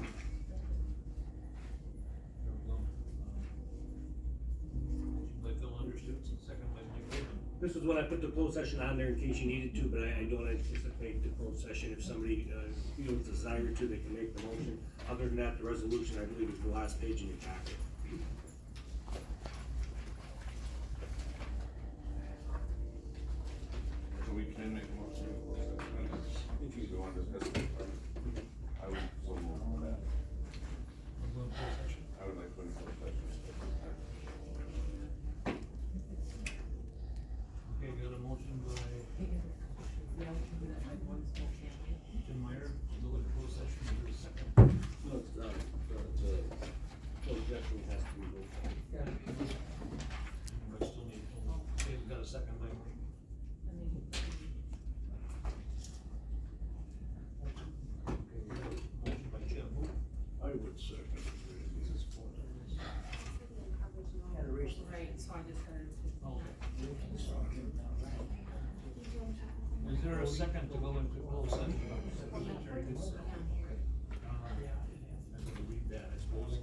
Motion by Phil Understoots and second by Mike Raven. This is when I put the closed session on there in case you needed to, but I don't anticipate the closed session. If somebody feels desire to, they can make the motion. Other than that, the resolution, I believe, is the last page in your packet. So we can make a motion. If you want to discuss it, I would so move on that. We'll go into closed session. I would like to go into closed session. Okay, got a motion by Jim Meyer to go into closed session. Is there a second? No, the closed session has to be rolled. But still need, okay, we got a second by Mike. Okay, we got a motion by Jim. I would second it. Had a reason. Right, so I just heard. Okay. Is there a second to go into closed session? Secretary Dussel. I'm gonna read that, I suppose.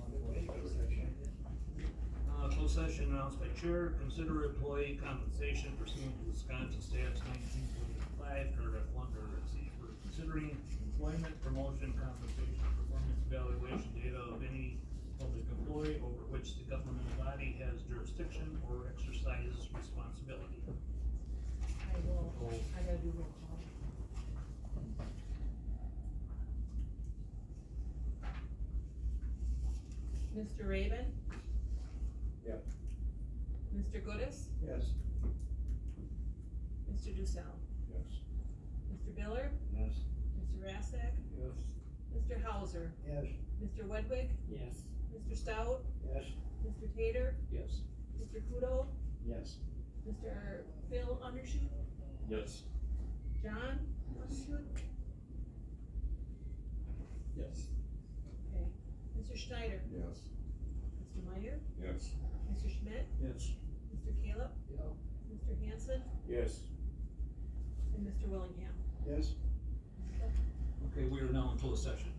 Closed session announced by chair, consider employee compensation pursuant to Wisconsin Stats 1945, paragraph 1, paragraph C, for considering employment, promotion, compensation, performance evaluation data of any public employee over which the government body has jurisdiction or exercises responsibility. I will, I gotta do roll call. Mr. Raven? Yep. Mr. Goodis? Yes. Mr. Dussel? Yes. Mr. Biller? Yes. Mr. Rasak? Yes. Mr. Hauser? Yes. Mr. Wedwig? Yes. Mr. Stout? Yes. Mr. Tater? Yes. Mr. Kudo? Yes. Mr. Phil Undershoot? Yes. John Undershoot? Yes. Okay. Mr. Schneider? Yes. Mr. Meyer? Yes. Mr. Schmidt? Yes. Mr. Caleb? Mr. Hanson? Yes. And Mr. Willingham? Yes. Okay, we are now in closed session.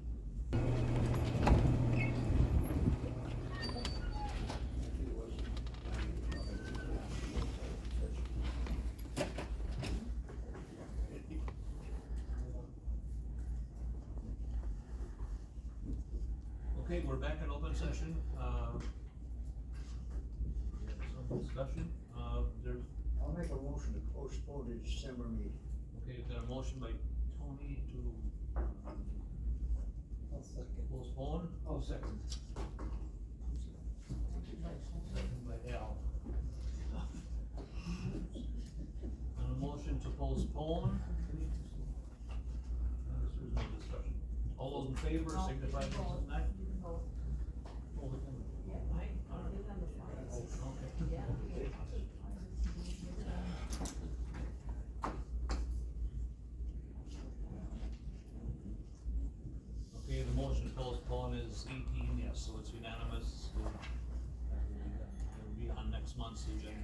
Okay, we're back in open session. We have some discussion. There's, I'll make a motion to postpone the December meeting. okay, got a motion by Tony to postpone. Oh, second. Second by Al. On a motion to postpone. There's no discussion. All those in favor signify by saying aye. Hold it in. I did on the fly. Okay. Yeah. Okay, the motion to postpone is 18 yes, so it's unanimous. It'll be on next month's agenda.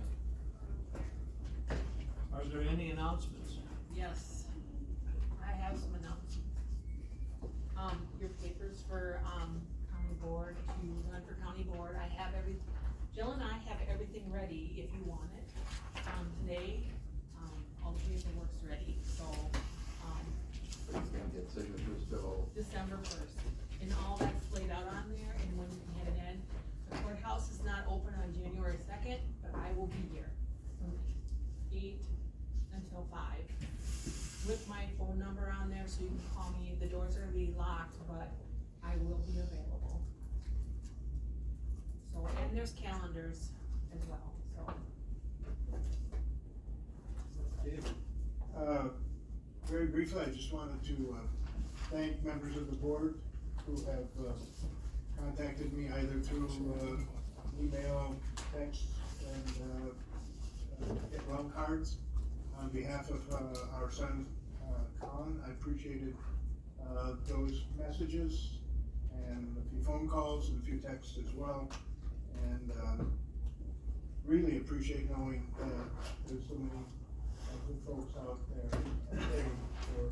Are there any announcements? Yes, I have some announcements. board, Jill and I have everything ready if you want it. Today, all the paperwork's ready, so, It's gonna get signatures till. December first. And all that's laid out on there, and when you can hand it in. The courthouse is not open on January 2nd, but I will be here from 8 until 5. With my phone number on there, so you can call me. The doors are gonna be locked, but I will be available. So, and there's calendars as well, so. Very briefly, I just wanted to thank members of the board who have contacted me either through email, text, and get well cards. On behalf of our son, Colin, I appreciated those messages and a few phone calls and a few texts as well. And really appreciate knowing that there's so many good folks out there caring for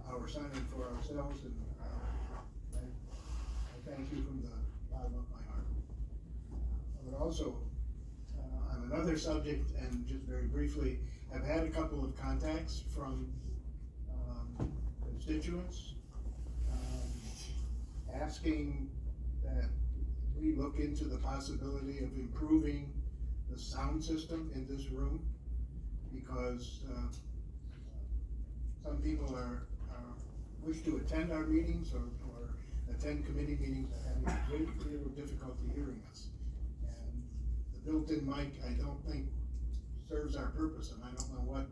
our son and for ourselves, and I thank you from the bottom of my heart. I would also, on another subject, and just very briefly, I've had a couple of contacts from constituents asking that we look into the possibility of improving the sound system in this room, because some people wish to attend our meetings or attend committee meetings and having real difficulty hearing us. And the built-in mic, I don't think serves our purpose, and I don't know what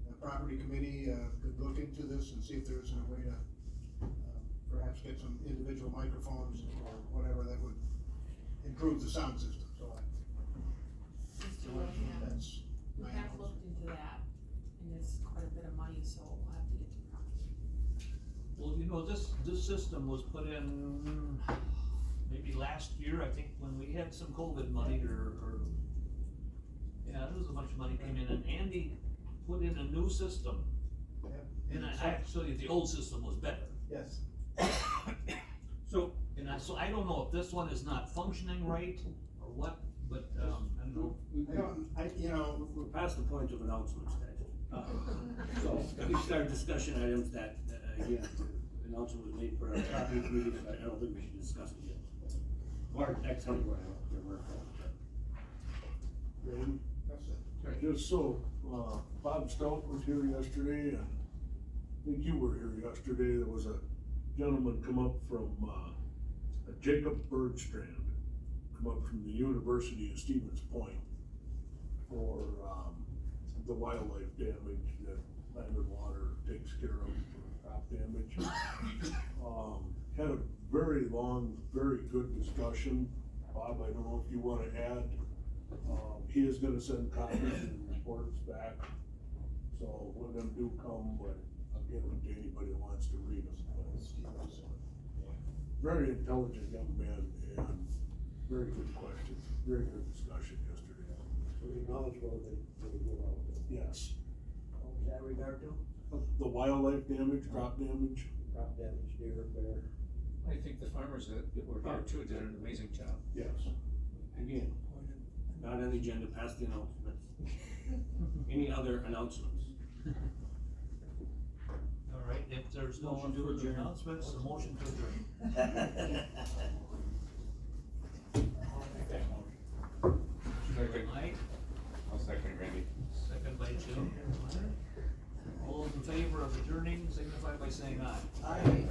the property committee could look into this and see if there's a way to perhaps get some individual microphones or whatever that would improve the sound system. So that's We my have looked into that, and it's quite a bit of money, so we'll have to get to property. Well, you know, this system was put in maybe last year, I think, when we had some COVID money or yeah, there was a bunch of money came in, and Andy put in a new system. And actually, the old system was better. Yes. So I don't know if this one is not functioning right or what, but, I don't know. We're past the point of announcements, guys. So, we start discussion items that, again, announcement was made for our property committee, but I don't think we should discuss it yet. Or next time, we're Just so, Bob Stout was here yesterday, and I think you were here yesterday. There was a gentleman come up from, Jacob Bergstrand, come up from the University of Stevens Point for, the wildlife damage that Land and Water takes care of for crop damage. Had a very long, very good discussion. Bob, I don't know if you wanna add, he is gonna send copies and reports back, so when them do come, but I'll give them to anybody that wants to read them. Very intelligent young man and very good questions, very good discussion yesterday. So he knowledgeable that he go out with. Yes. What was that regard to? The wildlife damage, crop damage. Crop damage, deer, bear. I think the farmers that were here too did an amazing job. Yes. Again, not on the agenda, past the announcements. Any other announcements? All right, if there's no further announcements, a motion to adjourn. Second. Mike, I'll second Randy. second by Jim. All those in favor of adjourning, signify by saying aye. Aye.